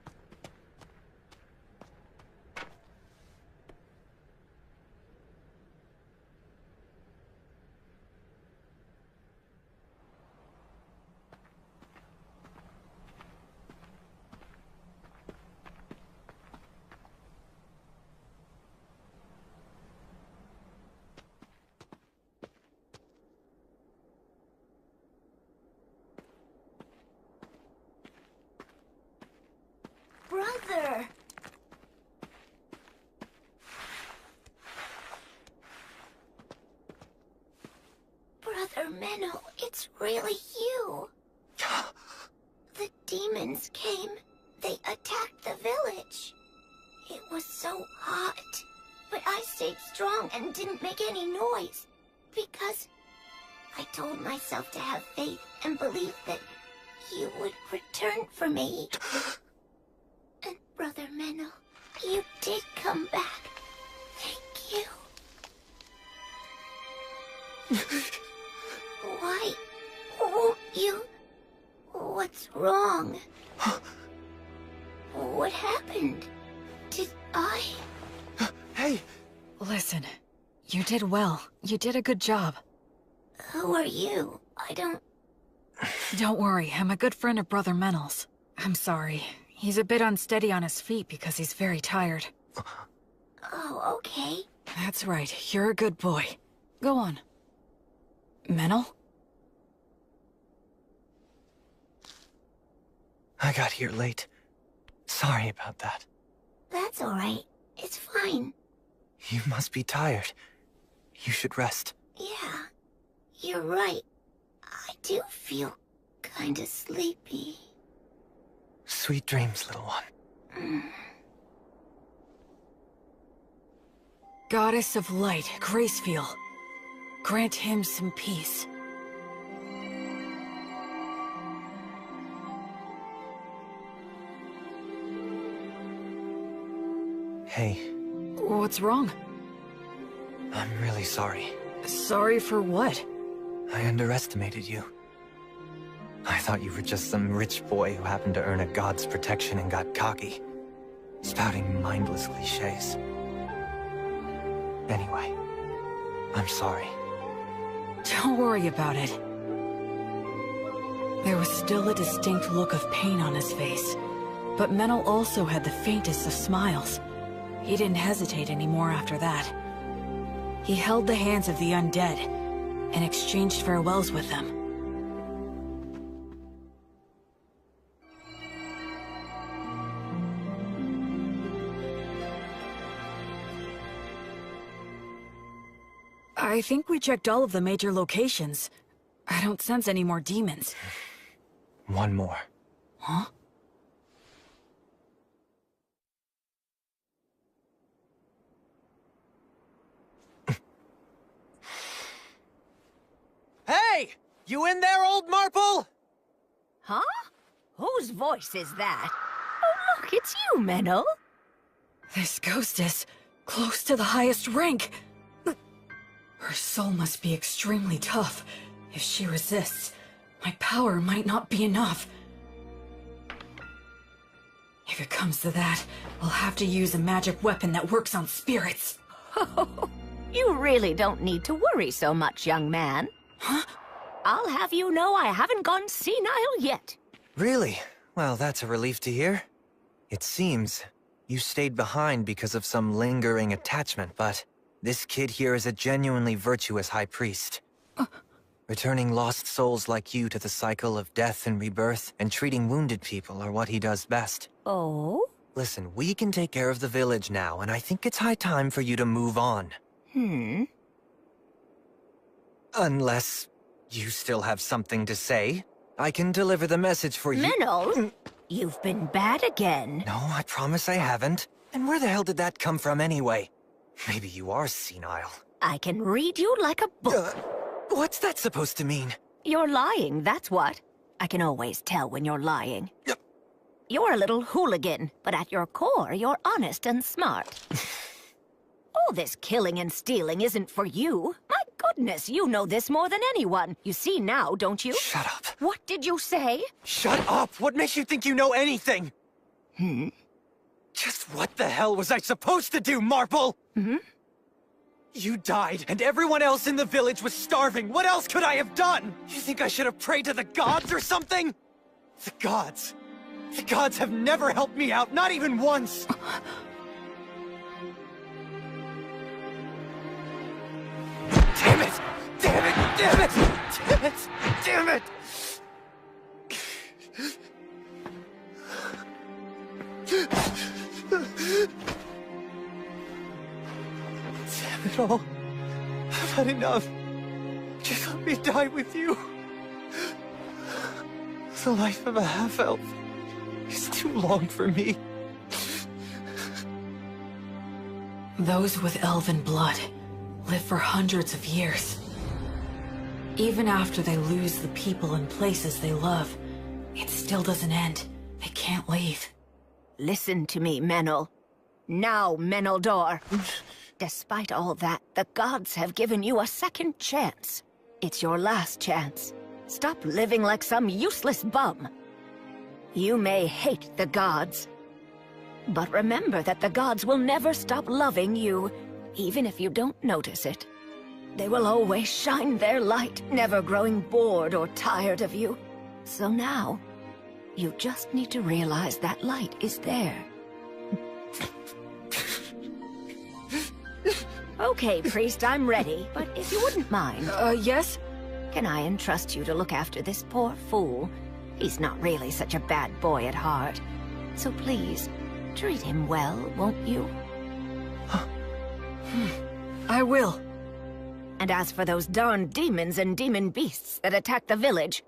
Brother! Brother Menno, it's really you. The demons came. They attacked the village. It was so hot. But I stayed strong and didn't make any noise. Because I told myself to have faith and believe that you would return for me. And Brother Menno, you did come back. Thank you. Why won't you? What's wrong? What happened? Did I? Hey! Listen, you did well. You did a good job. Who are you? I don't... Don't worry, I'm a good friend of Brother Menel's. I'm sorry. He's a bit unsteady on his feet because he's very tired. Oh, okay. That's right, you're a good boy. Go on. Menel? I got here late. Sorry about that. That's alright. It's fine. You must be tired. You should rest. Yeah, you're right. I do feel kinda sleepy. Sweet dreams, little one. Goddess of Light, Gracefiel. Grant him some peace. Hey. What's wrong? I'm really sorry. Sorry for what? I underestimated you. I thought you were just some rich boy who happened to earn a god's protection and got cocky, spouting mindless cliches. Anyway, I'm sorry. Don't worry about it. There was still a distinct look of pain on his face, but Menel also had the faintest of smiles. He didn't hesitate anymore after that. He held the hands of the undead and exchanged farewells with them. I think we checked all of the major locations. I don't sense any more demons. One more. Huh? Hey! You in there, old Marple? Huh? Whose voice is that? Oh, look, it's you, Menno. This ghost is close to the highest rank. Her soul must be extremely tough. If she resists, my power might not be enough. If it comes to that, I'll have to use a magic weapon that works on spirits. You really don't need to worry so much, young man. Huh? I'll have you know I haven't gone senile yet. Really? Well, that's a relief to hear. It seems you stayed behind because of some lingering attachment, but this kid here is a genuinely virtuous high priest. Returning lost souls like you to the cycle of death and rebirth, and treating wounded people are what he does best. Oh? Listen, we can take care of the village now, and I think it's high time for you to move on. Unless you still have something to say. I can deliver the message for you. Menel, you've been bad again. No, I promise I haven't. And where the hell did that come from anyway? Maybe you are senile. I can read you like a book. What's that supposed to mean? You're lying, that's what. I can always tell when you're lying. You're a little hooligan, but at your core, you're honest and smart. All this killing and stealing isn't for you. My goodness, you know this more than anyone. You see now, don't you? Shut up. What did you say? Shut up! What makes you think you know anything? Hmm? Just what the hell was I supposed to do, Marple? Hmm? You died, and everyone else in the village was starving. What else could I have done? You think I should have prayed to the gods or something? The gods. The gods have never helped me out, not even once. Damn it! Damn it! Damn it! Damn it! Damn it! Damn it all. I've had enough. Just let me die with you. The life of a half-elf is too long for me. Those with elven blood live for hundreds of years. Even after they lose the people and places they love, it still doesn't end. They can't leave. Listen to me, Menel. Now, Meneldor. Despite all that, the gods have given you a second chance. It's your last chance. Stop living like some useless bum. You may hate the gods, but remember that the gods will never stop loving you, even if you don't notice it. They will always shine their light, never growing bored or tired of you. So now, you just need to realize that light is there. Okay, priest, I'm ready, but if you wouldn't mind... Yes? Can I entrust you to look after this poor fool? He's not really such a bad boy at heart. So please, treat him well, won't you? I will. And as for those darn demons and demon beasts that attacked the village,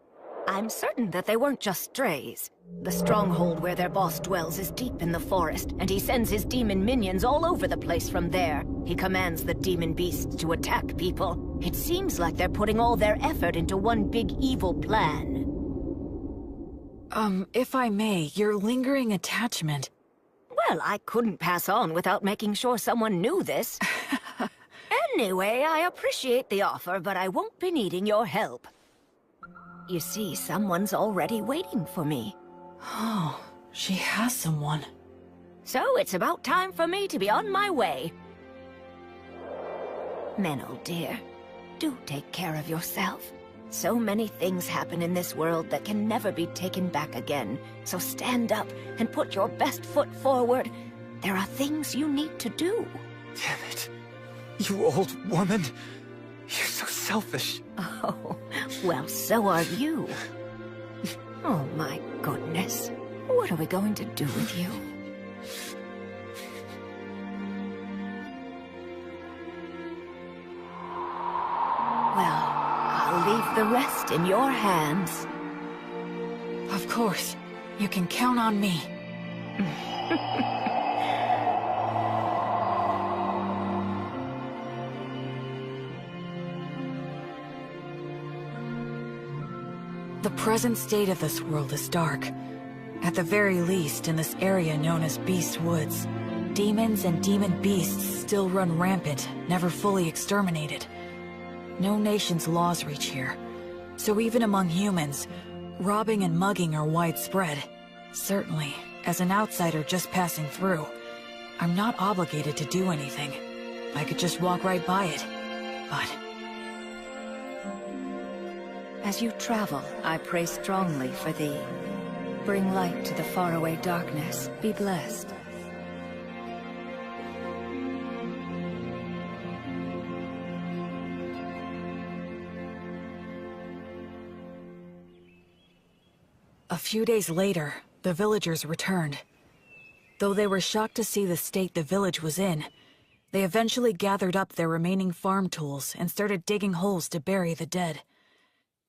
I'm certain that they weren't just strays. The stronghold where their boss dwells is deep in the forest, and he sends his demon minions all over the place from there. He commands the demon beasts to attack people. It seems like they're putting all their effort into one big evil plan. If I may, your lingering attachment... Well, I couldn't pass on without making sure someone knew this. Anyway, I appreciate the offer, but I won't be needing your help. You see, someone's already waiting for me. Oh, she has someone. So it's about time for me to be on my way. Menel, dear, do take care of yourself. So many things happen in this world that can never be taken back again. So stand up and put your best foot forward. There are things you need to do. Damn it. You old woman. You're so selfish. Oh, well, so are you. Oh, my goodness. What are we going to do with you? Well, I'll leave the rest in your hands. Of course. You can count on me. The present state of this world is dark. At the very least, in this area known as Beast Woods, demons and demon beasts still run rampant, never fully exterminated. No nation's laws reach here. So even among humans, robbing and mugging are widespread. Certainly, as an outsider just passing through, I'm not obligated to do anything. I could just walk right by it. But... As you travel, I pray strongly for thee. Bring light to the faraway darkness. Be blessed. A few days later, the villagers returned. Though they were shocked to see the state the village was in, they eventually gathered up their remaining farm tools and started digging holes to bury the dead.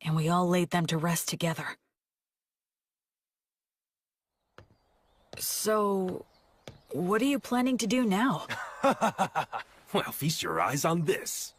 And we all laid them to rest together, So, what are you planning to do now? Well, feast your eyes on this.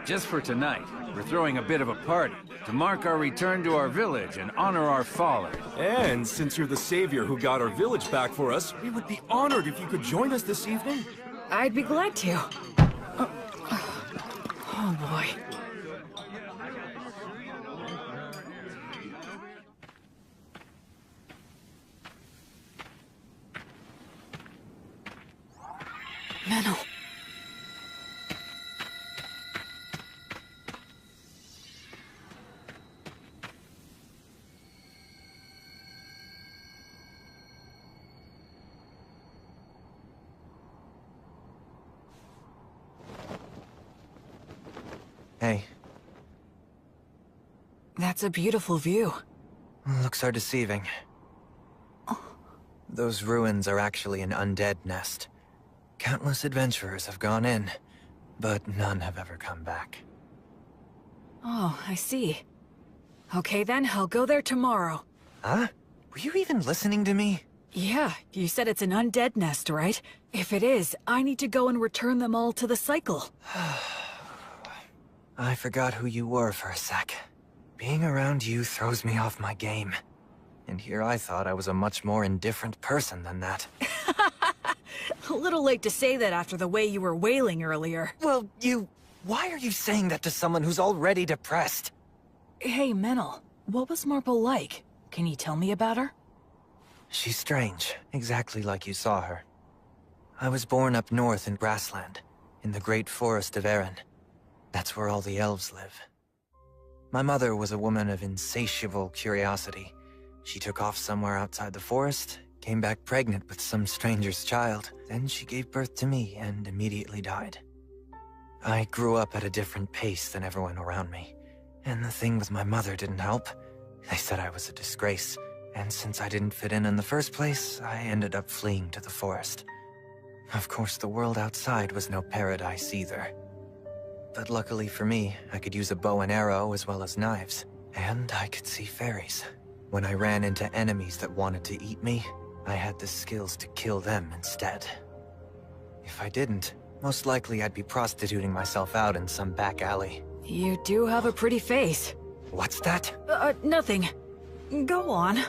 Just for tonight, we're throwing a bit of a party to mark our return to our village and honor our fallen. And since you're the savior who got our village back for us, we would be honored if you could join us this evening. I'd be glad to. Oh boy. Menno. Hey. That's a beautiful view. Looks are deceiving. Those ruins are actually an undead nest. Countless adventurers have gone in, but none have ever come back. Oh, I see. Okay then, I'll go there tomorrow. Huh? Were you even listening to me? Yeah, you said it's an undead nest, right? If it is, I need to go and return them all to the cycle. I forgot who you were for a sec. Being around you throws me off my game. And here I thought I was a much more indifferent person than that. A little late to say that after the way you were wailing earlier. Well, why are you saying that to someone who's already depressed? Hey, Menel, what was Marple like? Can you tell me about her? She's strange, exactly like you saw her. I was born up north in Grassland, in the great forest of Erin. That's where all the elves live. My mother was a woman of insatiable curiosity. She took off somewhere outside the forest, came back pregnant with some stranger's child. Then she gave birth to me and immediately died. I grew up at a different pace than everyone around me. And the thing with my mother didn't help. They said I was a disgrace. And since I didn't fit in the first place, I ended up fleeing to the forest. Of course, the world outside was no paradise either. But luckily for me, I could use a bow and arrow as well as knives. And I could see fairies. When I ran into enemies that wanted to eat me, I had the skills to kill them instead. If I didn't, most likely I'd be prostituting myself out in some back alley. You do have a pretty face. What's that? Nothing. Go on.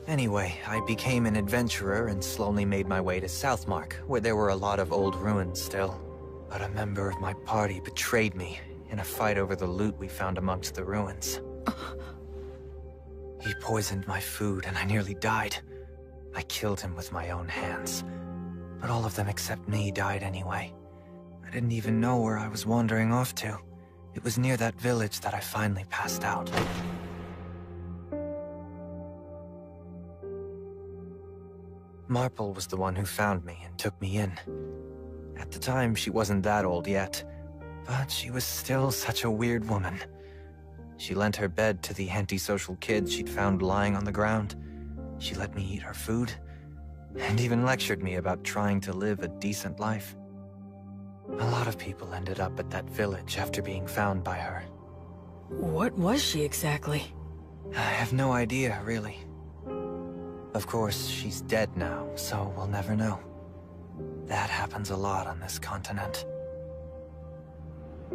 Anyway, I became an adventurer and slowly made my way to Southmark, where there were a lot of old ruins still. But a member of my party betrayed me in a fight over the loot we found amongst the ruins. He poisoned my food and I nearly died. I killed him with my own hands. But all of them except me died anyway. I didn't even know where I was wandering off to. It was near that village that I finally passed out. Marple was the one who found me and took me in. At the time, she wasn't that old yet, but she was still such a weird woman. She lent her bed to the antisocial kids she'd found lying on the ground. She let me eat her food, and even lectured me about trying to live a decent life. A lot of people ended up at that village after being found by her. What was she exactly? I have no idea, really. Of course, she's dead now, so we'll never know. That happens a lot on this continent.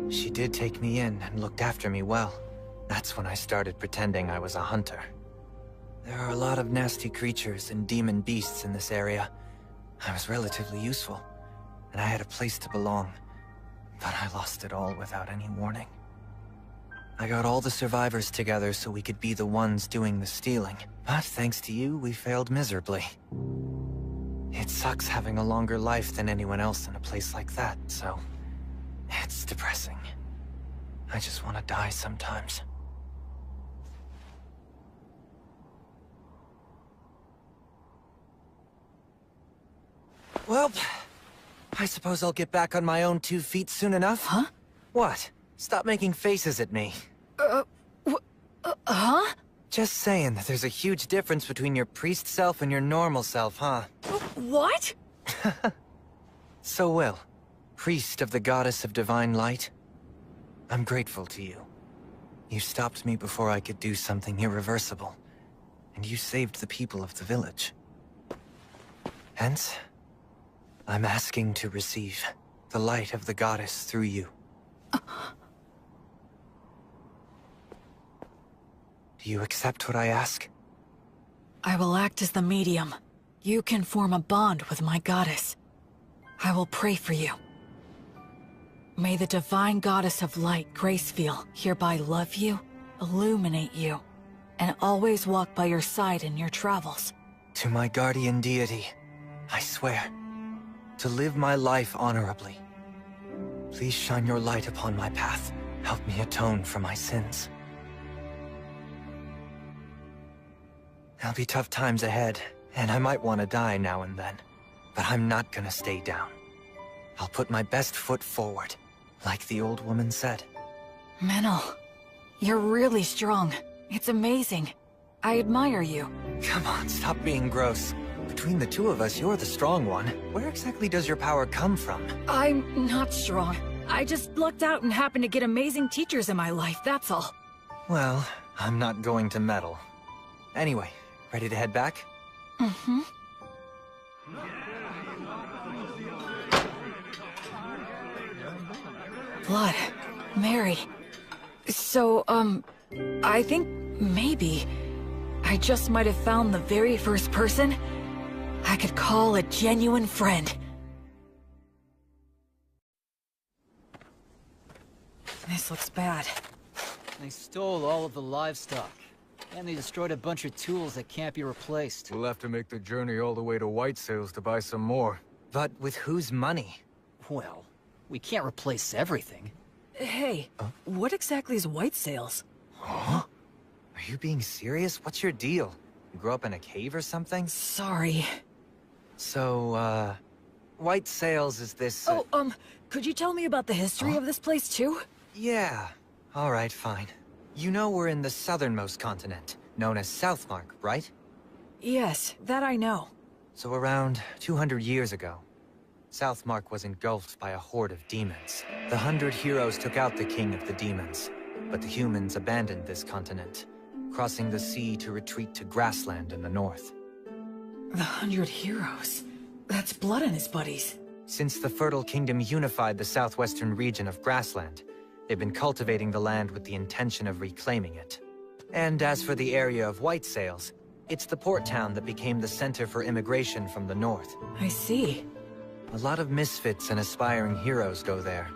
She did take me in and looked after me well. That's when I started pretending I was a hunter. There are a lot of nasty creatures and demon beasts in this area. I was relatively useful, and I had a place to belong. But I lost it all without any warning. I got all the survivors together so we could be the ones doing the stealing. But thanks to you, we failed miserably. It sucks having a longer life than anyone else in a place like that, so... it's depressing. I just want to die sometimes. Well, I suppose I'll get back on my own 2 feet soon enough. Huh? What? Stop making faces at me. Huh? Just saying that there's a huge difference between your priest self and your normal self, huh? What? So Will, priest of the goddess of divine light. I'm grateful to you. You stopped me before I could do something irreversible, and you saved the people of the village. Hence, I'm asking to receive the light of the goddess through you. Do you accept what I ask? I will act as the medium. You can form a bond with my goddess. I will pray for you. May the divine goddess of light, Gracefield, hereby love you, illuminate you, and always walk by your side in your travels. To my guardian deity, I swear to live my life honorably. Please shine your light upon my path. Help me atone for my sins. There'll be tough times ahead, and I might want to die now and then. But I'm not gonna stay down. I'll put my best foot forward, like the old woman said. Menel, you're really strong. It's amazing. I admire you. Come on, stop being gross. Between the two of us, you're the strong one. Where exactly does your power come from? I'm not strong. I just lucked out and happened to get amazing teachers in my life, that's all. Well, I'm not going to meddle. Anyway, ready to head back? Mm-hmm. Blood. Mary. So, I think maybe I just might have found the very first person I could call a genuine friend. This looks bad. They stole all of the livestock. And they destroyed a bunch of tools that can't be replaced. We'll have to make the journey all the way to White Sails to buy some more. But with whose money? Well, we can't replace everything. Hey, what exactly is White Sails? Huh? Are you being serious? What's your deal? You grew up in a cave or something? Sorry. So, White Sails is this... could you tell me about the history of this place too? Yeah. Alright, fine. You know we're in the southernmost continent, known as Southmark, right? Yes, that I know. So around 200 years ago, Southmark was engulfed by a horde of demons. The 100 heroes took out the king of the demons, but the humans abandoned this continent, crossing the sea to retreat to grassland in the north. The 100 heroes? That's Blood and his buddies. Since the Fertile Kingdom unified the southwestern region of grassland, they've been cultivating the land with the intention of reclaiming it. And as for the area of White Sails, it's the port town that became the center for immigration from the north. I see. A lot of misfits and aspiring heroes go there.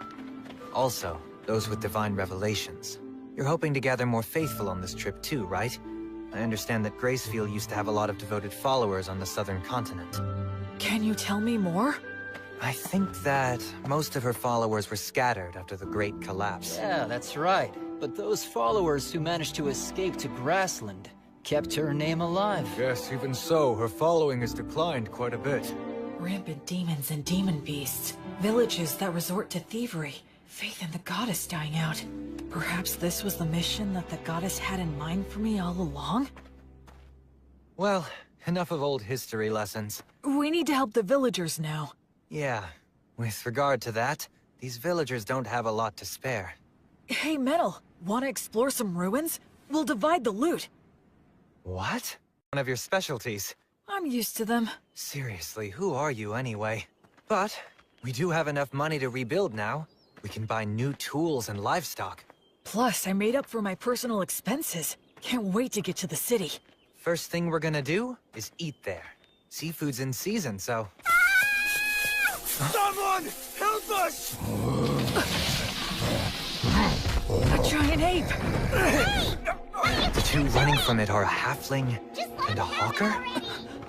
Also, those with divine revelations. You're hoping to gather more faithful on this trip too, right? I understand that Gracefield used to have a lot of devoted followers on the southern continent. Can you tell me more? I think that most of her followers were scattered after the Great Collapse. Yeah, that's right. But those followers who managed to escape to Grassland kept her name alive. Yes, even so, her following has declined quite a bit. Rampant demons and demon beasts. Villages that resort to thievery. Faith in the goddess dying out. Perhaps this was the mission that the goddess had in mind for me all along? Well, enough of old history lessons. We need to help the villagers now. Yeah. With regard to that, these villagers don't have a lot to spare. Hey, Metal, wanna explore some ruins? We'll divide the loot. What? One of your specialties. I'm used to them. Seriously, who are you anyway? But we do have enough money to rebuild now. We can buy new tools and livestock. Plus, I made up for my personal expenses. Can't wait to get to the city. First thing we're gonna do is eat there. Seafood's in season, so... Someone! Help us! A giant ape! The two running from it are a halfling and a hawker?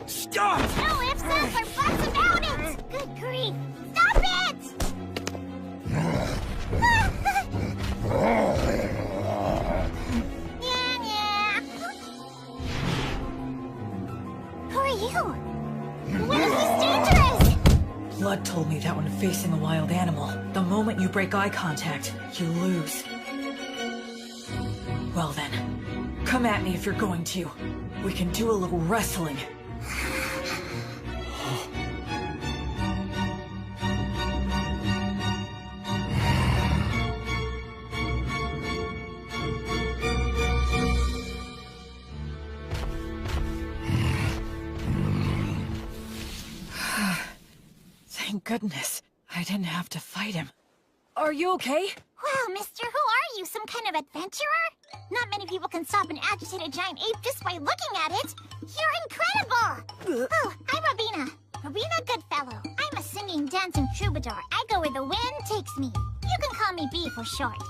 Stop! No ifs, ands, or buts about it! Good grief! Stop it! Yeah. Who are you? What is this dangerous? Blood told me that when facing a wild animal, the moment you break eye contact, you lose. Well then, come at me if you're going to. We can do a little wrestling. goodness. I didn't have to fight him. Are you okay? Wow, mister, who are you? Some kind of adventurer? Not many people can stop an agitated giant ape just by looking at it. You're incredible! Oh, I'm Robina. Robina Goodfellow. I'm a singing, dancing troubadour. I go where the wind takes me. You can call me B for short.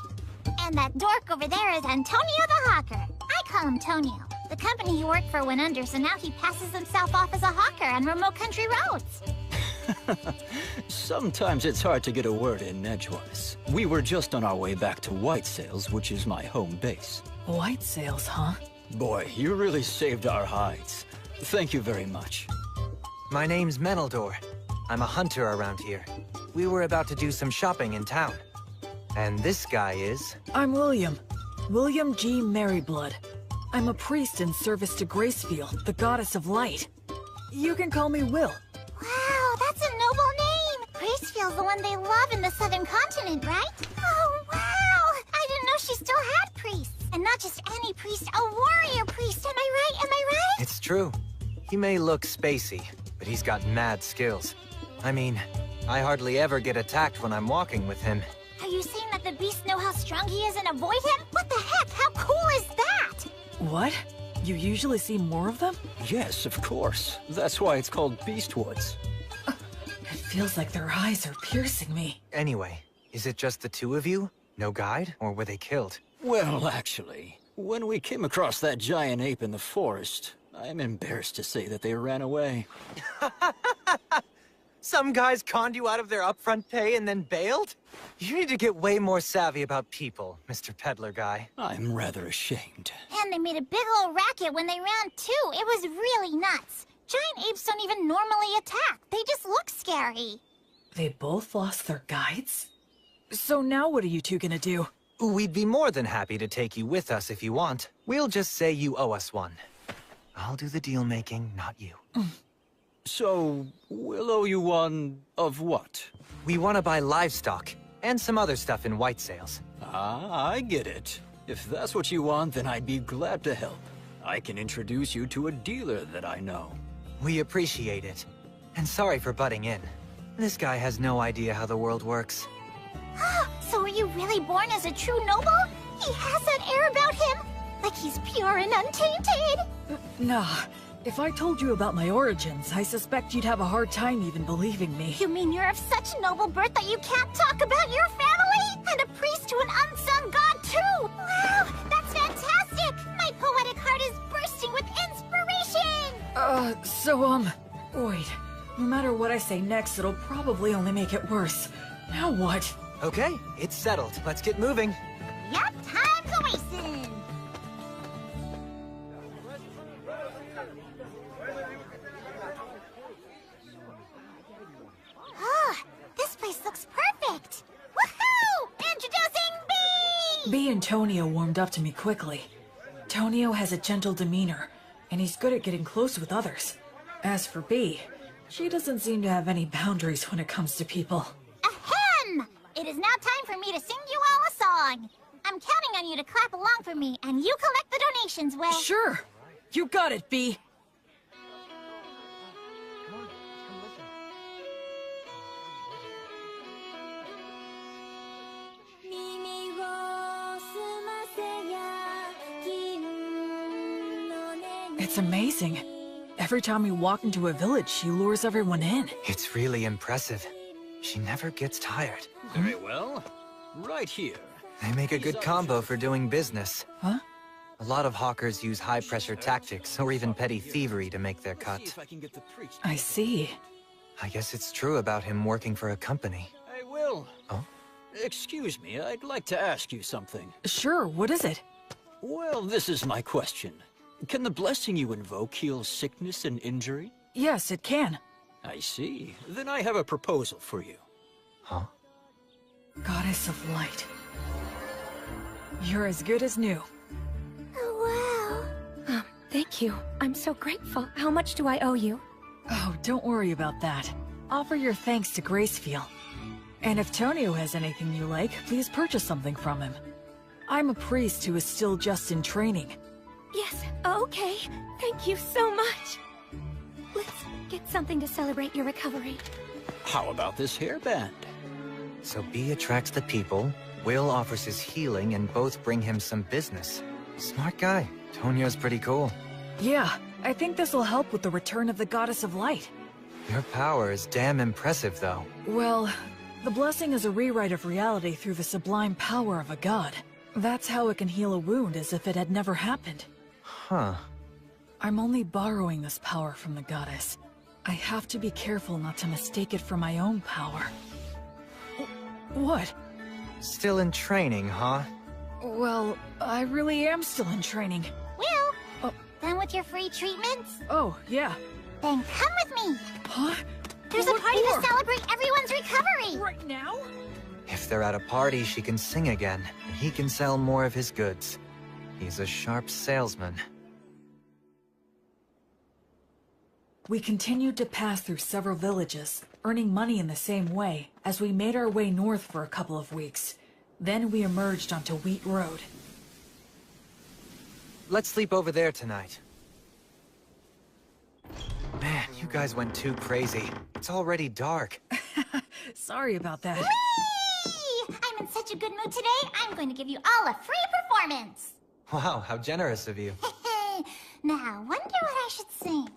And that dork over there is Antonio the Hawker. I call him Tonio. The company he worked for went under, so now he passes himself off as a hawker on remote country roads. Sometimes it's hard to get a word in edgewise. We were just on our way back to White Sails, which is my home base. White Sails, huh? Boy, you really saved our hides. Thank you very much. My name's Menaldor. I'm a hunter around here. We were about to do some shopping in town. And this guy is... I'm William. William G. Merryblood. I'm a priest in service to Gracefield, the goddess of light. You can call me Will. Wow, that's a noble name! Gracefield's the one they love in the southern continent, right? Oh, wow! I didn't know she still had priests. And not just any priest, a warrior priest, am I right? Am I right? It's true. He may look spacey, but he's got mad skills. I mean, I hardly ever get attacked when I'm walking with him. Are you saying that the beasts know how strong he is and avoid him? What the heck? How cool is that? What? You usually see more of them? Yes, of course. That's why it's called Beastwoods. It feels like their eyes are piercing me. Anyway, is it just the two of you? No guide? Or were they killed? Well, actually, when we came across that giant ape in the forest, I'm embarrassed to say that they ran away. Some guys conned you out of their upfront pay and then bailed? You need to get way more savvy about people, Mr. Peddler Guy. I'm rather ashamed. And they made a big old racket when they ran too. It was really nuts. Giant apes don't even normally attack. They just look scary. They both lost their guides? So now what are you two gonna do? We'd be more than happy to take you with us if you want. We'll just say you owe us one. I'll do the deal-making, not you. So, we'll owe you one of what? We want to buy livestock, and some other stuff in White Sails. Ah, I get it. If that's what you want, then I'd be glad to help. I can introduce you to a dealer that I know. We appreciate it. And sorry for butting in. This guy has no idea how the world works. So were you really born as a true noble? He has that air about him? Like he's pure and untainted? Nah. If I told you about my origins, I suspect you'd have a hard time even believing me. You mean you're of such noble birth that you can't talk about your family? And a priest to an unsung god, too! Wow, that's fantastic! My poetic heart is bursting with inspiration! Wait. No matter what I say next, it'll probably only make it worse. Now what? Okay, it's settled. Let's get moving. Yup, time's a-wasting! This place looks perfect! Woohoo! Introducing B! B and Tonio warmed up to me quickly. Tonio has a gentle demeanor, and he's good at getting close with others. As for B, she doesn't seem to have any boundaries when it comes to people. Ahem! It is now time for me to sing you all a song. I'm counting on you to clap along for me, and you collect the donations, Will. Sure! You got it, B! It's amazing. Every time we walk into a village, she lures everyone in. It's really impressive. She never gets tired. Very well. Right here. They make a good combo for doing business. Huh? A lot of hawkers use high-pressure tactics or even petty thievery to make their cut. I see. I guess it's true about him working for a company. Hey, Will. Oh? Excuse me, I'd like to ask you something. Sure, what is it? Well, this is my question. Can the blessing you invoke heal sickness and injury? Yes, it can. I see. Then I have a proposal for you. Huh? Goddess of Light. You're as good as new. Oh, wow. Thank you. I'm so grateful. How much do I owe you? Oh, don't worry about that. Offer your thanks to Gracefield. And if Tonio has anything you like, please purchase something from him. I'm a priest who is still just in training. Yes, okay. Thank you so much. Let's get something to celebrate your recovery. How about this hairband? So B attracts the people, Will offers his healing, and both bring him some business. Smart guy. Tonyo's pretty cool. Yeah, I think this will help with the return of the Goddess of Light. Your power is damn impressive, though. Well, the blessing is a rewrite of reality through the sublime power of a god. That's how it can heal a wound as if it had never happened. Huh. I'm only borrowing this power from the goddess. I have to be careful not to mistake it for my own power. What? Still in training, huh? Well, I really am still in training. Will? Done with your free treatments? Oh, yeah. Then come with me! Huh? There's a party to celebrate everyone's recovery! Right now? If they're at a party, she can sing again, and he can sell more of his goods. He's a sharp salesman. We continued to pass through several villages, earning money in the same way, as we made our way north for a couple of weeks. Then we emerged onto Wheat Road. Let's sleep over there tonight. Man, you guys went too crazy. It's already dark. Sorry about that. Whee! I'm in such a good mood today, I'm going to give you all a free performance! Wow, how generous of you. Now, wonder what I should sing.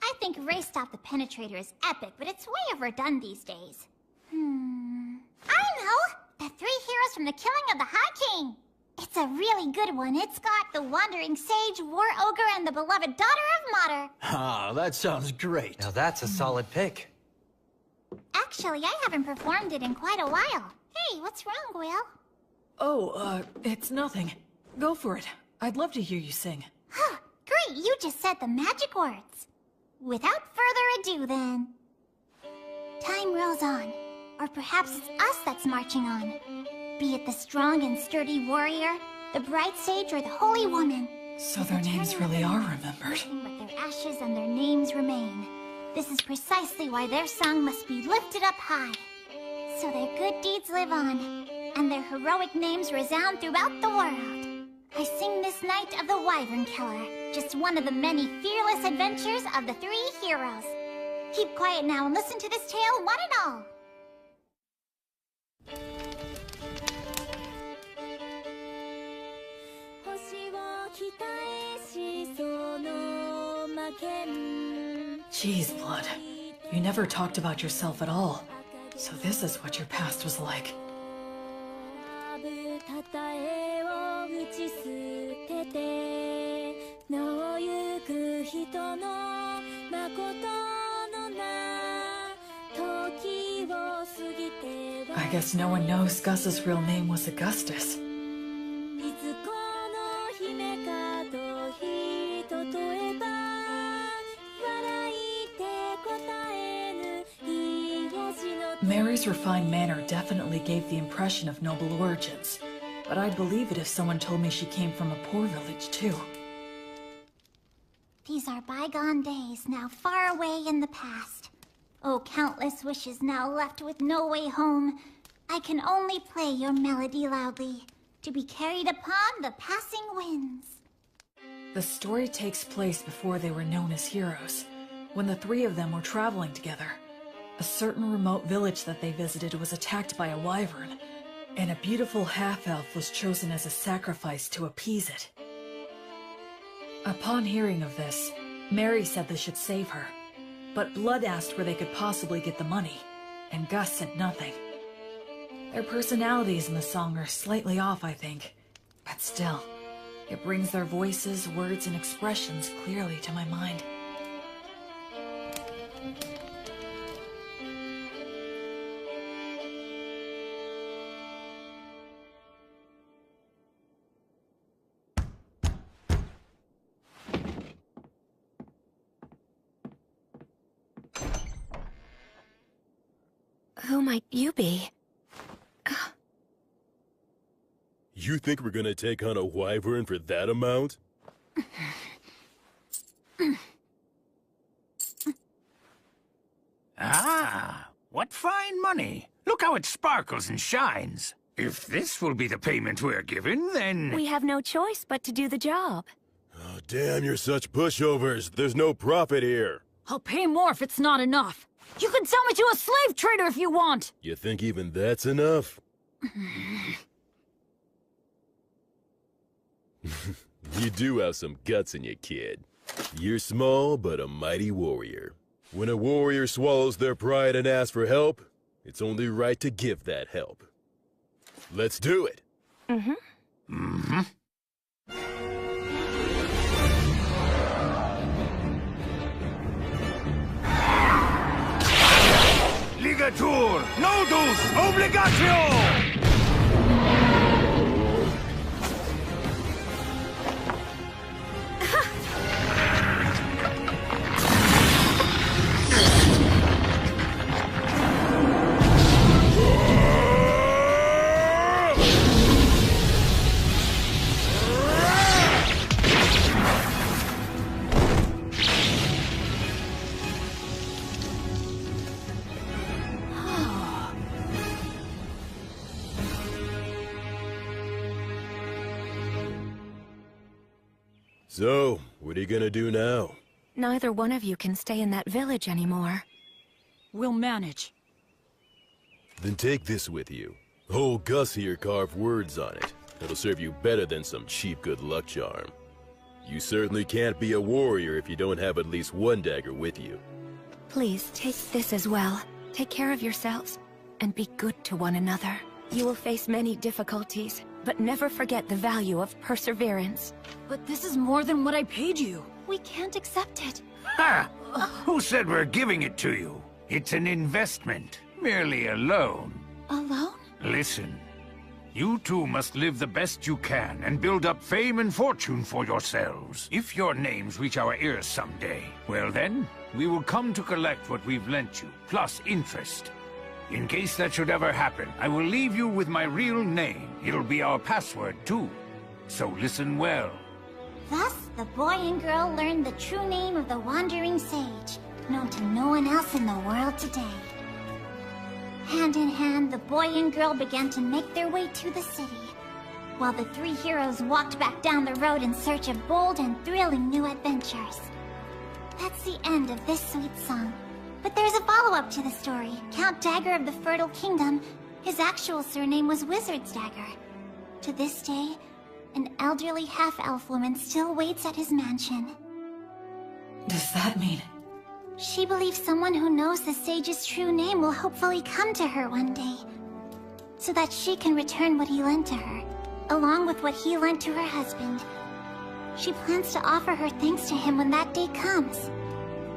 I think Race Stop the Penetrator is epic, but it's way overdone these days. I know! The three heroes from the killing of the High King! It's a really good one. It's got the Wandering Sage, War Ogre, and the beloved daughter of Mater. Ah, that sounds great. Now that's a solid pick. Actually, I haven't performed it in quite a while. Hey, what's wrong, Will? Oh, it's nothing. Go for it. I'd love to hear you sing. Great, you just said the magic words. Without further ado, then. Time rolls on. Or perhaps it's us that's marching on. Be it the strong and sturdy warrior, the bright sage, or the holy woman. So their names really are remembered. But their ashes and their names remain. This is precisely why their song must be lifted up high. So their good deeds live on, and their heroic names resound throughout the world. I sing this night of the Wyvern Killer, just one of the many fearless adventures of the three heroes. Keep quiet now and listen to this tale, one and all. Jeez, Blood. You never talked about yourself at all. So this is what your past was like. I guess no one knows Gus's real name was Augustus. Mary's refined manner definitely gave the impression of noble origins, but I'd believe it if someone told me she came from a poor village, too. These are bygone days, now far away in the past. Oh, countless wishes now left with no way home. I can only play your melody loudly, to be carried upon the passing winds. The story takes place before they were known as heroes, when the three of them were traveling together. A certain remote village that they visited was attacked by a wyvern, and a beautiful half-elf was chosen as a sacrifice to appease it. Upon hearing of this, Mary said they should save her, but Blood asked where they could possibly get the money, and Gus said nothing. Their personalities in the song are slightly off, I think, but still, it brings their voices, words, and expressions clearly to my mind. Who might you be? You think we're gonna take on a wyvern for that amount? Ah, what fine money. Look how it sparkles and shines. If this will be the payment we're given, then... We have no choice but to do the job. Oh, damn, you're such pushovers. There's no profit here. I'll pay more if it's not enough. You can sell me to a slave trader if you want! You think even that's enough? You do have some guts in you, kid. You're small, but a mighty warrior. When a warrior swallows their pride and asks for help, it's only right to give that help. Let's do it! Ligatur! Nodus! Obligatio! So, what are you gonna do now? Neither one of you can stay in that village anymore. We'll manage. Then take this with you. Old Gus here carved words on it. It'll serve you better than some cheap good luck charm. You certainly can't be a warrior if you don't have at least one dagger with you. Please, take this as well. Take care of yourselves, and be good to one another. You will face many difficulties, but never forget the value of perseverance. But this is more than what I paid you. We can't accept it. Ha! Who said we're giving it to you? It's an investment, merely a loan. A loan? Listen, you two must live the best you can and build up fame and fortune for yourselves. If your names reach our ears someday, well then, we will come to collect what we've lent you, plus interest. In case that should ever happen, I will leave you with my real name. It'll be our password, too. So listen well. Thus, the boy and girl learned the true name of the Wandering Sage, known to no one else in the world today. Hand in hand, the boy and girl began to make their way to the city, while the three heroes walked back down the road in search of bold and thrilling new adventures. That's the end of this sweet song. But there's a follow-up to the story. Count Dagger of the Fertile Kingdom, his actual surname was Wizard's Dagger. To this day, an elderly half-elf woman still waits at his mansion. Does that mean? She believes someone who knows the sage's true name will hopefully come to her one day, so that she can return what he lent to her, along with what he lent to her husband. She plans to offer her thanks to him when that day comes.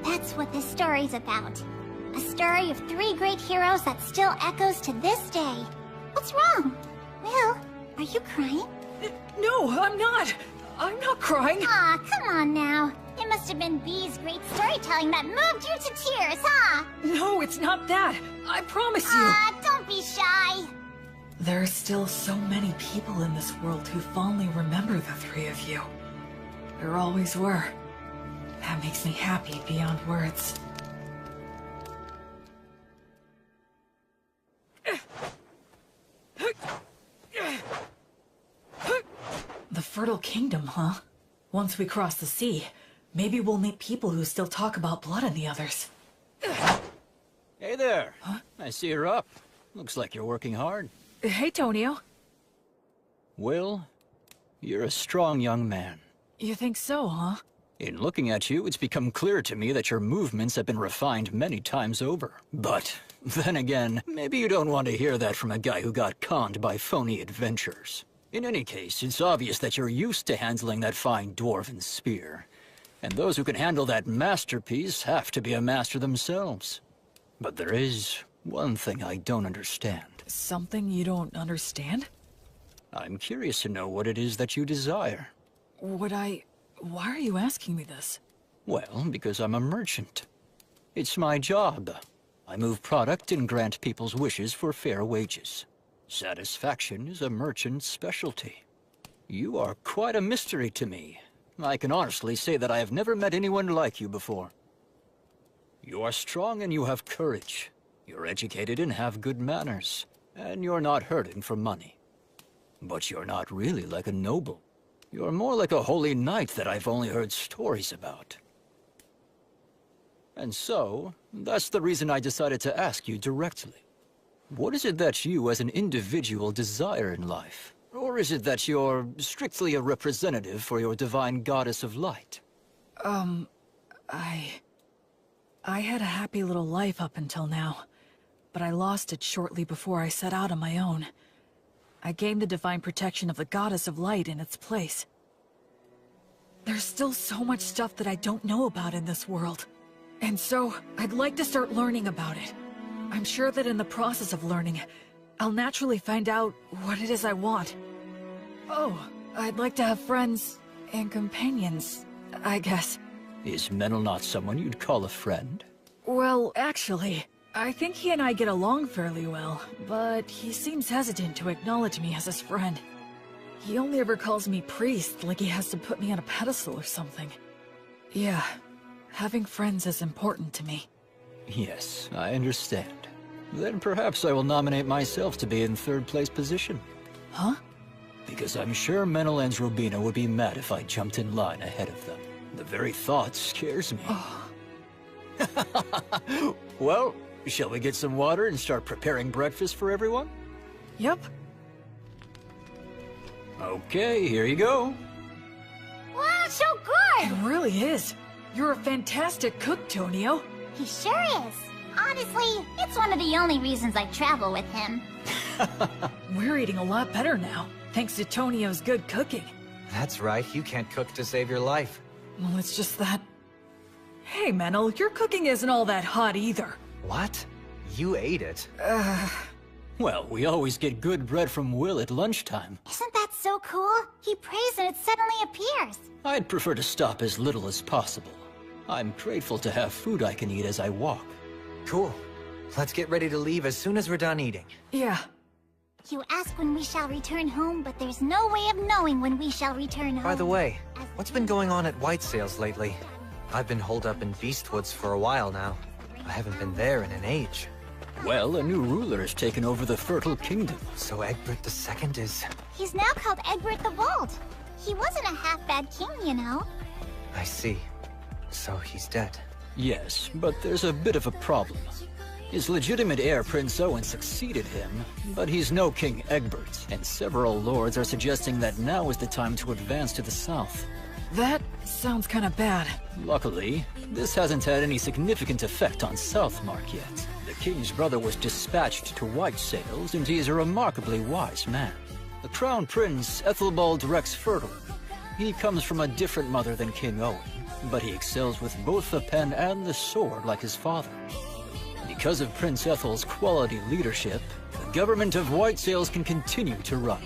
That's what this story's about. A story of three great heroes that still echoes to this day. What's wrong? Will, are you crying? No, I'm not. I'm not crying. Aw, come on now. It must have been Bee's great storytelling that moved you to tears, huh? No, it's not that. I promise you. Aw, don't be shy. There are still so many people in this world who fondly remember the three of you. There always were. That makes me happy beyond words. The Fertile Kingdom, huh? Once we cross the sea, maybe we'll meet people who still talk about blood and the others. Hey there. Huh? I see you're up. Looks like you're working hard. Hey, Tonio. Will, you're a strong young man. You think so, huh? In looking at you, it's become clear to me that your movements have been refined many times over. But, then again, maybe you don't want to hear that from a guy who got conned by phony adventurers. In any case, it's obvious that you're used to handling that fine dwarven spear. And those who can handle that masterpiece have to be a master themselves. But there is one thing I don't understand. Something you don't understand? I'm curious to know what it is that you desire. Why are you asking me this? Well, because I'm a merchant. It's my job. I move product and grant people's wishes for fair wages. Satisfaction is a merchant's specialty. You are quite a mystery to me. I can honestly say that I have never met anyone like you before. You are strong and you have courage. You're educated and have good manners. And you're not hurting for money. But you're not really like a noble. You're more like a holy knight that I've only heard stories about. And so, that's the reason I decided to ask you directly. What is it that you as an individual desire in life? Or is it that you're strictly a representative for your divine goddess of light? I had a happy little life up until now, but I lost it shortly before I set out on my own. I gained the divine protection of the goddess of light in its place. There's still so much stuff that I don't know about in this world. And so, I'd like to start learning about it. I'm sure that in the process of learning, I'll naturally find out what it is I want. Oh, I'd like to have friends and companions, I guess. Is Menel not someone you'd call a friend? Well, actually, I think he and I get along fairly well, but he seems hesitant to acknowledge me as his friend. He only ever calls me priest, like he has to put me on a pedestal or something. Yeah, having friends is important to me. Yes, I understand. Then perhaps I will nominate myself to be in third place position. Huh? Because I'm sure Menel and Robina would be mad if I jumped in line ahead of them. The very thought scares me. Well, shall we get some water and start preparing breakfast for everyone? Yep. Okay, here you go. Wow, so good! It really is. You're a fantastic cook, Tonio. He sure is. Honestly, it's one of the only reasons I travel with him. We're eating a lot better now, thanks to Tonio's good cooking. That's right, you can't cook to save your life. Well, it's just that... Hey, Menel, your cooking isn't all that hot either. What? You ate it? Well, we always get good bread from Will at lunchtime. Isn't that so cool? He prays and it suddenly appears. I'd prefer to stop as little as possible. I'm grateful to have food I can eat as I walk. Cool. Let's get ready to leave as soon as we're done eating. Yeah. You ask when we shall return home, but there's no way of knowing when we shall return home. By the way, what's been going on at White Sails lately? I've been holed up in Beastwoods for a while now. I haven't been there in an age. Well, a new ruler has taken over the Fertile Kingdom. So Egbert II is... He's now called Egbert the Bold. He wasn't a half-bad king, you know. I see. So he's dead. Yes, but there's a bit of a problem. His legitimate heir, Prince Owen, succeeded him, but he's no King Egbert, and several lords are suggesting that now is the time to advance to the south. That sounds kind of bad. Luckily, this hasn't had any significant effect on Southmark yet. The king's brother was dispatched to White Sails, and he is a remarkably wise man. The Crown Prince, Ethelbald Rex Fertile. He comes from a different mother than King Owen, but he excels with both the pen and the sword like his father. Because of Prince Ethel's quality leadership, the government of White Sails can continue to run.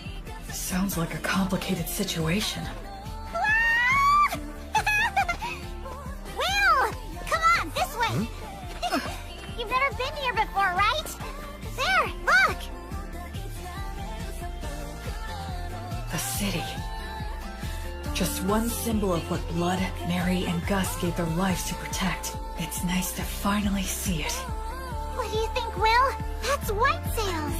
Sounds like a complicated situation. Will! Come on, this way! You've never been here before, right? There, look! The city. Just one symbol of what Blood, Mary, and Gus gave their lives to protect. It's nice to finally see it. What do you think, Will? That's White Sails!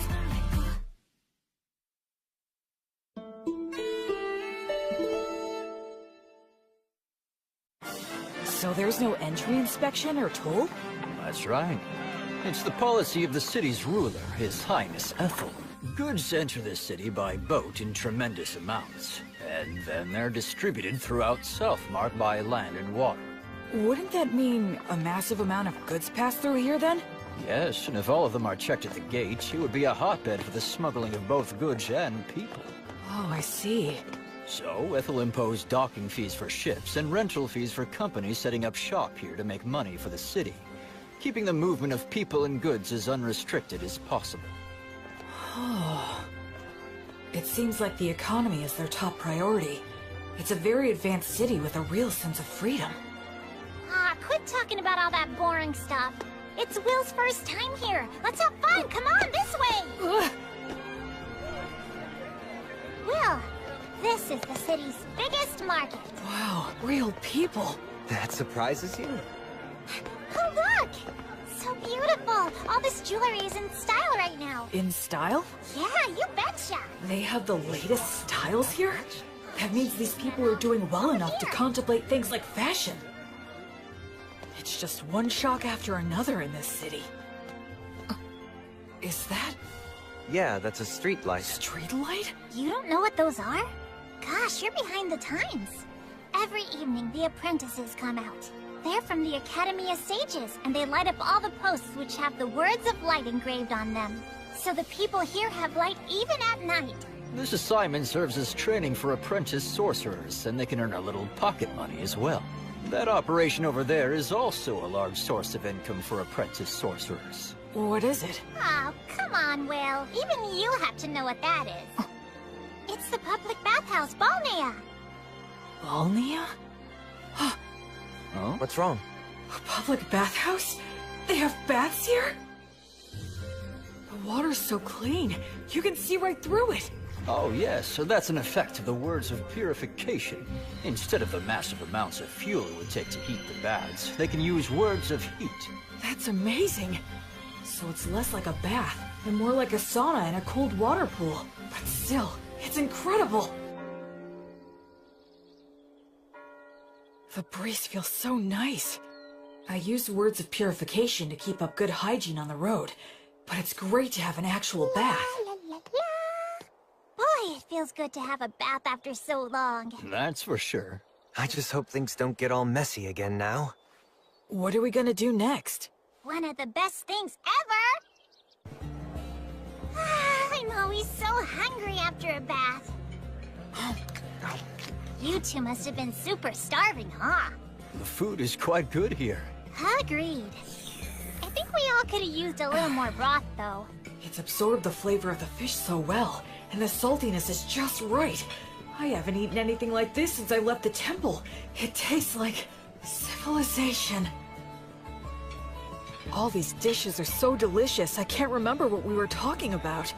So there's no entry inspection or toll? That's right. It's the policy of the city's ruler, His Highness Ethel. Goods enter the city by boat in tremendous amounts, and then they're distributed throughout Southmark by land and water. Wouldn't that mean a massive amount of goods pass through here then? Yes, and if all of them are checked at the gate, it would be a hotbed for the smuggling of both goods and people. Oh, I see. So, Ethel imposed docking fees for ships and rental fees for companies setting up shop here to make money for the city, keeping the movement of people and goods as unrestricted as possible. Oh. It seems like the economy is their top priority. It's a very advanced city with a real sense of freedom. Ah, quit talking about all that boring stuff. It's Will's first time here. Let's have fun. Come on, this way. Will, this is the city's biggest market. Wow, real people. That surprises you? Oh, look! So beautiful. All this jewelry is in style right now. In style? Yeah, you betcha. They have the latest styles here? That means these people are doing well enough to contemplate things like fashion. It's just one shock after another in this city. Is that Yeah, that's a street light. street light? You don't know what those are? Gosh, you're behind the times. Every evening, the apprentices come out. They're from the Academy of Sages, and they light up all the posts which have the words of light engraved on them. So the people here have light even at night. This assignment serves as training for apprentice sorcerers, and they can earn a little pocket money as well. That operation over there is also a large source of income for apprentice sorcerers. What is it? Oh, come on, Will. Even you have to know what that is. It's the public bathhouse, Balnea. Balnea? Oh? What's wrong? A public bathhouse? They have baths here? The water's so clean, you can see right through it. Oh yes, so that's an effect of the words of purification. Instead of the massive amounts of fuel it would take to heat the baths, they can use words of heat. That's amazing. So it's less like a bath, and more like a sauna and a cold water pool. But still, it's incredible. The breeze feels so nice. I use words of purification to keep up good hygiene on the road, but it's great to have an actual bath. La, la, la. Boy, it feels good to have a bath after so long. That's for sure. I just hope things don't get all messy again now. What are we gonna do next? One of the best things ever! I'm always so hungry after a bath. You two must have been super starving, huh? The food is quite good here. Agreed. I think we all could have used a little more broth, though. It's absorbed the flavor of the fish so well, and the saltiness is just right. I haven't eaten anything like this since I left the temple. It tastes like civilization. All these dishes are so delicious, I can't remember what we were talking about.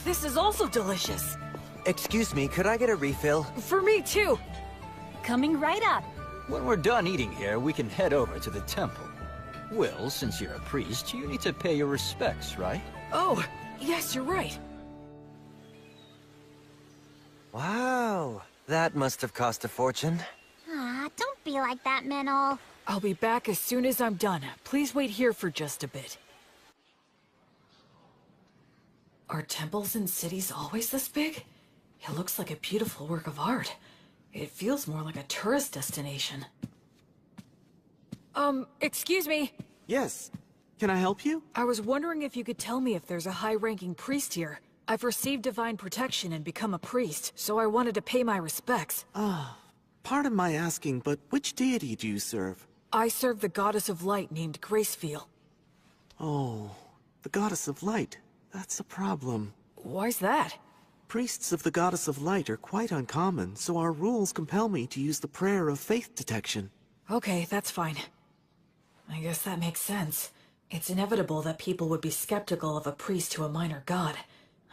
This is also delicious. Excuse me, could I get a refill? For me, too. Coming right up. When we're done eating here, we can head over to the temple. Will, since you're a priest, you need to pay your respects, right? Oh, yes, you're right. Wow, that must have cost a fortune. Don't be like that, Menel. I'll be back as soon as I'm done. Please wait here for just a bit. Are temples in cities always this big? It looks like a beautiful work of art. It feels more like a tourist destination. Excuse me. Yes. Can I help you? I was wondering if you could tell me if there's a high-ranking priest here. I've received divine protection and become a priest, so I wanted to pay my respects. Pardon my asking, but which deity do you serve? I serve the goddess of light named Gracefeel. Oh, the goddess of light. That's a problem. Why's that? Priests of the goddess of light are quite uncommon, so our rules compel me to use the prayer of faith detection. Okay, that's fine. I guess that makes sense. It's inevitable that people would be skeptical of a priest to a minor god.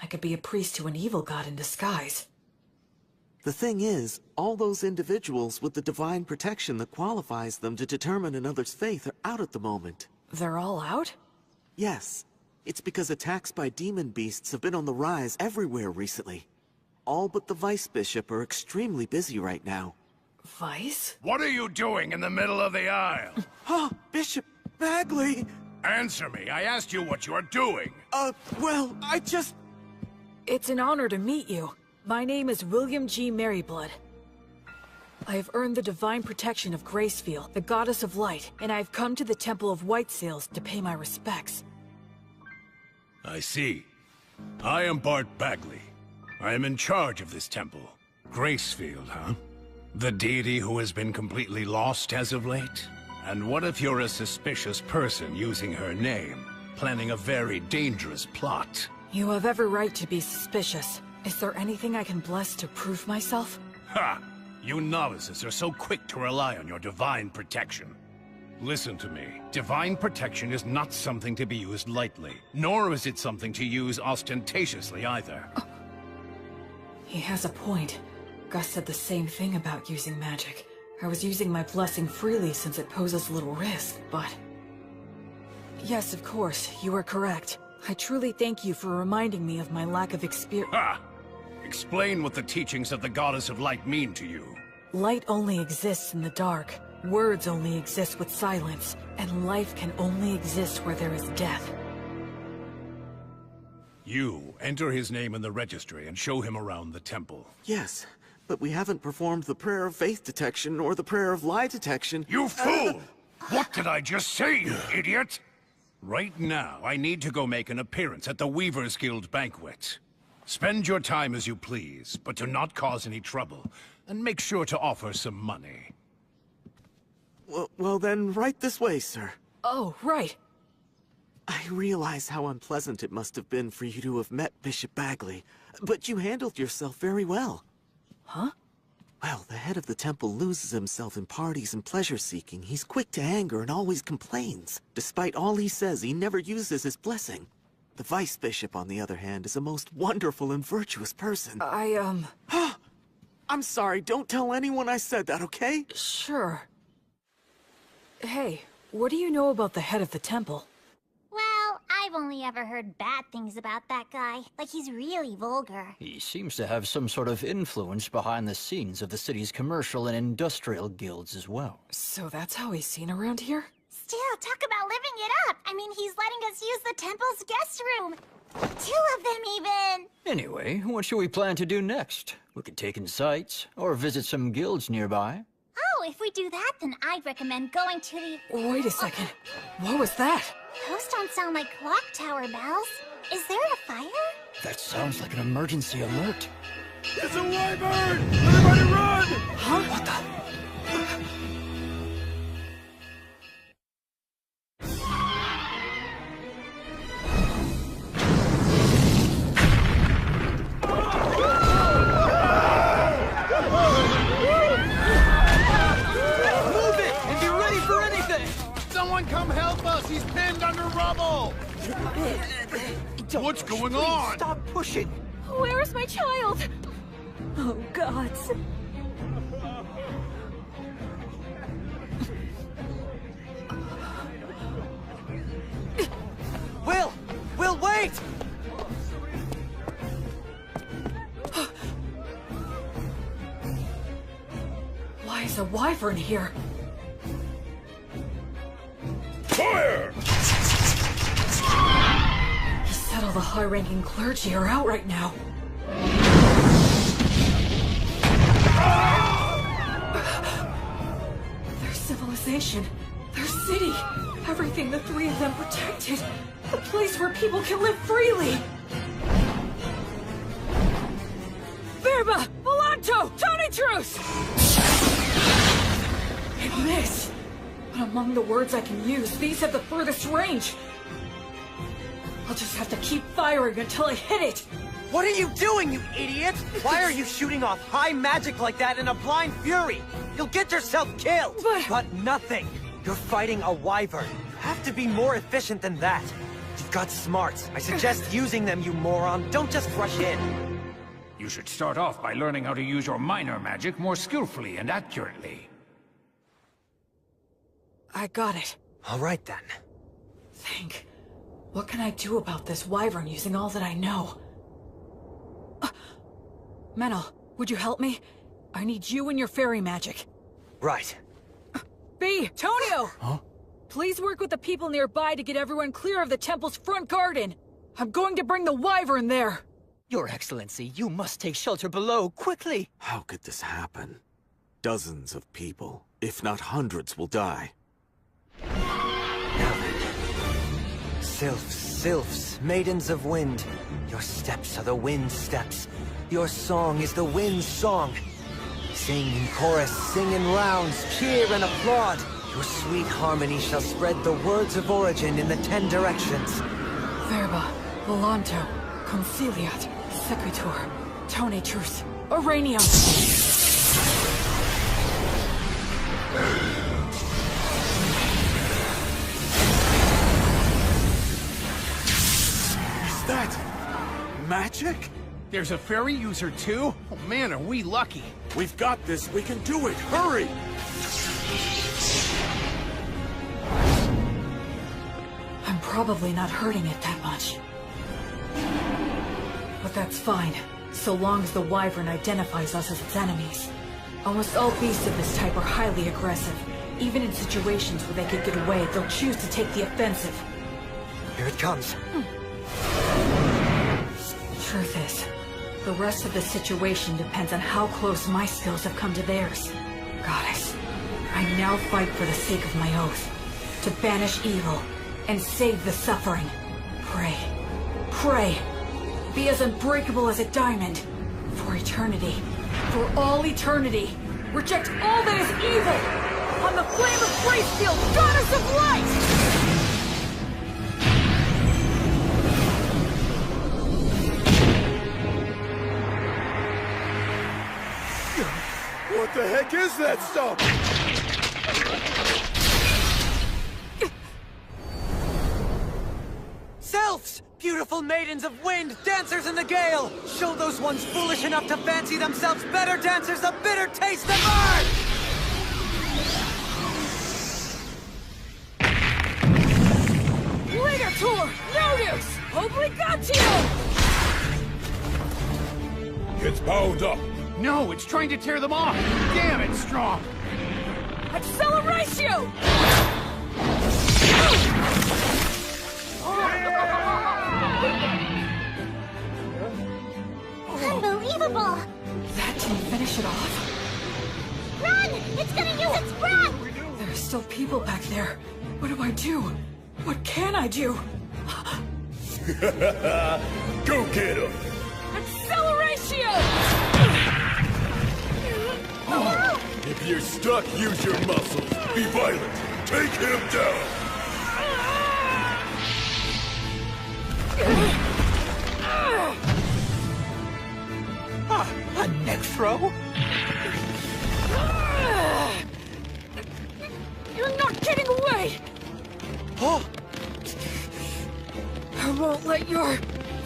I could be a priest to an evil god in disguise. The thing is, all those individuals with the divine protection that qualifies them to determine another's faith are out at the moment. They're all out? Yes. It's because attacks by demon beasts have been on the rise everywhere recently. All but the vice bishop are extremely busy right now. Vice? What are you doing in the middle of the aisle? Oh, Bishop Bagley! Answer me. I asked you what you are doing. Well, I just... It's an honor to meet you. My name is William G. Merryblood. I have earned the divine protection of Gracefeel, the goddess of light, and I have come to the Temple of White Sails to pay my respects. I see. I am Bart Bagley. I am in charge of this temple. Gracefield, huh? The deity who has been completely lost as of late? And what if you're a suspicious person using her name, planning a very dangerous plot? You have every right to be suspicious. Is there anything I can bless to prove myself? Ha! You novices are so quick to rely on your divine protection. Listen to me. Divine protection is not something to be used lightly, nor is it something to use ostentatiously either. He has a point. Gus said the same thing about using magic. I was using my blessing freely since it poses little risk, but... Yes, of course, you are correct. I truly thank you for reminding me of my lack of experience. Ha! Explain what the teachings of the Goddess of Light mean to you. Light only exists in the dark. Words only exist with silence. And life can only exist where there is death. You enter his name in the registry and show him around the temple. Yes, but we haven't performed the prayer of faith detection or the prayer of lie detection. You fool! What did I just say, you idiot? Right now, I need to go make an appearance at the Weavers Guild banquet. Spend your time as you please, but do not cause any trouble. And make sure to offer some money. Well then, right this way, sir. Oh, right. I realize how unpleasant it must have been for you to have met Bishop Bagley, but you handled yourself very well. Huh? Well, the head of the temple loses himself in parties and pleasure-seeking. He's quick to anger and always complains. Despite all he says, he never uses his blessing. The vice bishop, on the other hand, is a most wonderful and virtuous person. I'm sorry, don't tell anyone I said that, okay? Sure. Hey, what do you know about the head of the temple? Well, I've only ever heard bad things about that guy. Like, he's really vulgar. He seems to have some sort of influence behind the scenes of the city's commercial and industrial guilds as well. So that's how he's seen around here? Still, talk about living it up. I mean, he's letting us use the temple's guest room. 2 of them, even. Anyway, what should we plan to do next? We could take in sights, or visit some guilds nearby. Oh, if we do that, then I'd recommend going to the... Wait a second. What was that? Those don't sound like clock tower bells. Is there a fire? That sounds like an emergency alert. It's a wyvern! Everybody run! Huh? What the... Come help us! He's pinned under rubble! What's going on? Stop pushing! Where is my child? Oh, gods. Will, wait! Why is a wyvern here? Fire! He said all the high-ranking clergy are out right now. Their civilization, their city, everything the 3 of them protected. A place where people can live freely. Verba! Volanto! Tony Truce! It missed. But among the words I can use, these have the furthest range. I'll just have to keep firing until I hit it. What are you doing, you idiot? Why are you shooting off high magic like that in a blind fury? You'll get yourself killed! But nothing! You're fighting a wyvern. You have to be more efficient than that. You've got smarts. I suggest using them, you moron. Don't just rush in. You should start off by learning how to use your minor magic more skillfully and accurately. I got it. All right, then. Think. What can I do about this wyvern using all that I know? Menel, would you help me? I need you and your fairy magic. Right. B, Tonio! Huh? Please work with the people nearby to get everyone clear of the temple's front garden. I'm going to bring the wyvern there. Your Excellency, you must take shelter below, quickly! How could this happen? Dozens of people, if not hundreds, will die. Now then. Sylphs, sylphs, maidens of wind. Your steps are the wind steps. Your song is the wind's song. Sing in chorus, sing in rounds, cheer and applaud. Your sweet harmony shall spread the words of origin in the 10 directions. Verba, Volanto, Conciliat, Sequitur, Tony Truce, Uranium. Is that magic? There's a fairy user too? Oh man, are we lucky. We've got this. We can do it. Hurry! I'm probably not hurting it that much. But that's fine, so long as the wyvern identifies us as its enemies. Almost all beasts of this type are highly aggressive. Even in situations where they could get away, they'll choose to take the offensive. Here it comes. Truth is, the rest of the situation depends on how close my skills have come to theirs. Goddess, I now fight for the sake of my oath. To banish evil and save the suffering. Pray. Pray. Be as unbreakable as a diamond. For eternity. For all eternity. Reject all that is evil! On the flame of Gracefield, goddess of light! What the heck is that stuff? Sylphs! Beautiful maidens of wind, dancers in the gale! Show those ones foolish enough to fancy themselves better dancers a bitter taste of earth! Later tour! No use! Obligatio! It's bound up. No, it's trying to tear them off! Damn, it's strong! Acceleratio! Unbelievable! That didn't finish it off. Run! It's gonna use its breath! There are still people back there. What do I do? What can I do? Go get him! Acceleratio! If you're stuck, use your muscles. Be violent. Take him down. A neck throw? You're not getting away! Oh! I won't let your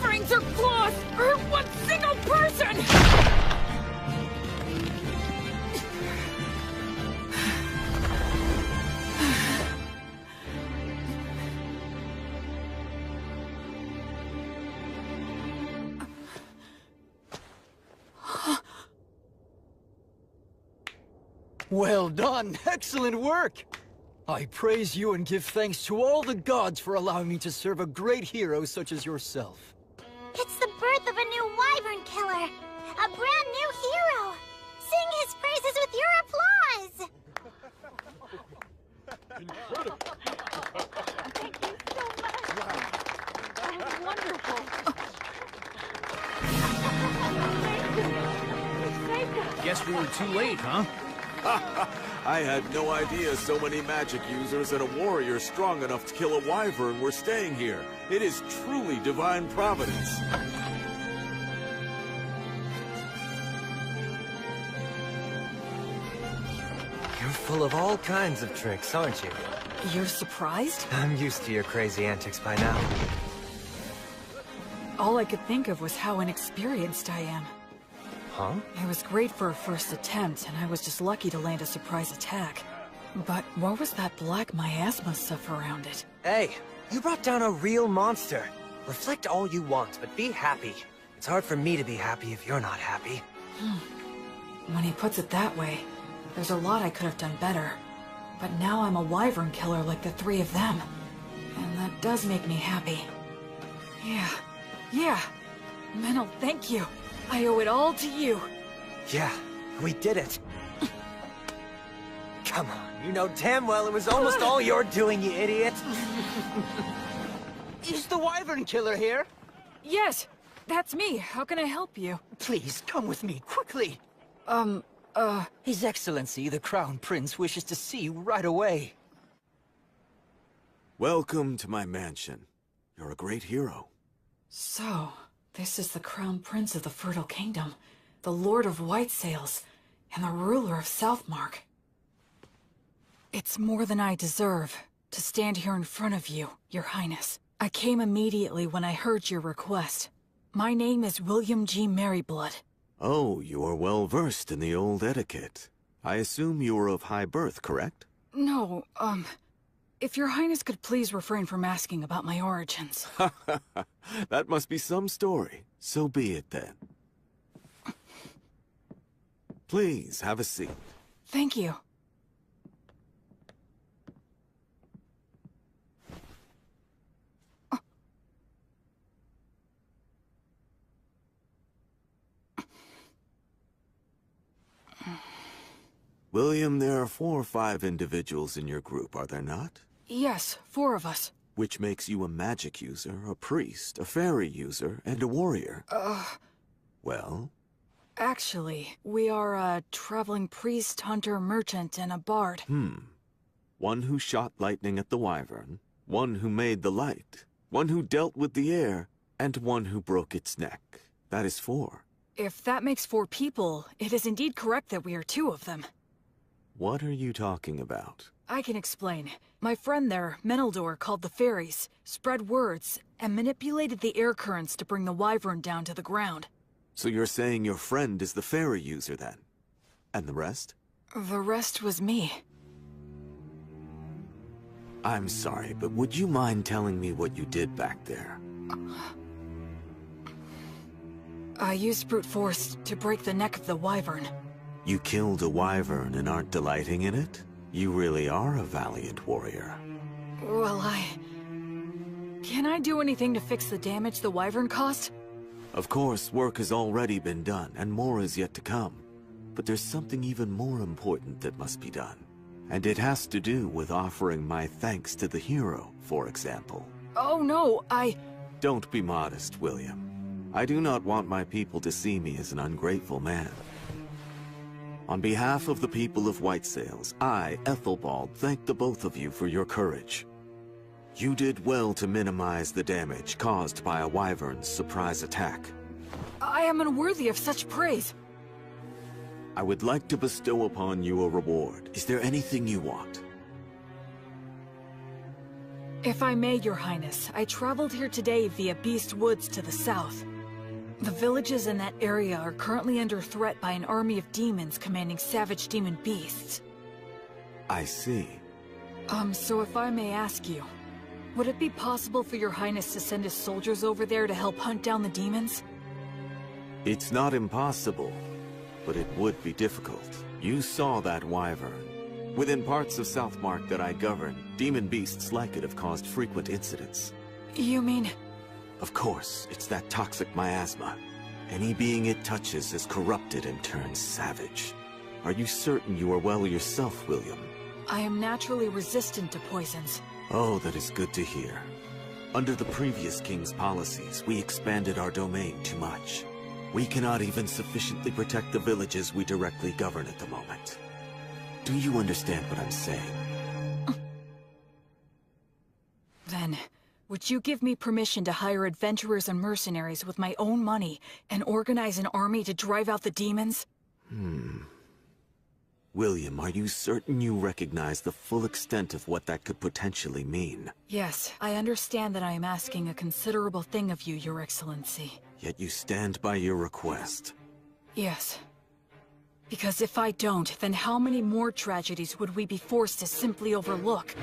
fangs or claws hurt one single person! Well done! Excellent work! I praise you and give thanks to all the gods for allowing me to serve a great hero such as yourself. It's the birth of a new wyvern killer! A brand new hero! Sing his praises with your applause! Incredible! Thank you so much! That was wonderful! Thank you! Guess we were too late, huh? I had no idea so many magic users and a warrior strong enough to kill a wyvern were staying here. It is truly divine providence. You're full of all kinds of tricks, aren't you? You're surprised? I'm used to your crazy antics by now. All I could think of was how inexperienced I am. Huh? It was great for a first attempt, and I was just lucky to land a surprise attack. But what was that black miasma stuff around it? Hey, you brought down a real monster. Reflect all you want, but be happy. It's hard for me to be happy if you're not happy. When he puts it that way, there's a lot I could have done better. But now I'm a wyvern killer like the three of them. And that does make me happy. Yeah. Menel, thank you. I owe it all to you. Yeah, we did it. Come on, you know damn well it was almost all your doing, you idiot. Is the wyvern killer here? Yes, that's me. How can I help you? Please, come with me, quickly. His Excellency, the Crown Prince, wishes to see you right away. Welcome to my mansion. You're a great hero. So, this is the Crown Prince of the Fertile Kingdom, the Lord of White Sails, and the ruler of Southmark. It's more than I deserve to stand here in front of you, Your Highness. I came immediately when I heard your request. My name is William G. Merryblood. Oh, you are well versed in the old etiquette. I assume you are of high birth, correct? No, if Your Highness could please refrain from asking about my origins. That must be some story. So be it then. Please, have a seat. Thank you. William, there are 4 or 5 individuals in your group, are there not? Yes, 4 of us. Which makes you a magic user, a priest, a fairy user, and a warrior. Well? Actually, we are a traveling priest, hunter, merchant, and a bard. One who shot lightning at the wyvern, one who made the light, one who dealt with the air, and one who broke its neck. That is 4. If that makes 4 people, it is indeed correct that we are 2 of them. What are you talking about? I can explain. My friend there, Meneldor, called the fairies, spread words, and manipulated the air currents to bring the wyvern down to the ground. So you're saying your friend is the fairy user then? And the rest? The rest was me. I'm sorry, but would you mind telling me what you did back there? I used brute force to break the neck of the wyvern. You killed a wyvern and aren't delighting in it? You really are a valiant warrior. Well, Can I do anything to fix the damage the wyvern caused? Of course, work has already been done, and more is yet to come. But there's something even more important that must be done. And it has to do with offering my thanks to the hero, for example. Oh no, Don't be modest, William. I do not want my people to see me as an ungrateful man. On behalf of the people of White Sails, I, Ethelbald, thank the both of you for your courage. You did well to minimize the damage caused by a wyvern's surprise attack. I am unworthy of such praise. I would like to bestow upon you a reward. Is there anything you want? If I may, Your Highness, I traveled here today via Beast Woods to the south. The villages in that area are currently under threat by an army of demons commanding savage demon beasts. I see. So if I may ask you, would it be possible for Your Highness to send his soldiers over there to help hunt down the demons? It's not impossible, but it would be difficult. You saw that wyvern. Within parts of Southmark that I govern, demon beasts like it have caused frequent incidents. You mean... Of course, it's that toxic miasma. Any being it touches is corrupted and turns savage. Are you certain you are well yourself, William? I am naturally resistant to poisons. Oh, that is good to hear. Under the previous king's policies, we expanded our domain too much. We cannot even sufficiently protect the villages we directly govern at the moment. Do you understand what I'm saying? Then, would you give me permission to hire adventurers and mercenaries with my own money and organize an army to drive out the demons? William, are you certain you recognize the full extent of what that could potentially mean? Yes, I understand that I am asking a considerable thing of you, Your Excellency. Yet you stand by your request. Yes. Because if I don't, then how many more tragedies would we be forced to simply overlook?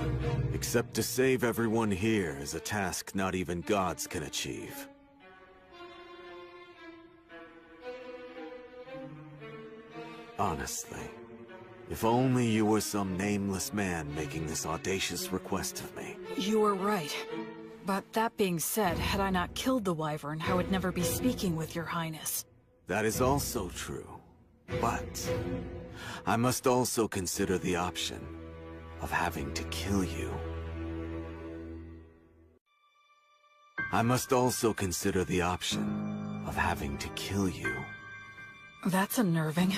Except to save everyone here is a task not even gods can achieve. Honestly, if only you were some nameless man making this audacious request of me. You are right. But that being said, had I not killed the wyvern, I would never be speaking with Your Highness. That is also true. But I must also consider the option of having to kill you. I must also consider the option of having to kill you. That's unnerving.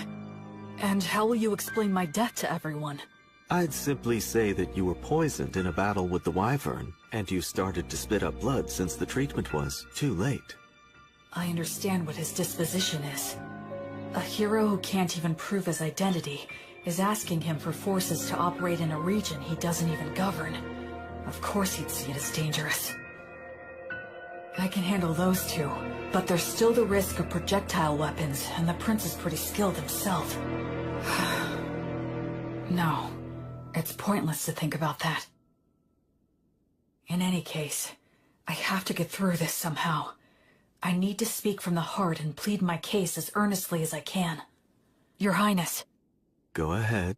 And how will you explain my death to everyone? I'd simply say that you were poisoned in a battle with the wyvern, and you started to spit up blood since the treatment was too late. I understand what his disposition is. A hero who can't even prove his identity is asking him for forces to operate in a region he doesn't even govern. Of course he'd see it as dangerous. I can handle those two, but there's still the risk of projectile weapons, and the prince is pretty skilled himself. No, it's pointless to think about that. In any case, I have to get through this somehow. I need to speak from the heart and plead my case as earnestly as I can. Your Highness. Go ahead.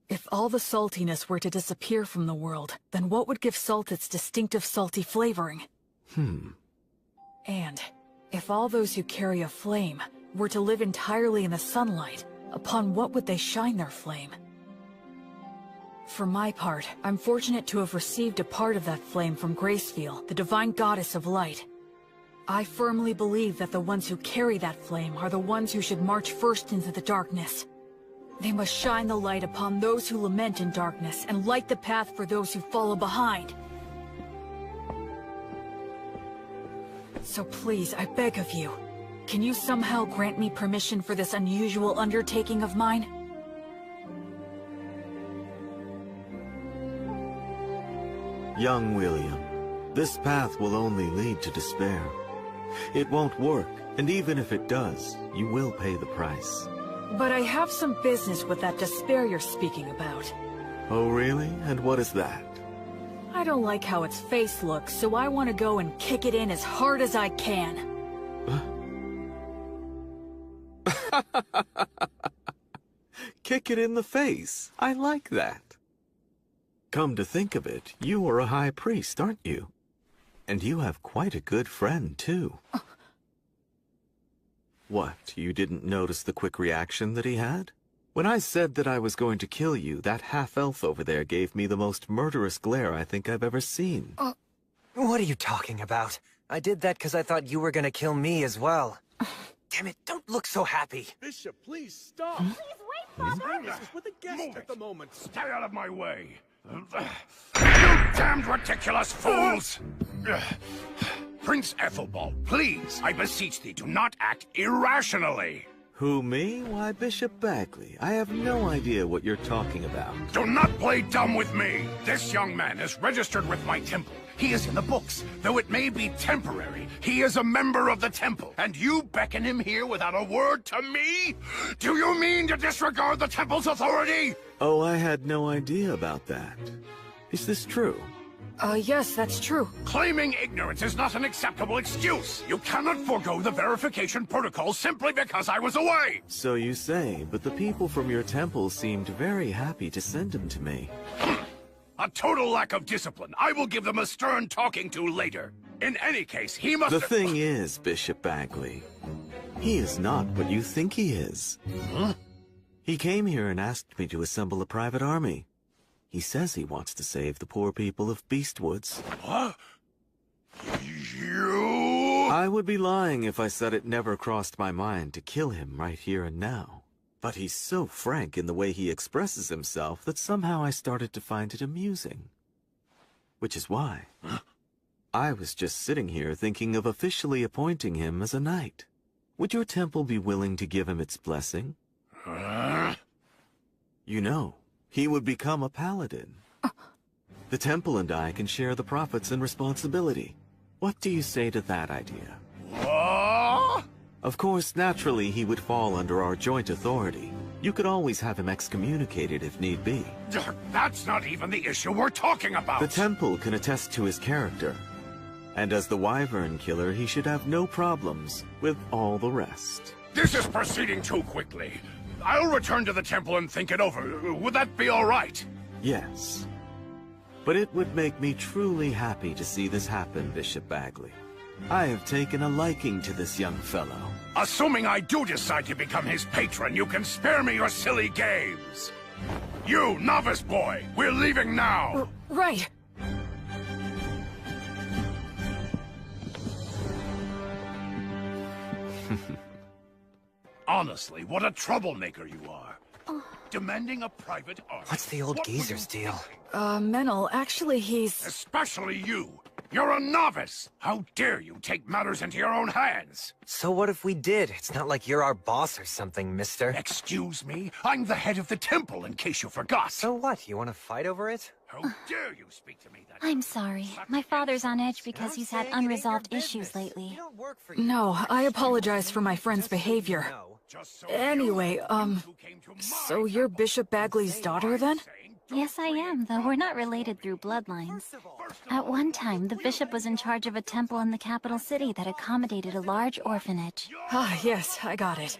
If all the saltiness were to disappear from the world, then what would give salt its distinctive salty flavoring? And if all those who carry a flame were to live entirely in the sunlight, upon what would they shine their flame? For my part, I'm fortunate to have received a part of that flame from Gracefeel, the divine goddess of light. I firmly believe that the ones who carry that flame are the ones who should march first into the darkness. They must shine the light upon those who lament in darkness and light the path for those who follow behind. So please, I beg of you, can you somehow grant me permission for this unusual undertaking of mine? Young William, this path will only lead to despair. It won't work, and even if it does, you will pay the price. But I have some business with that despair you're speaking about. Oh, really? And what is that? I don't like how its face looks, so I want to go and kick it in as hard as I can. Kick it in the face. I like that. Come to think of it, you are a high priest, aren't you? And you have quite a good friend, too. What, you didn't notice the quick reaction that he had? When I said that I was going to kill you, that half-elf over there gave me the most murderous glare I think I've ever seen. What are you talking about? I did that because I thought you were gonna kill me as well. Damn it, don't look so happy. Bishop, please stop. Please wait, Father! This is with a guest at the moment. Stay out of my way. You damned ridiculous fools! Prince Ethelbald, please, I beseech thee, do not act irrationally. Who, me? Why, Bishop Bagley. I have no idea what you're talking about. Do not play dumb with me. This young man is registered with my temple. He is in the books. Though it may be temporary, he is a member of the temple. And you beckon him here without a word to me? Do you mean to disregard the temple's authority? Oh, I had no idea about that. Is this true? Yes, that's true. Claiming ignorance is not an acceptable excuse. You cannot forego the verification protocol simply because I was away. So you say, but the people from your temple seemed very happy to send him to me. A total lack of discipline. I will give them a stern talking to later. In any case, he must... The thing is, Bishop Bagley, he is not what you think he is. Huh? He came here and asked me to assemble a private army. He says he wants to save the poor people of Beastwoods. What? You... I would be lying if I said it never crossed my mind to kill him right here and now. But he's so frank in the way he expresses himself that somehow I started to find it amusing. Which is why I was just sitting here thinking of officially appointing him as a knight. Would your temple be willing to give him its blessing? You know, he would become a paladin. The temple and I can share the profits and responsibility. What do you say to that idea? What? Of course, naturally, he would fall under our joint authority. You could always have him excommunicated if need be. That's not even the issue we're talking about! The temple can attest to his character. And as the Wyvern Killer, he should have no problems with all the rest. This is proceeding too quickly. I'll return to the temple and think it over. Would that be all right? Yes. But it would make me truly happy to see this happen, Bishop Bagley. I have taken a liking to this young fellow. Assuming I do decide to become his patron, you can spare me your silly games. You, novice boy, we're leaving now. Right. Honestly, what a troublemaker you are. Demanding a private army. What's the old geezer's deal? Menel, actually he's... Especially you. You're a novice. How dare you take matters into your own hands? So what if we did? It's not like you're our boss or something, mister. Excuse me? I'm the head of the temple, in case you forgot. So what? You want to fight over it? How dare you speak to me that I'm sorry. My father's on edge because he's had unresolved issues lately. No, I apologize for my friend's behavior. Anyway, so you're Bishop Bagley's daughter, then? Yes, I am, though we're not related through bloodlines. At one time, the bishop was in charge of a temple in the capital city that accommodated a large orphanage. Ah, yes, I got it.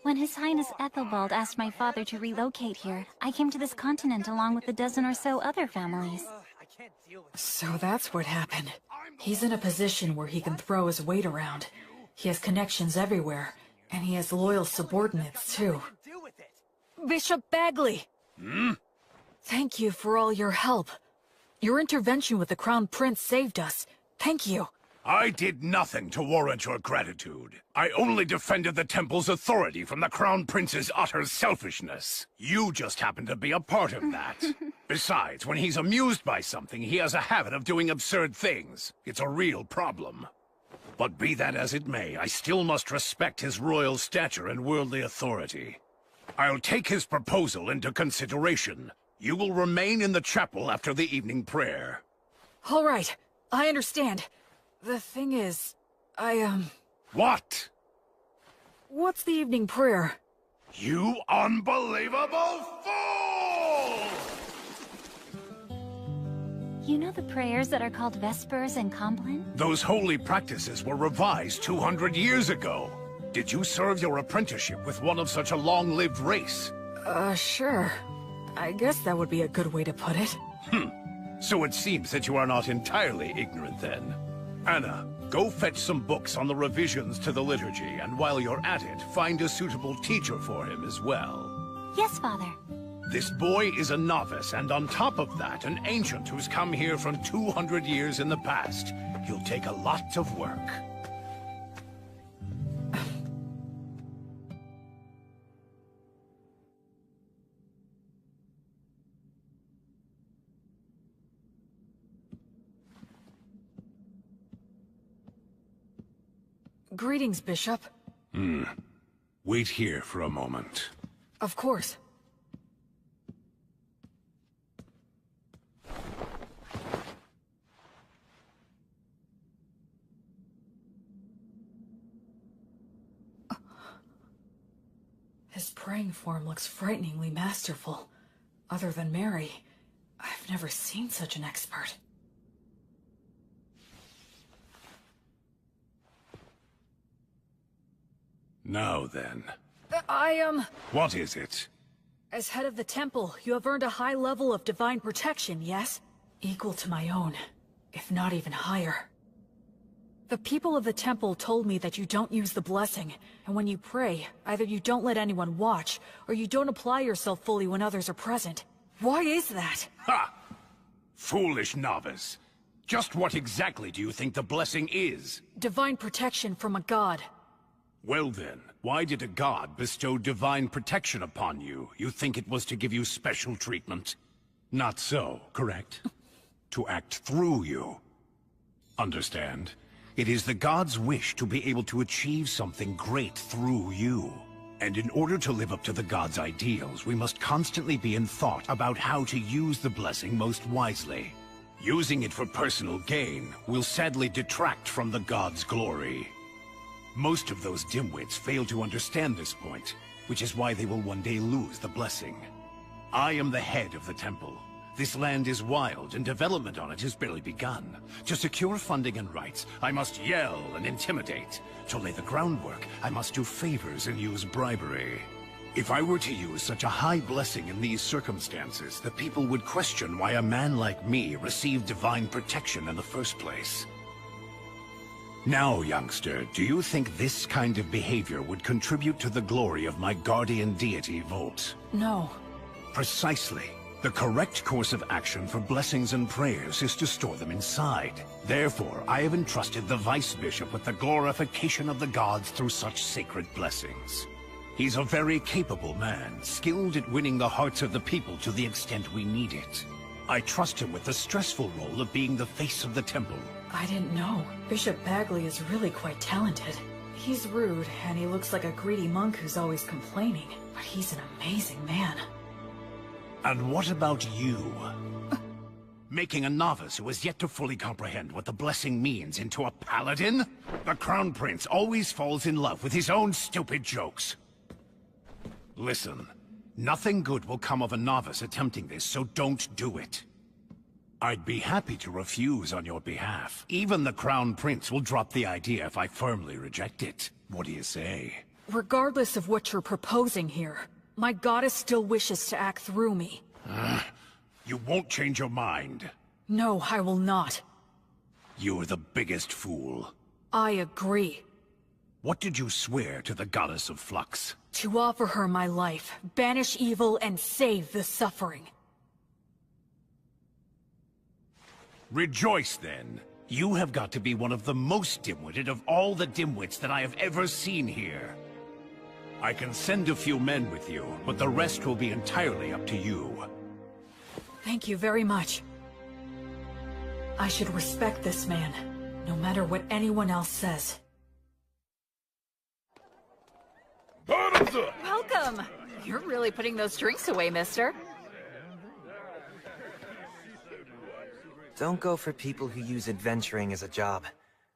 When His Highness Ethelbald asked my father to relocate here, I came to this continent along with a dozen or so other families. So that's what happened. He's in a position where he can throw his weight around. He has connections everywhere, and he has loyal subordinates, too. Bishop Bagley! Thank you for all your help. Your intervention with the Crown Prince saved us. Thank you. I did nothing to warrant your gratitude. I only defended the temple's authority from the Crown Prince's utter selfishness. You just happened to be a part of that. Besides, when he's amused by something, he has a habit of doing absurd things. It's a real problem. But be that as it may, I still must respect his royal stature and worldly authority. I'll take his proposal into consideration. You will remain in the chapel after the evening prayer. All right, I understand. The thing is, What? What's the evening prayer? You unbelievable fool! You know the prayers that are called Vespers and Compline? Those holy practices were revised 200 years ago. Did you serve your apprenticeship with one of such a long-lived race? Sure. I guess that would be a good way to put it. So it seems that you are not entirely ignorant then. Anna, go fetch some books on the revisions to the liturgy, and while you're at it, find a suitable teacher for him as well. Yes, Father. This boy is a novice, and on top of that, an ancient who's come here from 200 years in the past. He'll take a lot of work. Greetings, Bishop. Wait here for a moment. Of course. His praying form looks frighteningly masterful. Other than Mary, I've never seen such an expert. Now then. What is it? As head of the temple, you have earned a high level of divine protection, yes? Equal to my own, if not even higher. The people of the temple told me that you don't use the blessing, and when you pray, either you don't let anyone watch, or you don't apply yourself fully when others are present. Why is that? Ha! Foolish novice. Just what exactly do you think the blessing is? Divine protection from a god. Well then, why did a god bestow divine protection upon you? You think it was to give you special treatment? Not so, correct? To act through you. Understand? It is the god's wish to be able to achieve something great through you. And in order to live up to the god's ideals, we must constantly be in thought about how to use the blessing most wisely. Using it for personal gain will sadly detract from the god's glory. Most of those dimwits fail to understand this point, which is why they will one day lose the blessing. I am the head of the temple. This land is wild, and development on it has barely begun. To secure funding and rights, I must yell and intimidate. To lay the groundwork, I must do favors and use bribery. If I were to use such a high blessing in these circumstances, the people would question why a man like me received divine protection in the first place. Now, youngster, do you think this kind of behavior would contribute to the glory of my guardian deity, Volt? No. Precisely. The correct course of action for blessings and prayers is to store them inside. Therefore, I have entrusted the Vice Bishop with the glorification of the gods through such sacred blessings. He's a very capable man, skilled at winning the hearts of the people to the extent we need it. I trust him with the stressful role of being the face of the temple. I didn't know. Bishop Bagley is really quite talented. He's rude, and he looks like a greedy monk who's always complaining, but he's an amazing man. And what about you? Making a novice who has yet to fully comprehend what the blessing means into a paladin? The Crown Prince always falls in love with his own stupid jokes. Listen, nothing good will come of a novice attempting this, so don't do it. I'd be happy to refuse on your behalf. Even the Crown Prince will drop the idea if I firmly reject it. What do you say? Regardless of what you're proposing here, my goddess still wishes to act through me. You won't change your mind. No, I will not. You're the biggest fool. I agree. What did you swear to the goddess of flux? To offer her my life, banish evil, and save the suffering. Rejoice, then. You have got to be one of the most dim-witted of all the dimwits that I have ever seen here. I can send a few men with you, but the rest will be entirely up to you. Thank you very much. I should respect this man, no matter what anyone else says. Bottoms up! Welcome! You're really putting those drinks away, mister. Don't go for people who use adventuring as a job.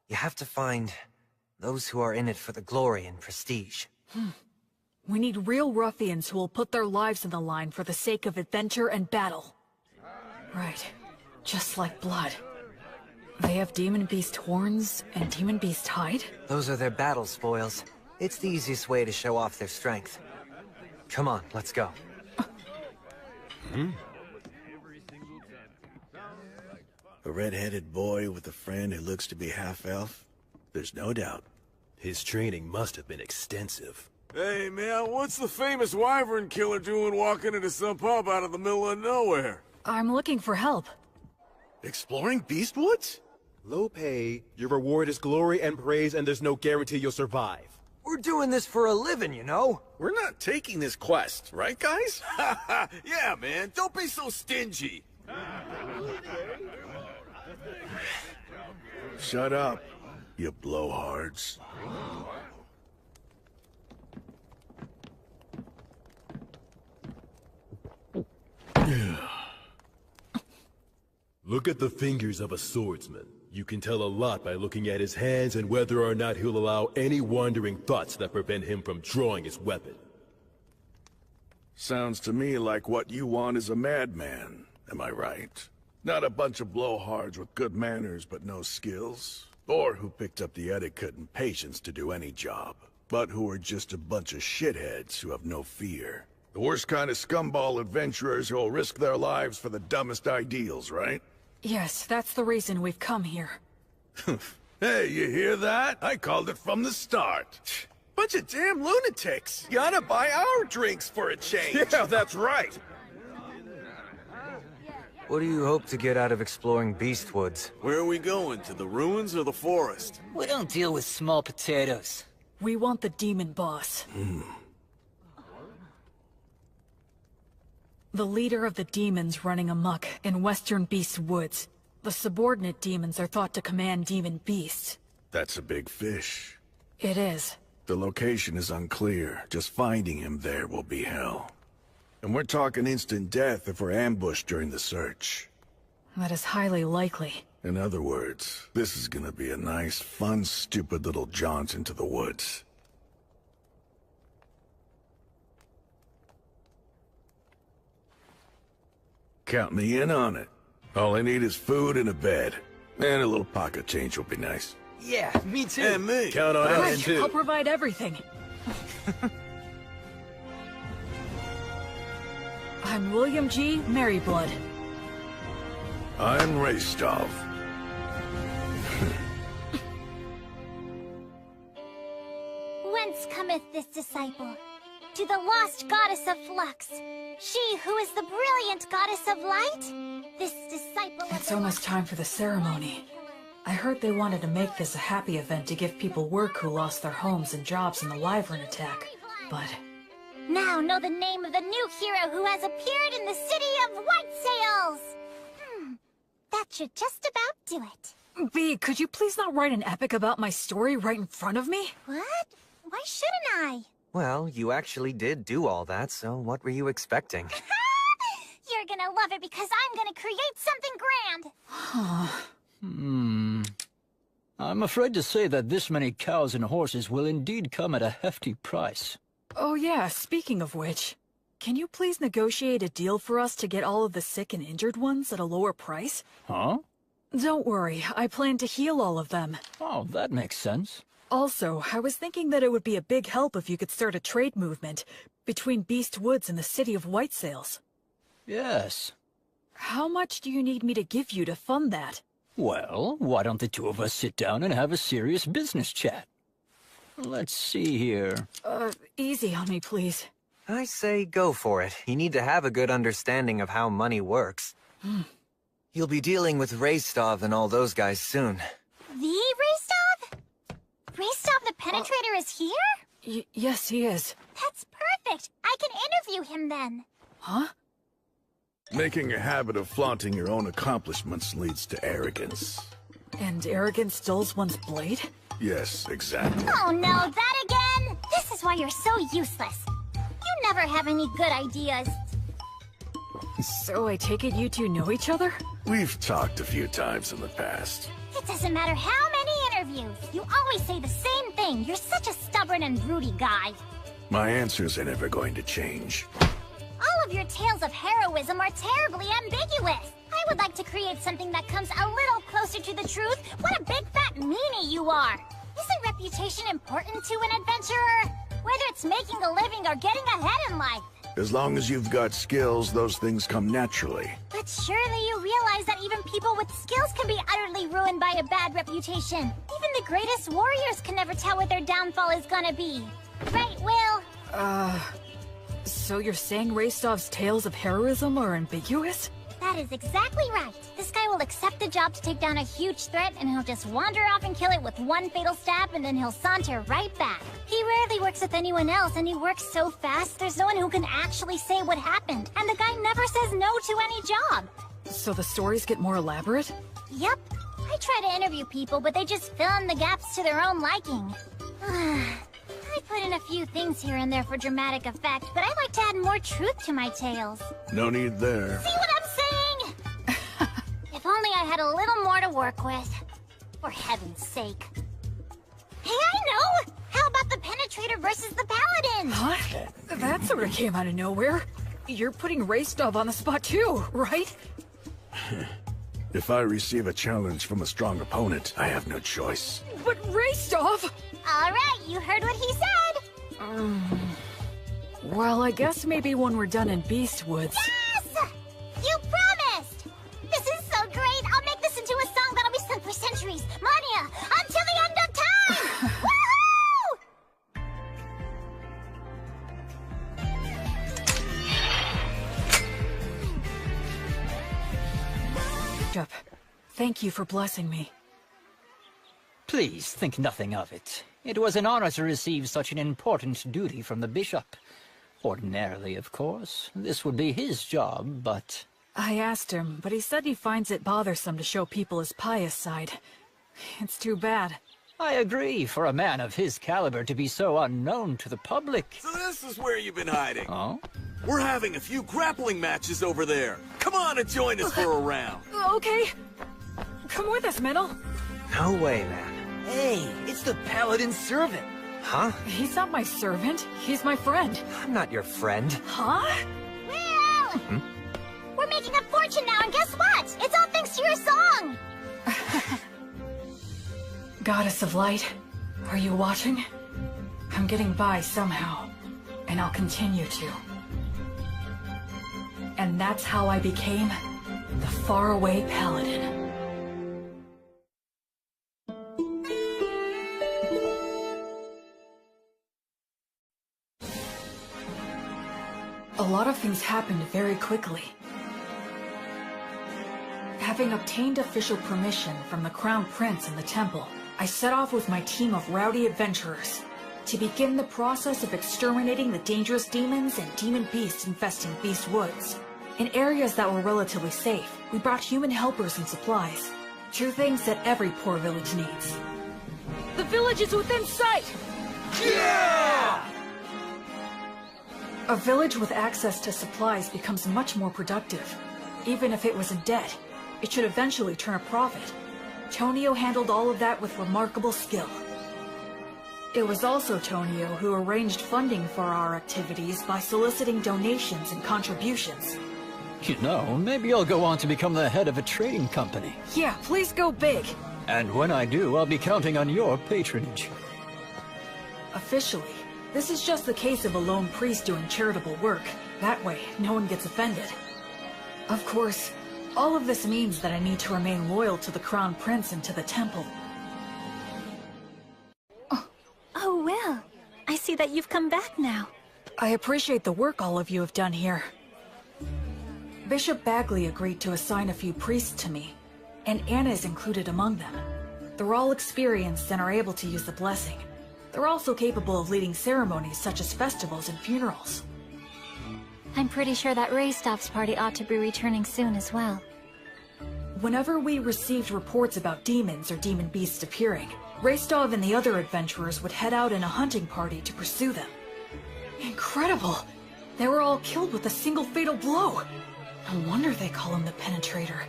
You have to find those who are in it for the glory and prestige. We need real ruffians who will put their lives on the line for the sake of adventure and battle. Right. Just like blood. They have demon beast horns and demon beast hide? Those are their battle spoils. It's the easiest way to show off their strength. Come on, let's go. A red-headed boy with a friend who looks to be half-elf? There's no doubt. His training must have been extensive. Hey, man, what's the famous wyvern killer doing walking into some pub out of the middle of nowhere? I'm looking for help. Exploring Beastwoods? Low pay, your reward is glory and praise, and there's no guarantee you'll survive. We're doing this for a living, you know? We're not taking this quest, right, guys? Yeah, man, don't be so stingy. Shut up, you blowhards. Look at the fingers of a swordsman. You can tell a lot by looking at his hands and whether or not he'll allow any wandering thoughts that prevent him from drawing his weapon. Sounds to me like what you want is a madman, am I right? Not a bunch of blowhards with good manners but no skills, or who picked up the etiquette and patience to do any job, but who are just a bunch of shitheads who have no fear. The worst kind of scumball adventurers who'll risk their lives for the dumbest ideals, right? Yes, that's the reason we've come here. Hey, you hear that? I called it from the start. Bunch of damn lunatics. You ought to buy our drinks for a change. Yeah, that's right. What do you hope to get out of exploring Beastwoods? Where are we going? To the ruins or the forest? We don't deal with small potatoes. We want the demon boss. The leader of the demons running amok in Western Beast Woods. The subordinate demons are thought to command demon beasts. That's a big fish. It is. The location is unclear. Just finding him there will be hell. And we're talking instant death if we're ambushed during the search. That is highly likely. In other words, this is gonna be a nice, fun, stupid little jaunt into the woods. Count me in on it. All I need is food and a bed. And a little pocket change will be nice. Yeah, me too. And me. Count on us Right, too. I'll provide everything. I'm William G. Merryblood. I'm Raystov. Whence cometh this disciple? To the lost goddess of flux. She who is the brilliant goddess of light? This disciple of It's almost time for the ceremony. I heard they wanted to make this a happy event to give people work who lost their homes and jobs in the wyvern attack. But Now know the name of the new hero who has appeared in the city of White Sails! That should just about do it. B, could you please not write an epic about my story right in front of me? What? Why shouldn't I? Well, you actually did do all that, so what were you expecting? You're gonna love it because I'm gonna create something grand! I'm afraid to say that this many cows and horses will indeed come at a hefty price. Oh yeah, speaking of which, can you please negotiate a deal for us to get all of the sick and injured ones at a lower price? Huh? Don't worry, I plan to heal all of them. Oh, that makes sense. Also, I was thinking that it would be a big help if you could start a trade movement between Beast Woods and the city of White Sails. Yes. How much do you need me to give you to fund that? Well, why don't the two of us sit down and have a serious business chat? Let's see here. Easy on me, please. I say go for it. You need to have a good understanding of how money works. You'll be dealing with Raystov and all those guys soon. The Raystov? Raystov the Penetrator is here? Yes, he is. That's perfect. I can interview him then. Huh? Making a habit of flaunting your own accomplishments leads to arrogance. And arrogance dulls one's blade? Yes, exactly. Oh no, that again? This is why you're so useless. You never have any good ideas. So I take it you two know each other? We've talked a few times in the past. It doesn't matter how many interviews. You always say the same thing. You're such a stubborn and broody guy. My answers are never going to change. All of your tales of heroism are terribly ambiguous. I would like to create something that comes a little closer to the truth. What a big fat meanie you are. Isn't reputation important to an adventurer? Whether it's making a living or getting ahead in life. As long as you've got skills, those things come naturally. But surely you realize that even people with skills can be utterly ruined by a bad reputation. Even the greatest warriors can never tell what their downfall is gonna be. Right, Will? So you're saying Raystov's tales of heroism are ambiguous? That is exactly right. This guy will accept the job to take down a huge threat, and he'll just wander off and kill it with one fatal stab, and then he'll saunter right back. He rarely works with anyone else, and he works so fast, there's no one who can actually say what happened. And the guy never says no to any job. So the stories get more elaborate? Yep. I try to interview people, but they just fill in the gaps to their own liking. I put in a few things here and there for dramatic effect, but I like to add more truth to my tales. No need there. See what I'm saying? If only I had a little more to work with. For heaven's sake. Hey, I know! How about the Penetrator versus the Paladin? Huh? That sort of came out of nowhere. You're putting Raystov on the spot too, right? If I receive a challenge from a strong opponent, I have no choice. But Raystov! Alright, you heard what he said! Well, I guess maybe when we're done in Beast Woods. Yes! You promised! This is so great! I'll make this into a song that'll be sung for centuries, millennia, until the end of time! Woohoo! Thank you for blessing me. Please think nothing of it. It was an honor to receive such an important duty from the bishop. Ordinarily, of course, this would be his job, but... I asked him, but he said he finds it bothersome to show people his pious side. It's too bad. I agree, for a man of his caliber to be so unknown to the public. So this is where you've been hiding. Oh? We're having a few grappling matches over there. Come on and join us for a round. Okay. Come with us, Metal. No way, man. Hey, it's the Paladin's servant. Huh? He's not my servant. He's my friend. I'm not your friend. Huh? Will! We're making a fortune now, and guess what? It's all thanks to your song! Goddess of Light, are you watching? I'm getting by somehow, and I'll continue to. And that's how I became the faraway Paladin. A lot of things happened very quickly. Having obtained official permission from the Crown Prince and the temple, I set off with my team of rowdy adventurers to begin the process of exterminating the dangerous demons and demon beasts infesting Beast Woods. In areas that were relatively safe, we brought human helpers and supplies. Two things that every poor village needs. The village is within sight! Yeah! A village with access to supplies becomes much more productive. Even if it was in debt, it should eventually turn a profit. Tonio handled all of that with remarkable skill. It was also Tonio who arranged funding for our activities by soliciting donations and contributions. You know, maybe I'll go on to become the head of a trading company. Yeah, please go big. And when I do, I'll be counting on your patronage. officially. This is just the case of a lone priest doing charitable work. That way, no one gets offended. Of course, all of this means that I need to remain loyal to the Crown Prince and to the temple. Oh, Will. I see that you've come back now. I appreciate the work all of you have done here. Bishop Bagley agreed to assign a few priests to me, and Anna is included among them. They're all experienced and are able to use the blessing. They're also capable of leading ceremonies such as festivals and funerals. I'm pretty sure that Raystoff's party ought to be returning soon as well. Whenever we received reports about demons or demon beasts appearing, Raystov and the other adventurers would head out in a hunting party to pursue them. Incredible! They were all killed with a single fatal blow. No wonder they call him the Penetrator.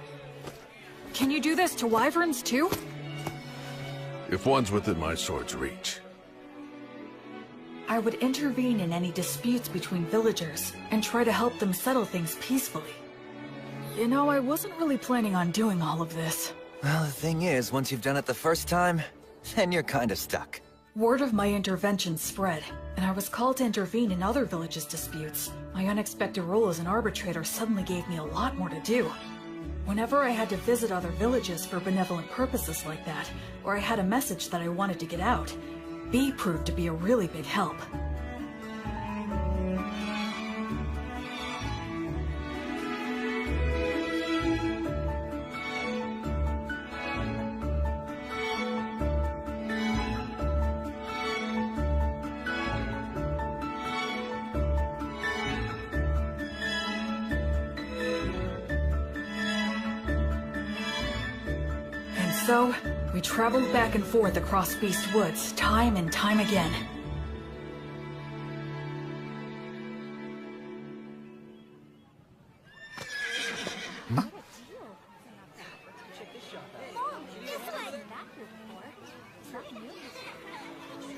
Can you do this to wyverns too? If one's within my sword's reach. I would intervene in any disputes between villagers and try to help them settle things peacefully. You know, I wasn't really planning on doing all of this. Well, the thing is, once you've done it the first time, then you're kinda stuck. Word of my intervention spread, and I was called to intervene in other villages' disputes. My unexpected role as an arbitrator suddenly gave me a lot more to do. Whenever I had to visit other villages for benevolent purposes like that, or I had a message that I wanted to get out, B proved to be a really big help. So, we traveled back and forth across Beast Woods, time and time again.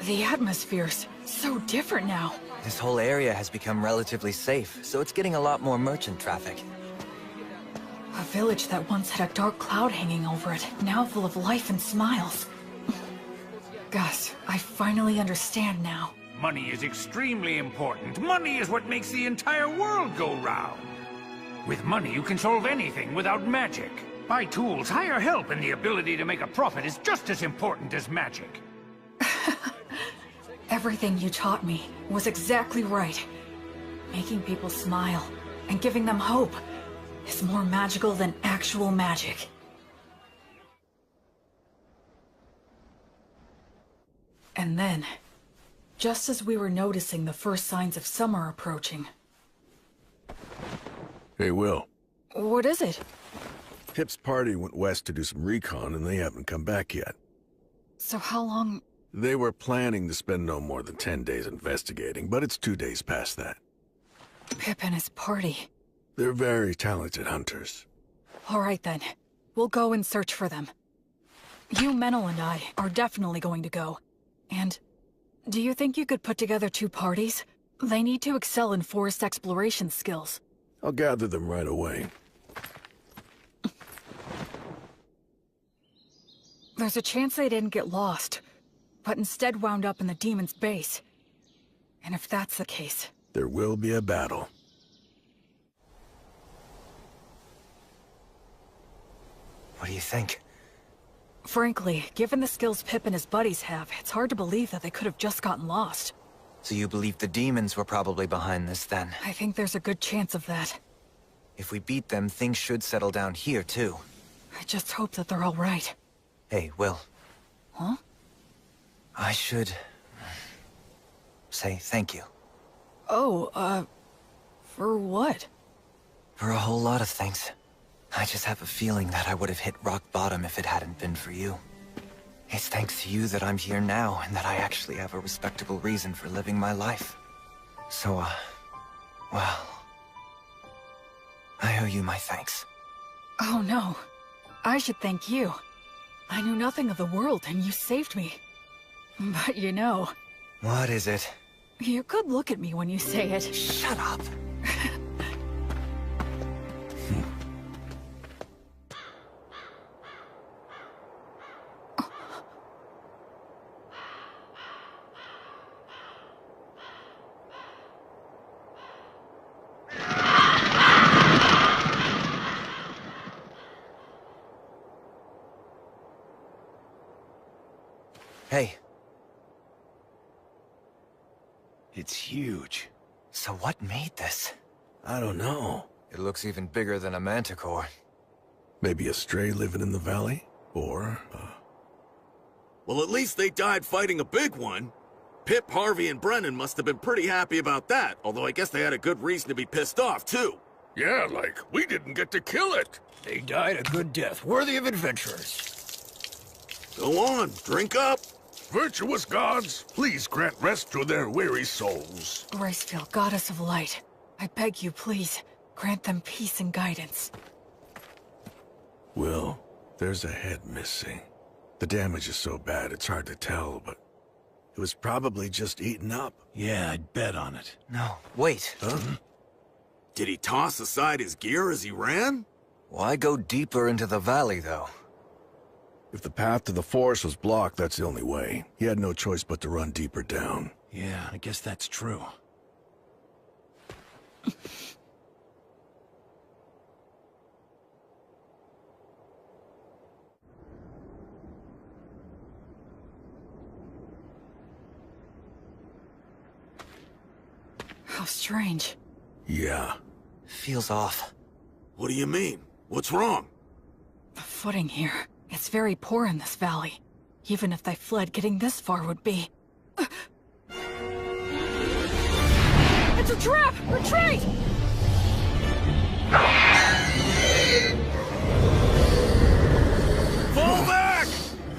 The atmosphere's so different now. This whole area has become relatively safe, so it's getting a lot more merchant traffic. A village that once had a dark cloud hanging over it, now full of life and smiles. Gus, I finally understand now. Money is extremely important. Money is what makes the entire world go round. With money, you can solve anything without magic. Buy tools, hire help, and the ability to make a profit is just as important as magic. Everything you taught me was exactly right. Making people smile and giving them hope is more magical than actual magic. And then, just as we were noticing the first signs of summer approaching... Hey, Will. What is it? Pip's party went west to do some recon, and they haven't come back yet. So how long... They were planning to spend no more than 10 days investigating, but it's 2 days past that. Pip and his party. They're very talented hunters. All right then. We'll go and search for them. You, Menel, and I are definitely going to go. And do you think you could put together 2 parties? They need to excel in forest exploration skills. I'll gather them right away. There's a chance they didn't get lost, but instead wound up in the demon's base. And if that's the case... There will be a battle. What do you think? Frankly, given the skills Pip and his buddies have, it's hard to believe that they could have just gotten lost. So you believe the demons were probably behind this, then? I think there's a good chance of that. If we beat them, things should settle down here, too. I just hope that they're all right. Hey, Will. Huh? I should... say thank you. Oh, for what? For a whole lot of things. I just have a feeling that I would have hit rock bottom if it hadn't been for you. It's thanks to you that I'm here now, and that I actually have a respectable reason for living my life. So, well... I owe you my thanks. Oh no. I should thank you. I knew nothing of the world, and you saved me. But you know... What is it? You could look at me when you say it. Shut up! Hey. It's huge. So what made this? I don't know. It looks even bigger than a manticore. Maybe a stray living in the valley? Or, Well, at least they died fighting a big one. Pip, Harvey, and Brennan must have been pretty happy about that, although I guess they had a good reason to be pissed off, too. Yeah, like, we didn't get to kill it. They died a good death, worthy of adventurers. Go on, drink up. Virtuous gods, please grant rest to their weary souls. Gracefield, goddess of light, I beg you, please, grant them peace and guidance. Will, there's a head missing. The damage is so bad it's hard to tell, but it was probably just eaten up. Yeah, I'd bet on it. No, wait. Huh? Did he toss aside his gear as he ran? Why go deeper into the valley, though? If the path to the forest was blocked, that's the only way. He had no choice but to run deeper down. Yeah, I guess that's true. How strange. Yeah. Feels off. What do you mean? What's wrong? The footing here. It's very poor in this valley. Even if they fled, getting this far would be... It's a trap! Retreat! Fall back!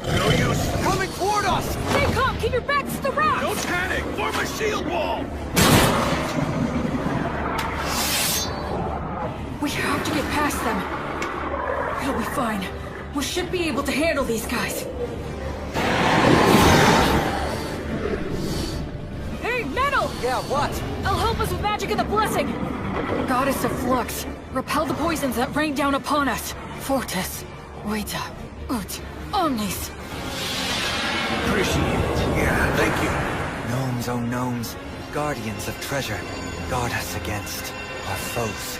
No use. Coming toward us! Stay calm! Keep your backs to the rock! Don't panic! Form a shield wall! We have to get past them. It'll be fine. We should be able to handle these guys. Hey, Metal! Yeah, what? I'll help us with magic and the blessing! Goddess of Flux, repel the poisons that rain down upon us. Fortis, Vita, Ut, Omnis. Appreciate it. Yeah, thank you. Gnomes, oh gnomes, guardians of treasure, guard us against our foes.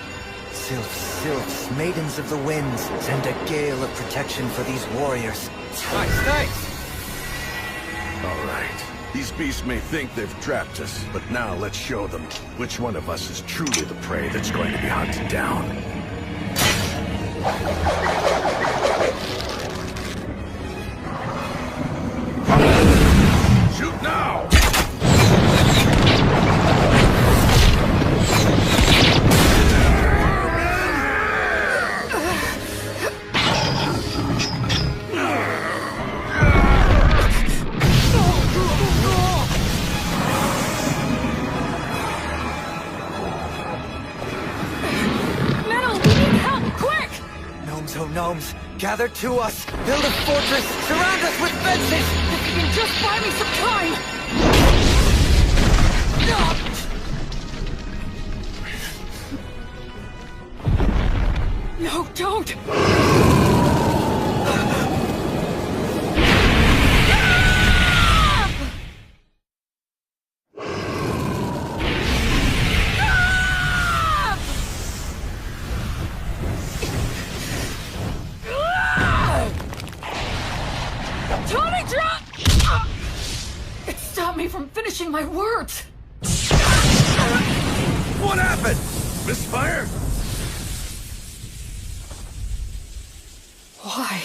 Sylphs, maidens of the winds, send a gale of protection for these warriors. Nice! All right. These beasts may think they've trapped us, but now let's show them which one of us is truly the prey that's going to be hunted down. Shoot now! Gnomes, gather to us! Build a fortress! Surround us with fences! If you can just buy me some time! No, don't! It stopped me from finishing my words! What happened? Misfire? Why?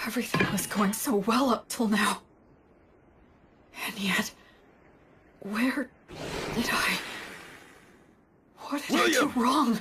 Everything was going so well up till now. And yet, where did I... What did I do wrong?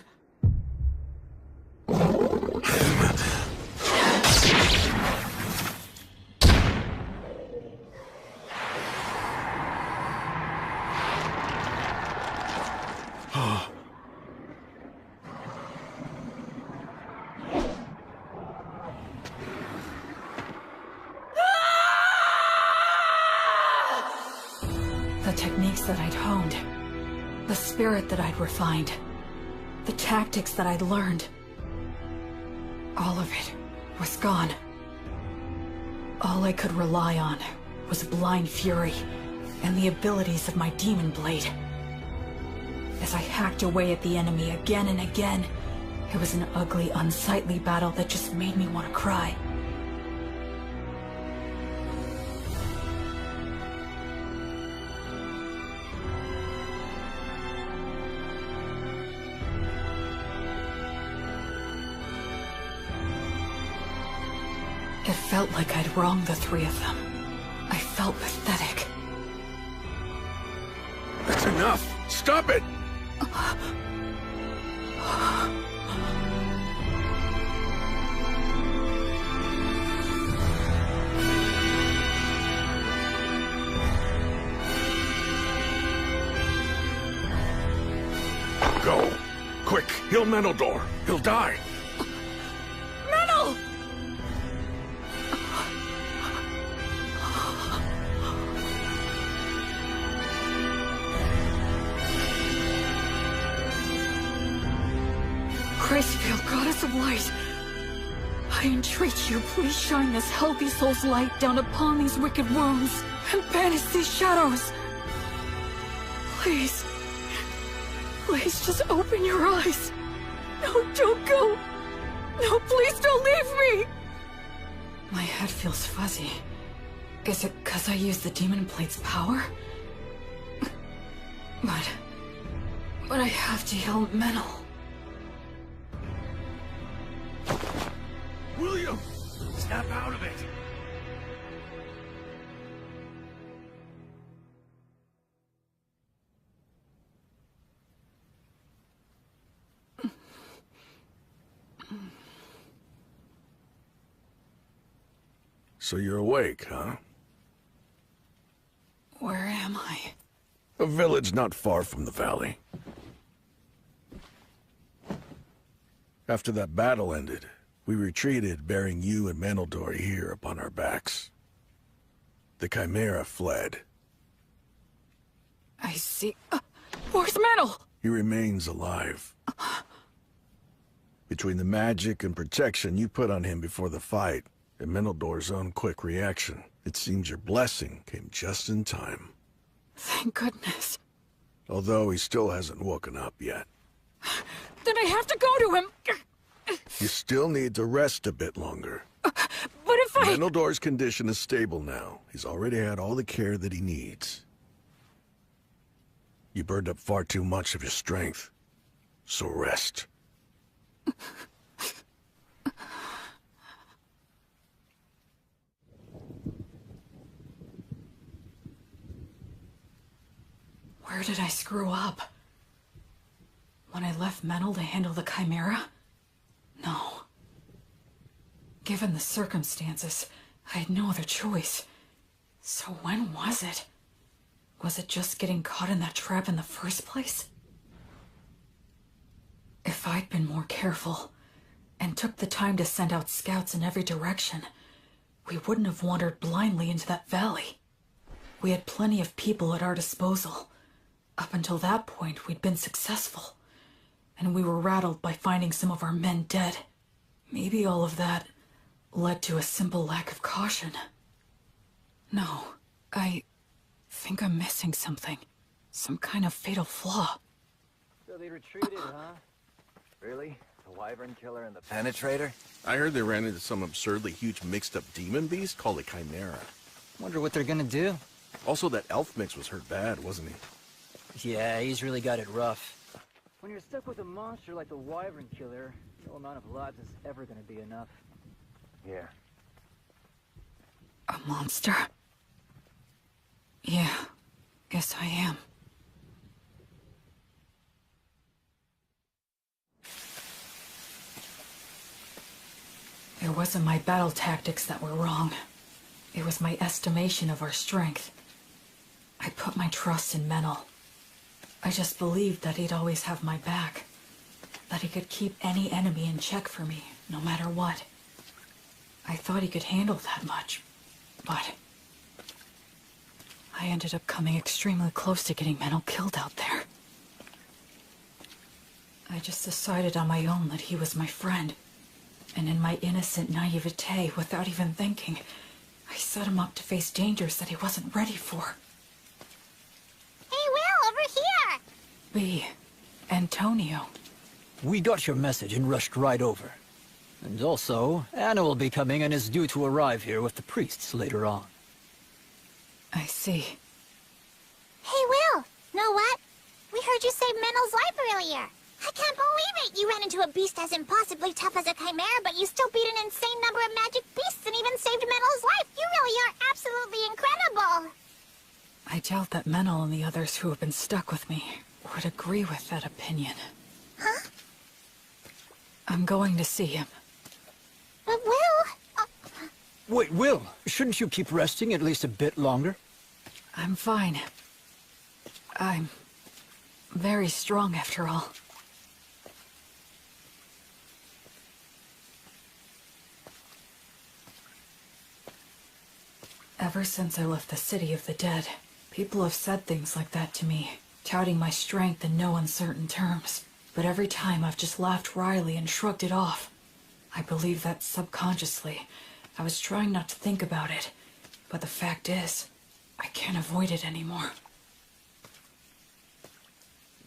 The techniques that I'd honed, the spirit that I'd refined, the tactics that I'd learned, all of it was gone. All I could rely on was blind fury and the abilities of my demon blade. As I hacked away at the enemy again and again, it was an ugly, unsightly battle that just made me want to cry. It felt like I'd wronged the three of them. I felt pathetic. That's enough! Stop it! Go! Quick! He'll Menildor! He'll die! Menel! Gracefield, goddess of light, I entreat you, please shine this healthy soul's light down upon these wicked wounds and banish these shadows. Please. Please just open your eyes. No, don't go. No, please don't leave me. My head feels fuzzy. Is it 'cause I used the Demon Plate's power? But I have to heal Menel. William! Snap out of it! So you're awake, huh? Where am I? A village not far from the valley. After that battle ended, we retreated, bearing you and Menildor here upon our backs. The Chimera fled. I see. Where's Menel? He remains alive. Between the magic and protection you put on him before the fight, and Menildor's own quick reaction, it seems your blessing came just in time. Thank goodness. Although he still hasn't woken up yet. Then I have to go to him. You still need to rest a bit longer. But if I... Menildor's condition is stable now. He's already had all the care that he needs. You burned up far too much of your strength. So rest. Where did I screw up? When I left Menel to handle the Chimera? No. Given the circumstances, I had no other choice. So when was it? Was it just getting caught in that trap in the first place? If I'd been more careful, and took the time to send out scouts in every direction, we wouldn't have wandered blindly into that valley. We had plenty of people at our disposal. Up until that point, we'd been successful. And we were rattled by finding some of our men dead. Maybe all of that led to a simple lack of caution. No, I think I'm missing something. Some kind of fatal flaw. So they retreated, huh? Really? The Wyvern Killer and the Penetrator? I heard they ran into some absurdly huge mixed-up demon beast called a Chimera. Wonder what they're gonna do. Also, that elf mix was hurt bad, wasn't he? Yeah, he's really got it rough. When you're stuck with a monster like the Wyvern Killer, no amount of lives is ever gonna be enough. Yeah. A monster? Yeah, guess I am. It wasn't my battle tactics that were wrong. It was my estimation of our strength. I put my trust in Menel. I just believed that he'd always have my back. That he could keep any enemy in check for me, no matter what. I thought he could handle that much, but... I ended up coming extremely close to getting Menel killed out there. I just decided on my own that he was my friend. And in my innocent naivete, without even thinking, I set him up to face dangers that he wasn't ready for. Hey, Will, over here! B. Antonio. We got your message and rushed right over. And also, Anna will be coming and is due to arrive here with the priests later on. I see. Hey, Will, know what? We heard you save Menel's life earlier. I can't believe it! You ran into a beast as impossibly tough as a chimera, but you still beat an insane number of magic beasts and even saved Menel's life! You really are absolutely incredible! I doubt that Menel and the others who have been stuck with me would agree with that opinion. Huh? I'm going to see him. But Will... Wait, Will, shouldn't you keep resting at least a bit longer? I'm fine. I'm very strong after all. Ever since I left the City of the Dead, people have said things like that to me, touting my strength in no uncertain terms. But every time I've just laughed wryly and shrugged it off. I believe that subconsciously, I was trying not to think about it. But the fact is, I can't avoid it anymore.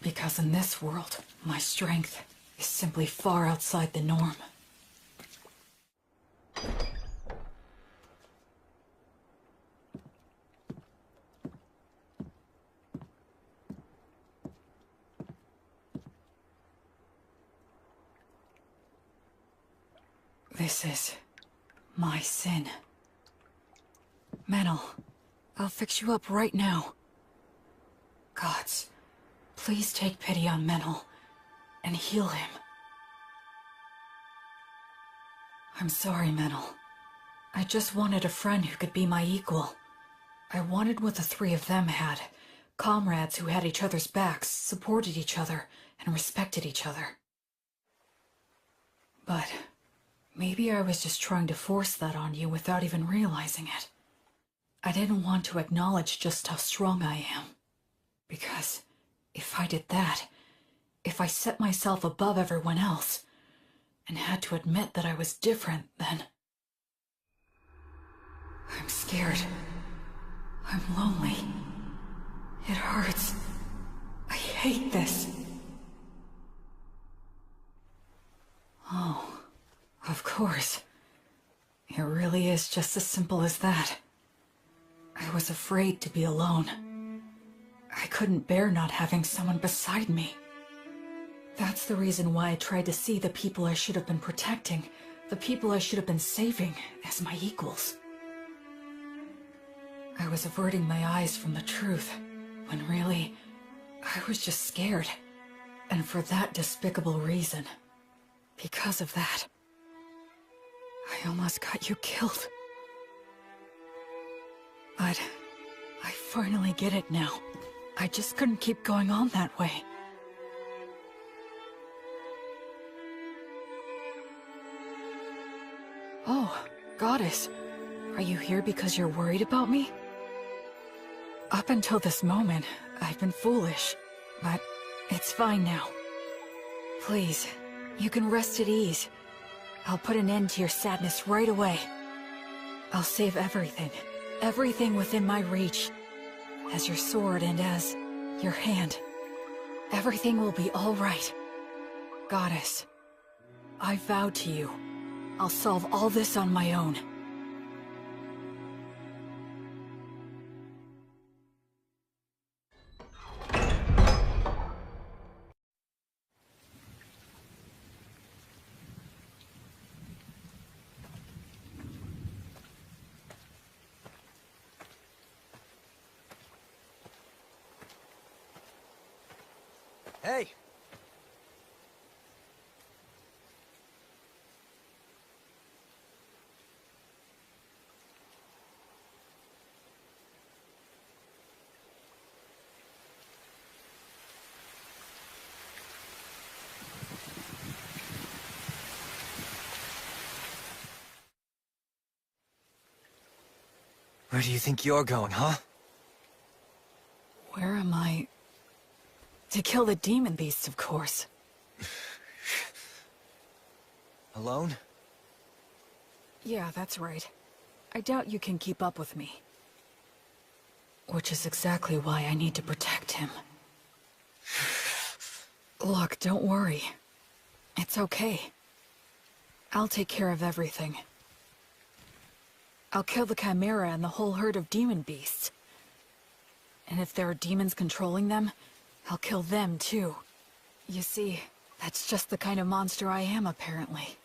Because in this world, my strength is simply far outside the norm. This is my sin. Menel, I'll fix you up right now. Gods, please take pity on Menel and heal him. I'm sorry, Menel. I just wanted a friend who could be my equal. I wanted what the three of them had. Comrades who had each other's backs, supported each other, and respected each other. But maybe I was just trying to force that on you without even realizing it. I didn't want to acknowledge just how strong I am. Because if I did that, if I set myself above everyone else, and had to admit that I was different, then... I'm scared. I'm lonely. It hurts. I hate this. Oh, of course. It really is just as simple as that. I was afraid to be alone. I couldn't bear not having someone beside me. That's the reason why I tried to see the people I should have been protecting, the people I should have been saving, as my equals. I was averting my eyes from the truth, when really, I was just scared. And for that despicable reason. Because of that, I almost got you killed. But I finally get it now. I just couldn't keep going on that way. Oh, Goddess. Are you here because you're worried about me? Up until this moment, I've been foolish. But it's fine now. Please, you can rest at ease. I'll put an end to your sadness right away. I'll save everything. Everything within my reach. As your sword and as your hand. Everything will be all right. Goddess, I vow to you, I'll solve all this on my own. Hey! Where do you think you're going, huh? Where am I? To kill the demon beasts, of course. Alone? Yeah, that's right. I doubt you can keep up with me. Which is exactly why I need to protect him. Look, don't worry. It's okay. I'll take care of everything. I'll kill the Chimera and the whole herd of demon beasts. And if there are demons controlling them, I'll kill them too. You see, That's just the kind of monster I am, apparently.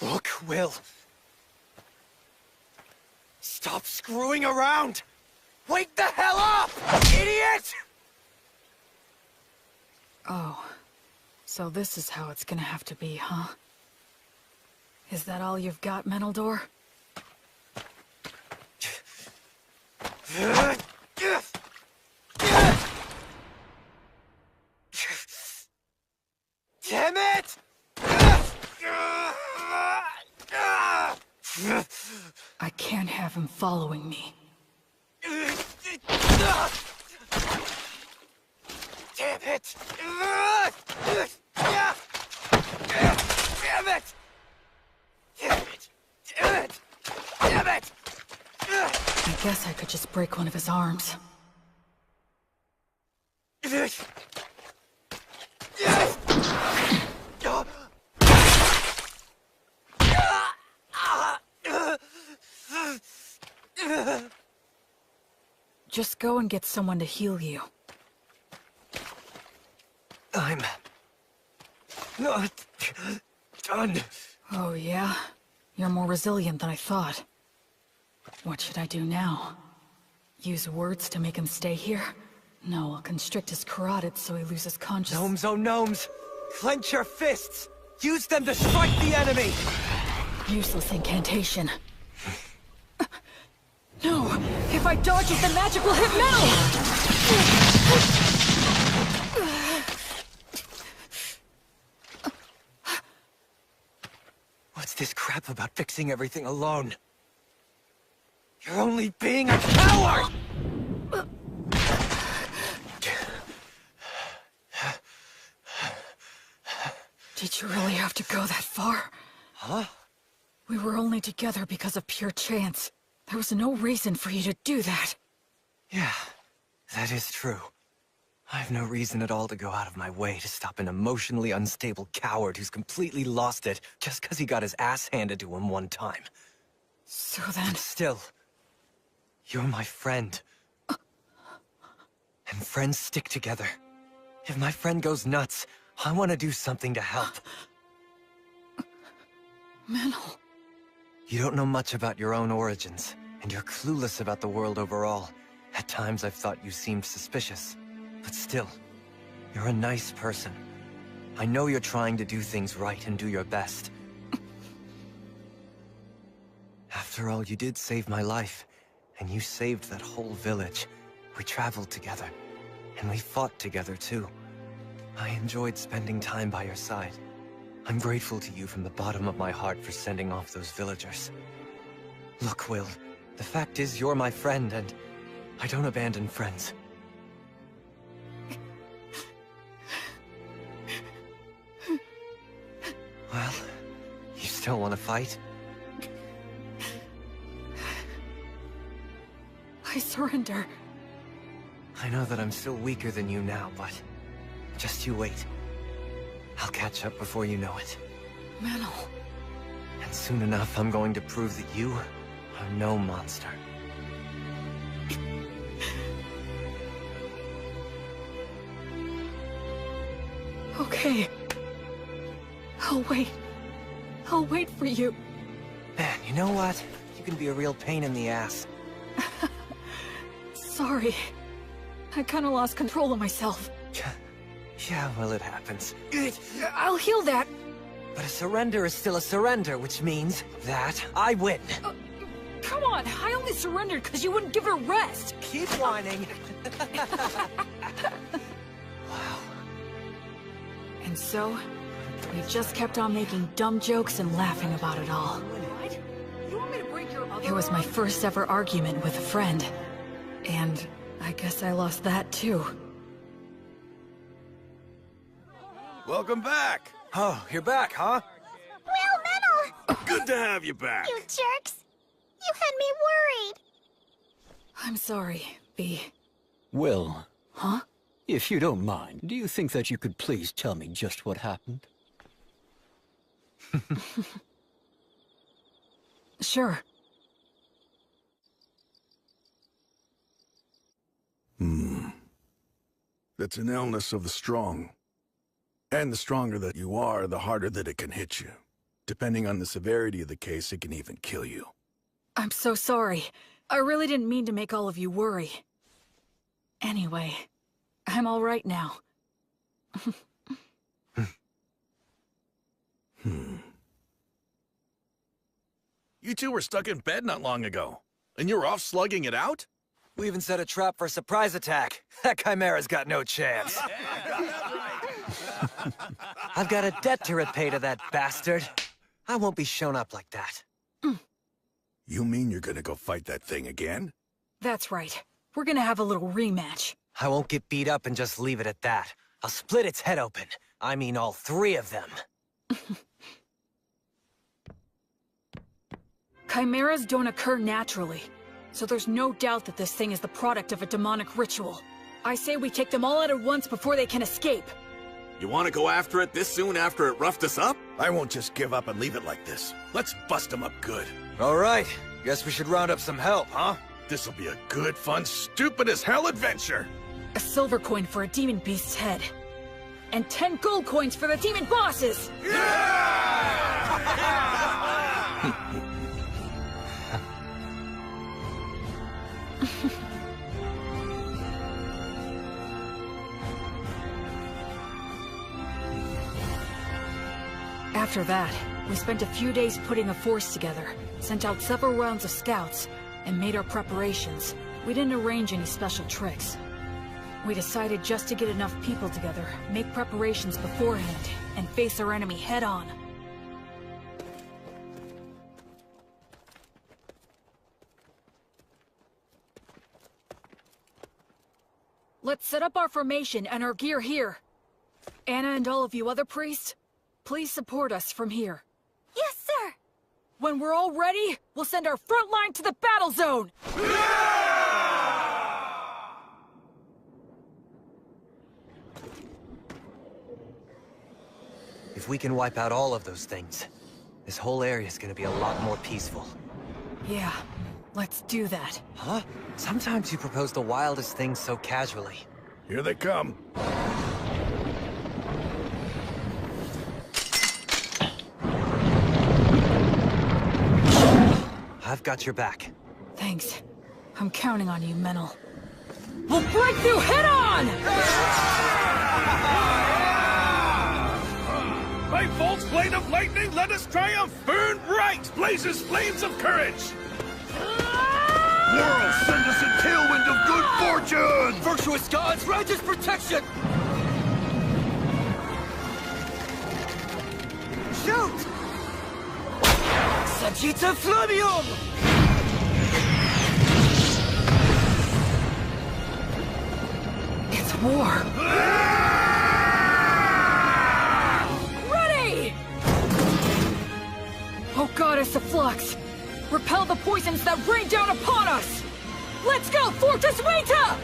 Look, Will. Stop screwing around! Wake the hell up, idiot! Oh. So this is how it's gonna have to be, huh? Is that all you've got, Menaldor? Damn it! I can't have him following me. Damn it! Damn it! Damn it! Damn it! Damn it! I guess I could just break one of his arms. Just go and get someone to heal you. I'm not done. Oh, yeah? You're more resilient than I thought. What should I do now? Use words to make him stay here? No, I'll constrict his carotid so he loses consciousness. Gnomes, oh gnomes! Clench your fists! Use them to strike the enemy! Useless incantation. No! If I dodge it, the magic will hit metal! What's this crap about fixing everything alone? You're only being a coward! Did you really have to go that far? Huh? We were only together because of pure chance. There was no reason for you to do that. Yeah, that is true. I've no reason at all to go out of my way to stop an emotionally unstable coward who's completely lost it just because he got his ass handed to him one time. So then... Still, you're my friend. And friends stick together. If my friend goes nuts, I want to do something to help. Menel... You don't know much about your own origins, and you're clueless about the world overall. At times I've thought you seemed suspicious. But still, you're a nice person. I know you're trying to do things right and do your best. After all, you did save my life, and you saved that whole village. We traveled together, and we fought together too. I enjoyed spending time by your side. I'm grateful to you from the bottom of my heart for sending off those villagers. Look, Will, the fact is you're my friend, and I don't abandon friends. Well, you still want to fight? I surrender. I know that I'm still weaker than you now, but just you wait. I'll catch up before you know it. Menel. And soon enough, I'm going to prove that you are no monster. Okay. I'll wait. I'll wait for you. Man, you know what? You can be a real pain in the ass. Sorry. I kinda lost control of myself. Yeah, well, it happens. I'll heal that. But a surrender is still a surrender, which means that I win. Come on, I only surrendered because you wouldn't give her rest. Keep whining. And so, we just kept on making dumb jokes and laughing about it all. It was my first ever argument with a friend. And I guess I lost that too. Welcome back! Oh, you're back, huh? Will, Menel! Good to have you back! You jerks! You had me worried! I'm sorry, B. Will. Huh? If you don't mind, do you think that you could please tell me just what happened? Sure. It's an illness of the strong. And the stronger that you are, the harder that it can hit you. Depending on the severity of the case, it can even kill you. I'm so sorry. I really didn't mean to make all of you worry. Anyway, I'm all right now. You two were stuck in bed not long ago, and you were off slugging it out? We even set a trap for a surprise attack. That Chimera's got no chance. I've got a debt to repay to that bastard. I won't be shown up like that. You mean you're gonna go fight that thing again? That's right. We're gonna have a little rematch. I won't get beat up and just leave it at that. I'll split its head open. I mean all three of them. Chimeras don't occur naturally, so there's no doubt that this thing is the product of a demonic ritual. I say we take them all out at once before they can escape. You want to go after it this soon after it roughed us up? I won't just give up and leave it like this. Let's bust them up good. All right. Guess we should round up some help, huh? This'll be a good, fun, stupid-as-hell adventure. A silver coin for a demon beast's head. And 10 gold coins for the demon bosses! After that, we spent a few days putting a force together, sent out several rounds of scouts, and made our preparations. We didn't arrange any special tricks. We decided just to get enough people together, make preparations beforehand, and face our enemy head-on. Let's set up our formation and our gear here. Anna and all of you other priests, please support us from here. Yes, sir! When we're all ready, we'll send our front line to the battle zone! If we can wipe out all of those things, this whole area is gonna be a lot more peaceful. Yeah, let's do that. Huh? Sometimes you propose the wildest things so casually. Here they come. I've got your back. Thanks. I'm counting on you, Menel. We'll break through head-on! By Volt's blade of lightning, let us triumph! Burn bright, blazes flames of courage! World, send us a tailwind of good fortune! Virtuous gods, righteous protection! Shoot! Sagita Flavium! It's war! Ready! Oh, Goddess of Flux! Repel the poisons that rain down upon us! Let's go, Fortress Weta!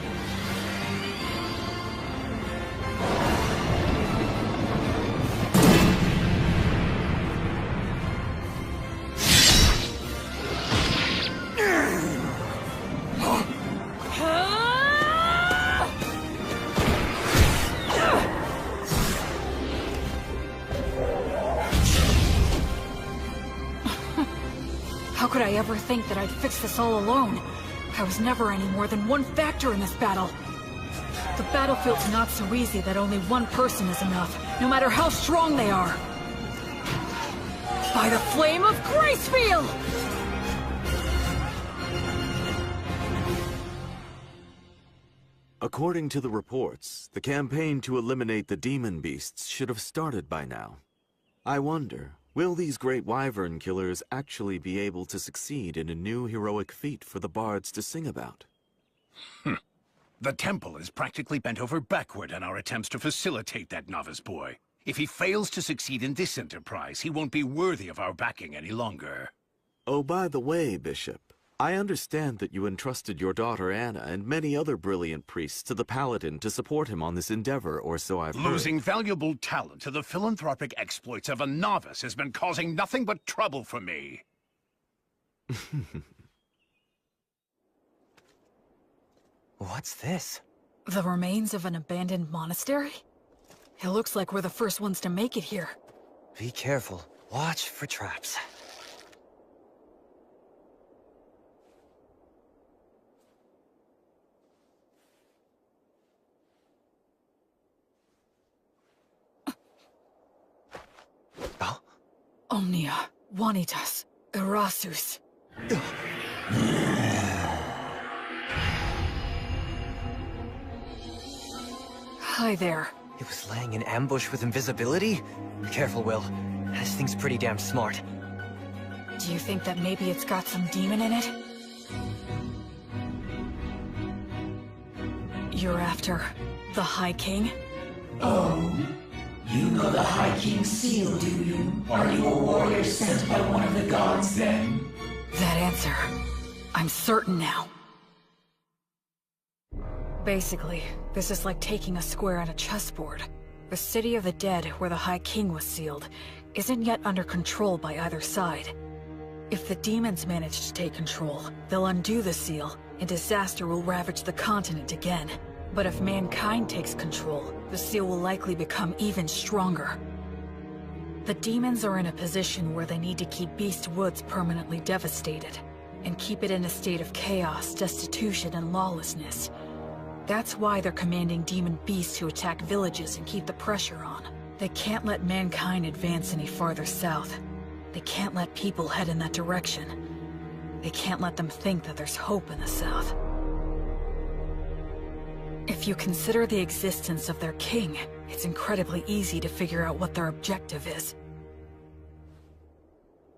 How could I ever think that I'd fix this all alone? I was never any more than one factor in this battle. The battlefield's not so easy that only one person is enough, no matter how strong they are. By the flame of Gracefield! According to the reports, the campaign to eliminate the demon beasts should have started by now. I wonder, will these great wyvern killers actually be able to succeed in a new heroic feat for the bards to sing about? The temple is practically bent over backward in our attempts to facilitate that novice boy. If he fails to succeed in this enterprise, he won't be worthy of our backing any longer. Oh, by the way, Bishop, I understand that you entrusted your daughter Anna and many other brilliant priests to the Paladin to support him on this endeavor, or so I've heard. Losing valuable talent to the philanthropic exploits of a novice has been causing nothing but trouble for me. What's this? The remains of an abandoned monastery? It looks like we're the first ones to make it here. Be careful. Watch for traps. Oh? Omnia, Vanitas, Erasus. Hi there. It was laying in ambush with invisibility? Careful, Will. This thing's pretty damn smart. Do you think that maybe it's got some demon in it? You're after the High King? Oh? You know the High King's seal, do you? Are you a warrior sent by one of the gods, then? That answer, I'm certain now. Basically, this is like taking a square on a chessboard. The City of the Dead, where the High King was sealed, isn't yet under control by either side. If the demons manage to take control, they'll undo the seal, and disaster will ravage the continent again. But if mankind takes control, the seal will likely become even stronger. The demons are in a position where they need to keep Beast Woods permanently devastated, and keep it in a state of chaos, destitution, and lawlessness. That's why they're commanding demon beasts to attack villages and keep the pressure on. They can't let mankind advance any farther south. They can't let people head in that direction. They can't let them think that there's hope in the south. If you consider the existence of their king, it's incredibly easy to figure out what their objective is.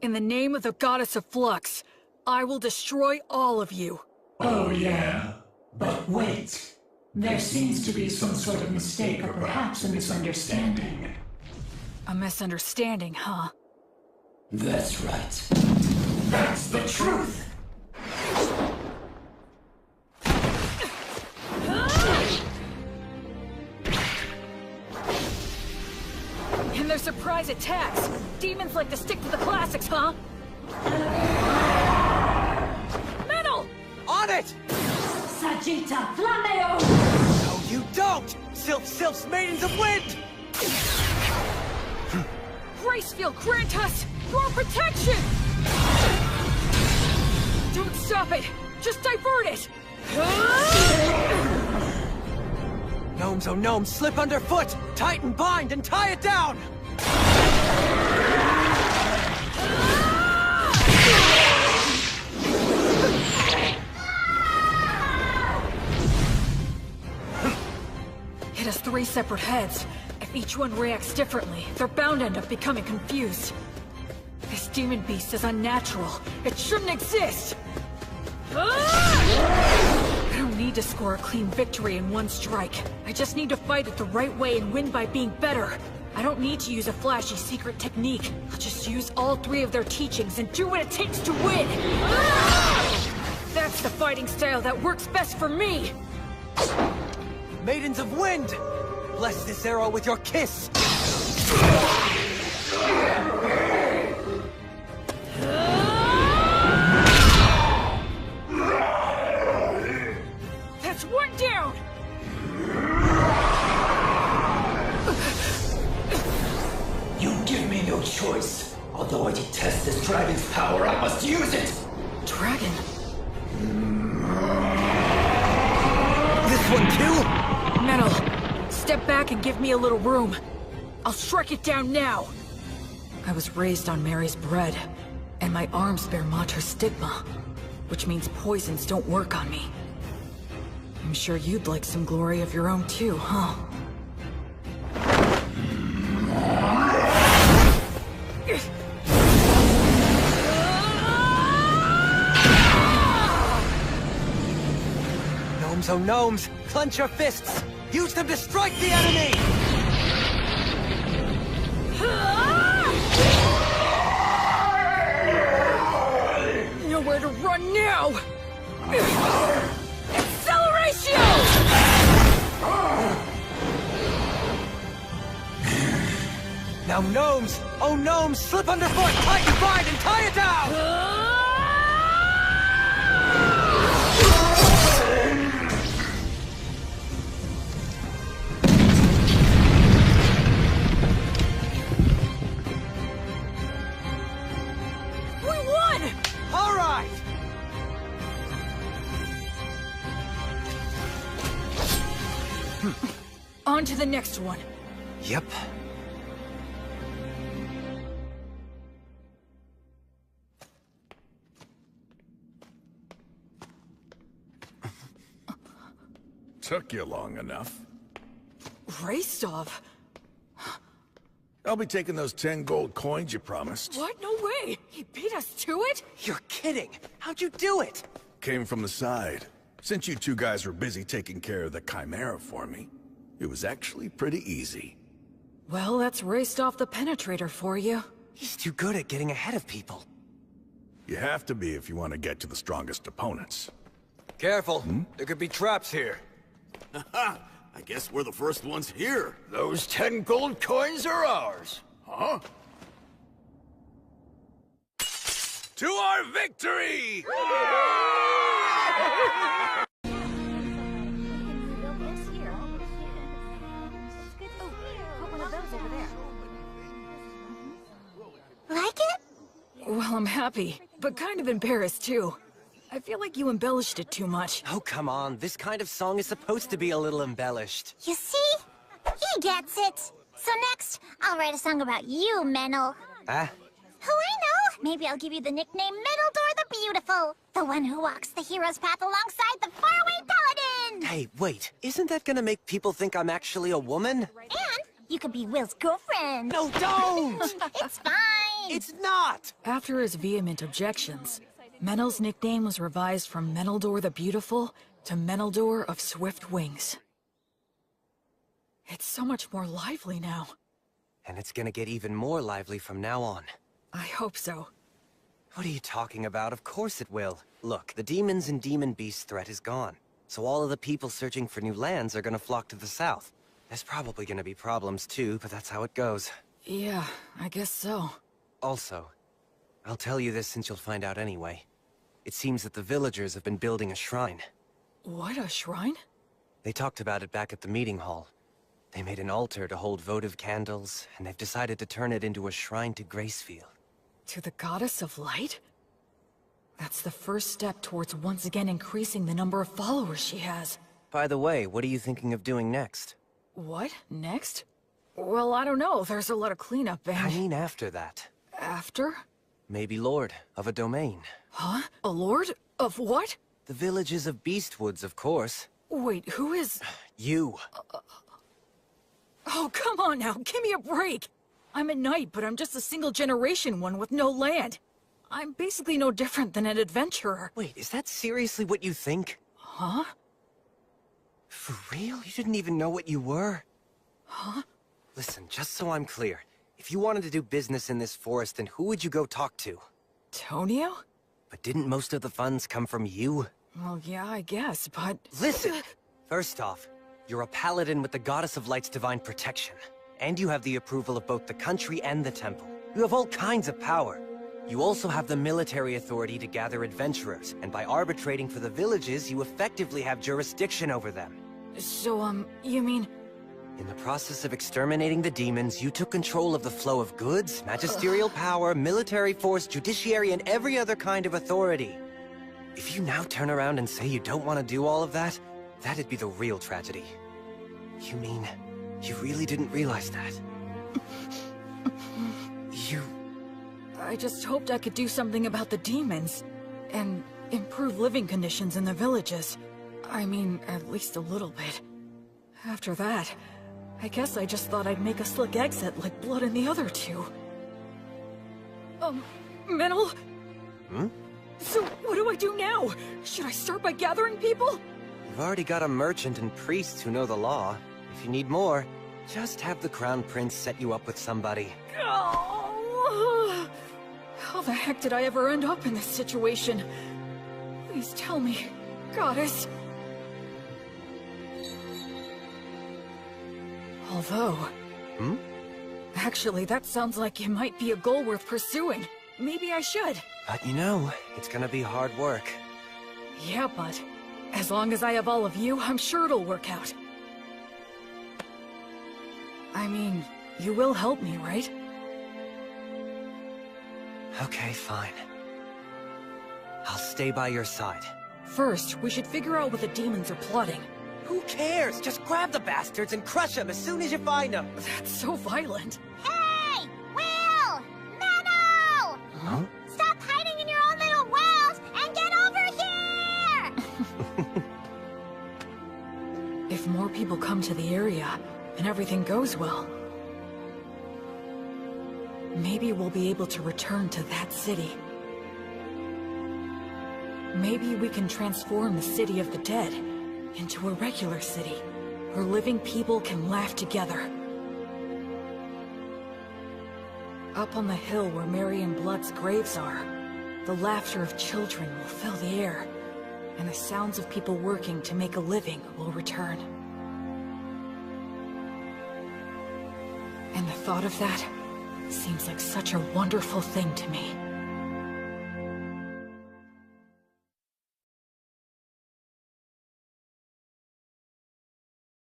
In the name of the goddess of flux, I will destroy all of you. Oh yeah? But wait. There seems to be some sort of mistake or perhaps a misunderstanding. A misunderstanding, huh? That's right. That's the truth! In their surprise attacks, demons like to stick to the classics, huh? Metal! On it! Sagitta Flameo! No, you don't! Sylph's Maidens of Wind! Gracefield, grant us your protection! Don't stop it! Just divert it! Gnomes, oh gnomes, slip underfoot! Tighten, bind, and tie it down! It has 3 separate heads. If each one reacts differently, they're bound to end up becoming confused. This demon beast is unnatural. It shouldn't exist! I don't need to score a clean victory in one strike. I just need to fight it the right way and win by being better. I don't need to use a flashy secret technique. I'll just use all 3 of their teachings and do what it takes to win! That's the fighting style that works best for me! Maidens of Wind! Bless this arrow with your kiss! That's 1 down! You give me no choice. Although I detest this dragon's power, I must use it! Dragon? This one too? Metal, step back and give me a little room. I'll strike it down now. I was raised on Mary's bread, and my arms bear Mater's stigma, which means poisons don't work on me. I'm sure you'd like some glory of your own too, huh? Gnomes, oh gnomes, clench your fists! Use them to strike the enemy! Nowhere to run now! Acceleration! Now gnomes, oh gnomes, slip underfoot, tighten, bind, and tie it down! On to the next one. Yep. Took you long enough. Rostov? I'll be taking those 10 gold coins you promised. What? No way! He beat us to it? You're kidding! How'd you do it? Came from the side. Since you two guys were busy taking care of the Chimera for me, it was actually pretty easy. Well, that's Rostov the Penetrator for you. He's too good at getting ahead of people. You have to be if you want to get to the strongest opponents. Careful. There could be traps here. I guess we're the first ones here. Those 10 gold coins are ours. Huh? To our victory! Like it? Well, I'm happy, but kind of embarrassed too. I feel like you embellished it too much. Oh, come on. This kind of song is supposed to be a little embellished. You see? He gets it. So next, I'll write a song about you, Menel. Ah? Who I know? Maybe I'll give you the nickname Meneldor the Beautiful. The one who walks the hero's path alongside the faraway paladin. Hey, wait. Isn't that gonna make people think I'm actually a woman? And you could be Will's girlfriend. No, don't! It's fine. It's not! After his vehement objections, Menel's nickname was revised from Meneldor the Beautiful to Meneldor of Swift Wings. It's so much more lively now. And it's gonna get even more lively from now on. I hope so. What are you talking about? Of course it will. Look, the demons and demon beast threat is gone. So all of the people searching for new lands are gonna flock to the south. There's probably gonna be problems too, but that's how it goes. Yeah, I guess so. Also, I'll tell you this since you'll find out anyway. It seems that the villagers have been building a shrine. What, a shrine? They talked about it back at the meeting hall. They made an altar to hold votive candles, and they've decided to turn it into a shrine to Gracefield. To the Goddess of Light? That's the first step towards once again increasing the number of followers she has. By the way, what are you thinking of doing next? What? Next? Well, I don't know. There's a lot of cleanup and... I mean after that. After? Maybe lord of a domain. Huh? A lord? Of what? The villages of Beastwoods, of course. Wait, who is... You. Oh, come on now. Give me a break. I'm a knight, but I'm just a single-generation one with no land. I'm basically no different than an adventurer. Wait, is that seriously what you think? Huh? For real? You didn't even know what you were? Huh? Listen, just so I'm clear. If you wanted to do business in this forest, then who would you go talk to? Tonio? But didn't most of the funds come from you? Well, yeah, I guess, but... Listen! First off, you're a paladin with the Goddess of Light's divine protection. And you have the approval of both the country and the temple. You have all kinds of power. You also have the military authority to gather adventurers, and by arbitrating for the villages, you effectively have jurisdiction over them. So, you mean... In the process of exterminating the demons, you took control of the flow of goods, magisterial power, military force, judiciary, and every other kind of authority. If you now turn around and say you don't want to do all of that, that'd be the real tragedy. You mean, you really didn't realize that? You... I just hoped I could do something about the demons, and improve living conditions in the villages. I mean, at least a little bit. After that, I guess I just thought I'd make a slick exit like Blood and the other two. Menel? So, what do I do now? Should I start by gathering people? You've already got a merchant and priests who know the law. If you need more, just have the Crown Prince set you up with somebody. Oh, how the heck did I ever end up in this situation? Please tell me, Goddess. Although... Actually, that sounds like it might be a goal worth pursuing. Maybe I should. But you know, it's gonna be hard work. Yeah, but as long as I have all of you, I'm sure it'll work out. I mean, you will help me, right? Okay, fine. I'll stay by your side. First, we should figure out what the demons are plotting. Who cares? Just grab the bastards and crush them as soon as you find them. That's so violent. Hey! Will! Menno! Huh? Stop hiding in your own little world and get over here! If more people come to the area, and everything goes well, maybe we'll be able to return to that city. Maybe we can transform the city of the dead into a regular city, where living people can laugh together. Up on the hill where Mary and Blood's graves are, the laughter of children will fill the air, and the sounds of people working to make a living will return. And the thought of that seems like such a wonderful thing to me.